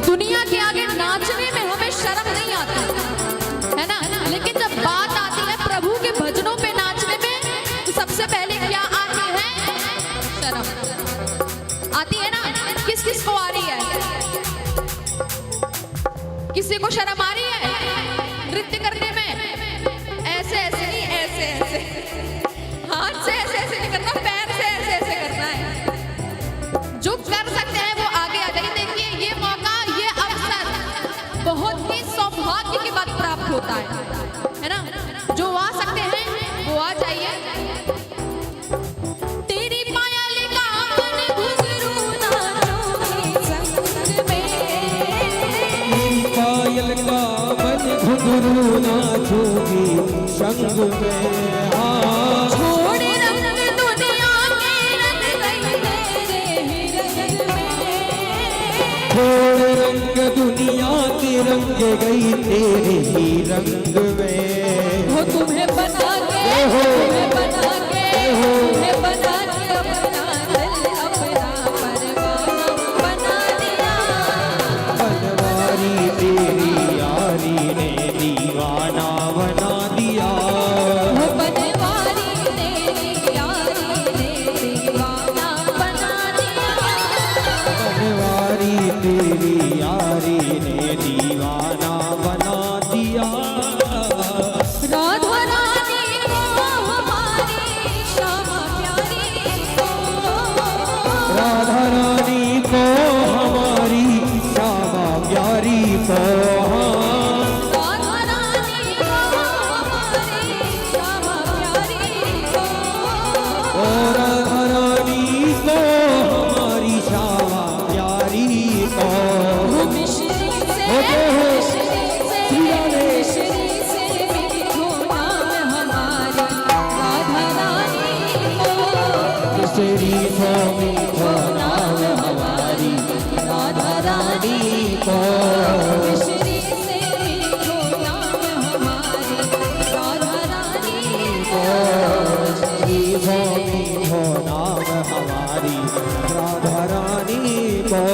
दुनिया के आगे नाचने में हमें शर्म नहीं आती है ना, लेकिन जब बात आती है प्रभु के भजनों पे नाचने में तो सबसे पहले क्या आती है? शर्म आती है ना। किस किस को आ रही है? किसी को शर्म आ रही है नृत्य करने में? ऐसे ऐसे नहीं, ऐसे ऐसे हाथ से ऐसे ऐसे नहीं करना, पैर से ऐसे ऐसे करना है। जो कर सकते हैं वो आगे आ जाइए। देखिए ये मौका, ये अवसर बहुत ही सौभाग्य के बाद प्राप्त होता है ना। जो आ सकते हैं वो आ जाइए। तेरी पायल का मन घुंघरू नाचोगे संग में, तेरी पायल का मन घुंघरू नाचोगी संग में, हाँ छोड़ छोड़ रंग दुनिया के रंग गई तेरे ही रंग में। वो तुम्हें बना के तुम्हें बना के तुम्हें बना के अपना दिल अपना परवाना बना दिया। बनवारी तेरी यारी ने दीवाना बना दिया। वो बनवारी तेरी यारी ने दीवाना बना दिया। बनवारी तेरी यारी ने दीवाना बना दिया। राधा रानी को हमारी श्यामा प्यारी को। राधा रानी को हमारी श्यामा प्यारी को। राधा रानी को हमारी श्यामा प्यारी को। और राधा रानी को हमारी श्यामा प्यारी को। मिश्री से मीठो नाम हमारी राधा रानी को। मिश्री से मीठो नाम हमारी राधा रानी को। मिश्री से मीठो नाम हमारी राधा रानी को। मिश्री से मीठो नाम हमारी राधा रानी को।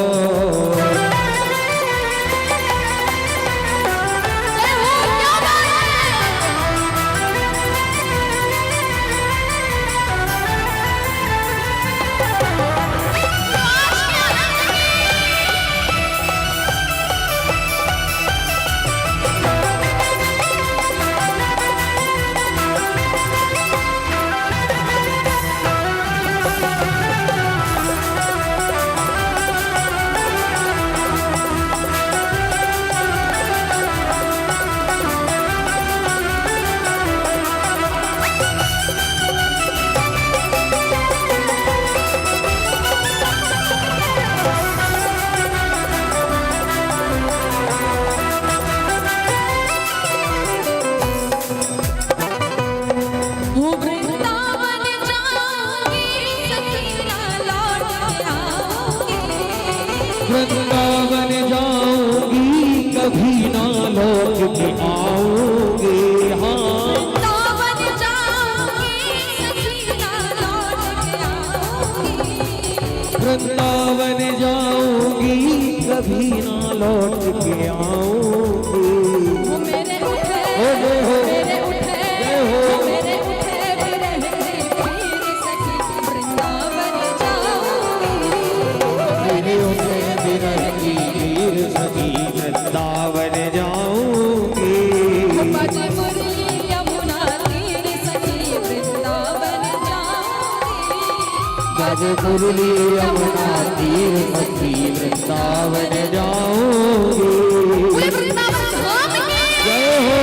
वो वृंदावन जाऊंगी सखीना लौट आऊंगी। वृंदावन जाऊंगी कभी ना लौट के आऊंगी। हाँ वृंदावन जाऊंगी सखीना लौट आऊंगी। वृंदावन जाऊंगी कभी ना लौट के आऊंगी। वो मेरे उठे हो मेरे उठे जय हो। मेरे उठे विरह की पीर सखी वृंदावन जाऊंगी। मेरे उठे विरह की पीर सखी वृंदावन जाऊंगी। बज मुरली यमुना तीर सखी वृंदावन जाऊंगी। बज मुरली यमुना तीर सखी वृंदावन जाऊंगी। पूरे वृंदावन धाम के जय हो।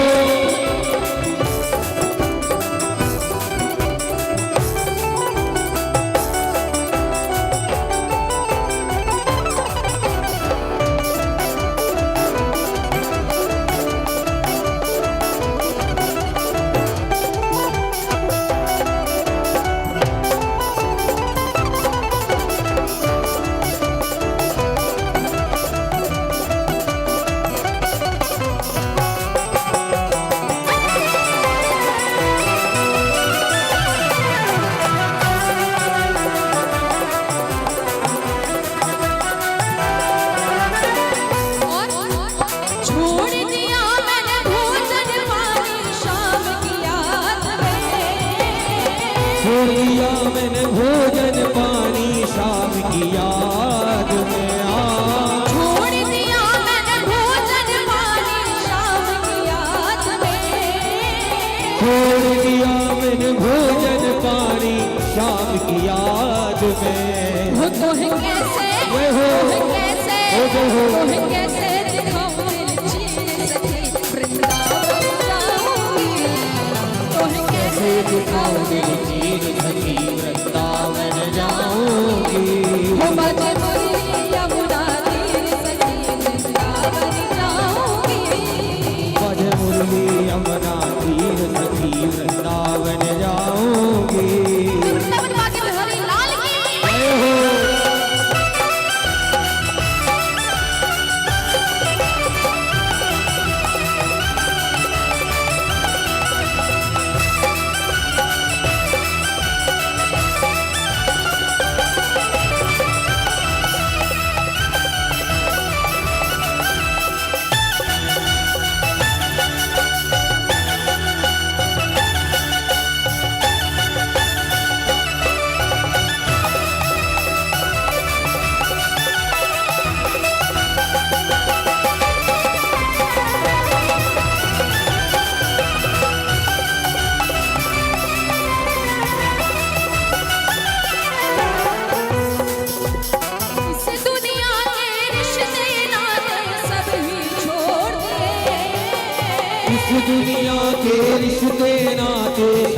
छोड़ दिया मैंने भोजन पानी शाम की याद में। छोड़ दिया मैंने भोजन पानी शाम की याद में। छोड़ दिया मैंने भोजन पानी शाम की याद में। वो तो है कैसे जय हो। कैसे जय हो। है कैसे दिखाऊं दिल चीर सके वृंदावन जाऊंगी। तो है कैसे दिखाऊं दिल चीर सखी वृंदावन जाऊंगी। वो बजे मुरली यमुना तीर सखी वृंदावन जाऊंगी। बज मुरली यमुना तीर सखी वृंदावन जाऊंगी। वृंदावन वाके बिहारी लाल की जय हो।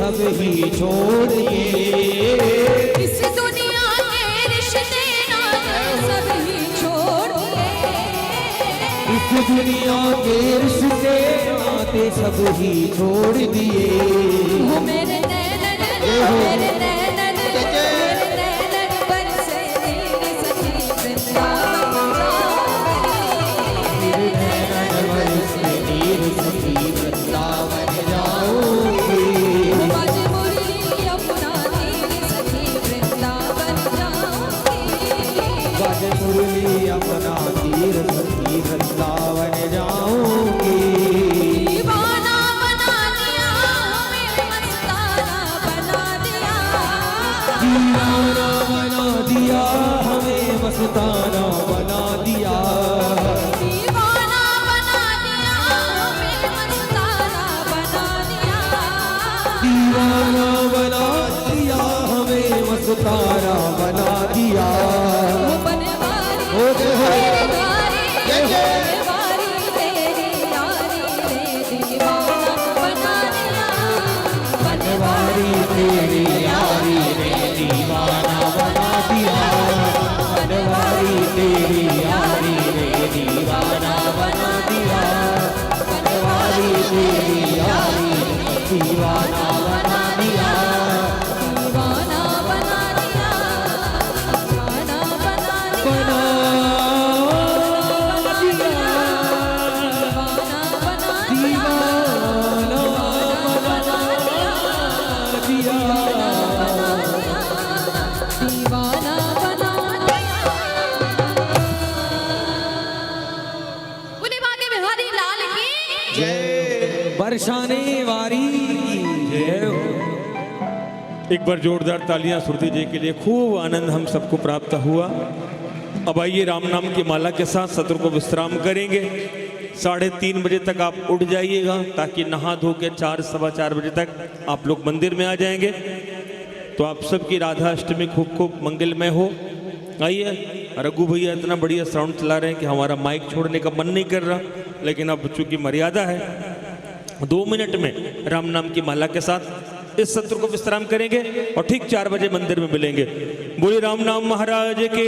सब ही छोड़ दिए। इस दुनिया के रिश्ते नाते सब ही छोड़ दिए। इस दुनिया के रिश्ते नाते सब ही छोड़ दिए। हो मेरे नैनन, मेरे नैनन, मेरे नैनन बरसे तेरी सखी वृंदावन जाऊंगी। मेरे नैनन बरसे तेरी सखी वृंदावन जाऊंगी। बाजे मुरली यमुना तेरी सखी वृंदावन जाऊंगी। बाजे मुरली अपना तीर सखी वृंदावन जाऊंगी। दीवाना बना दिया हमें, मस्ताना बना दिया। दीवाना बना दिया हमें, मस्ताना बना दिया। दीवाना बना दिया हमें, मस्ताना बना दिया। दीवाना बना दिया हमें, मस्ताना बना दिया। वो बनवारी हो जय हो। तेरी यारी, बनवारी तेरी यारी रे, दीवाना बना दिया। बनवारी तेरी यारी रे, दीवाना बना दिया। बनवारी तेरी यारी रे, दीवाना बना दिया। बनवारी तेरी यारी रे, दीवाना बना दिया। दीवाना बना दिया, दीवाना बना दिया। बना दिया। दीवाना बना दिया, दीवाना बना दिया। दीवाना बना दिया। बोले बागे बिहारी लाल की बरसाने वारी जय हो। एक बार जोरदार तालियां सुरती जी के लिए। खूब आनंद हम सबको प्राप्त हुआ। अब आइए राम नाम की माला के साथ सत्र को विश्राम करेंगे। 3:30 बजे तक आप उठ जाइएगा ताकि नहा धो के 4 सवा 4 बजे तक आप लोग मंदिर में आ जाएंगे। तो आप सबकी राधा अष्टमी खूब खूब मंगलमय हो। आइए। रघु भैया इतना बढ़िया साउंड चला रहे हैं कि हमारा माइक छोड़ने का मन नहीं कर रहा, लेकिन अब चूंकि मर्यादा है 2 मिनट में राम नाम की माला के साथ इस सत्र को विश्राम करेंगे और ठीक 4 बजे मंदिर में मिलेंगे। बोले राम नाम महाराज के।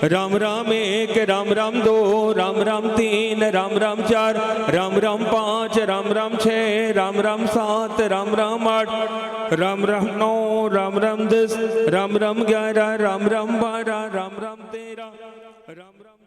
राम राम 1, राम राम 2, राम राम 3, राम राम 4, राम राम 5, राम राम 6, राम राम 7, राम राम 8, राम राम 9, राम राम 10, राम राम 11, राम राम 12, राम राम 13, राम राम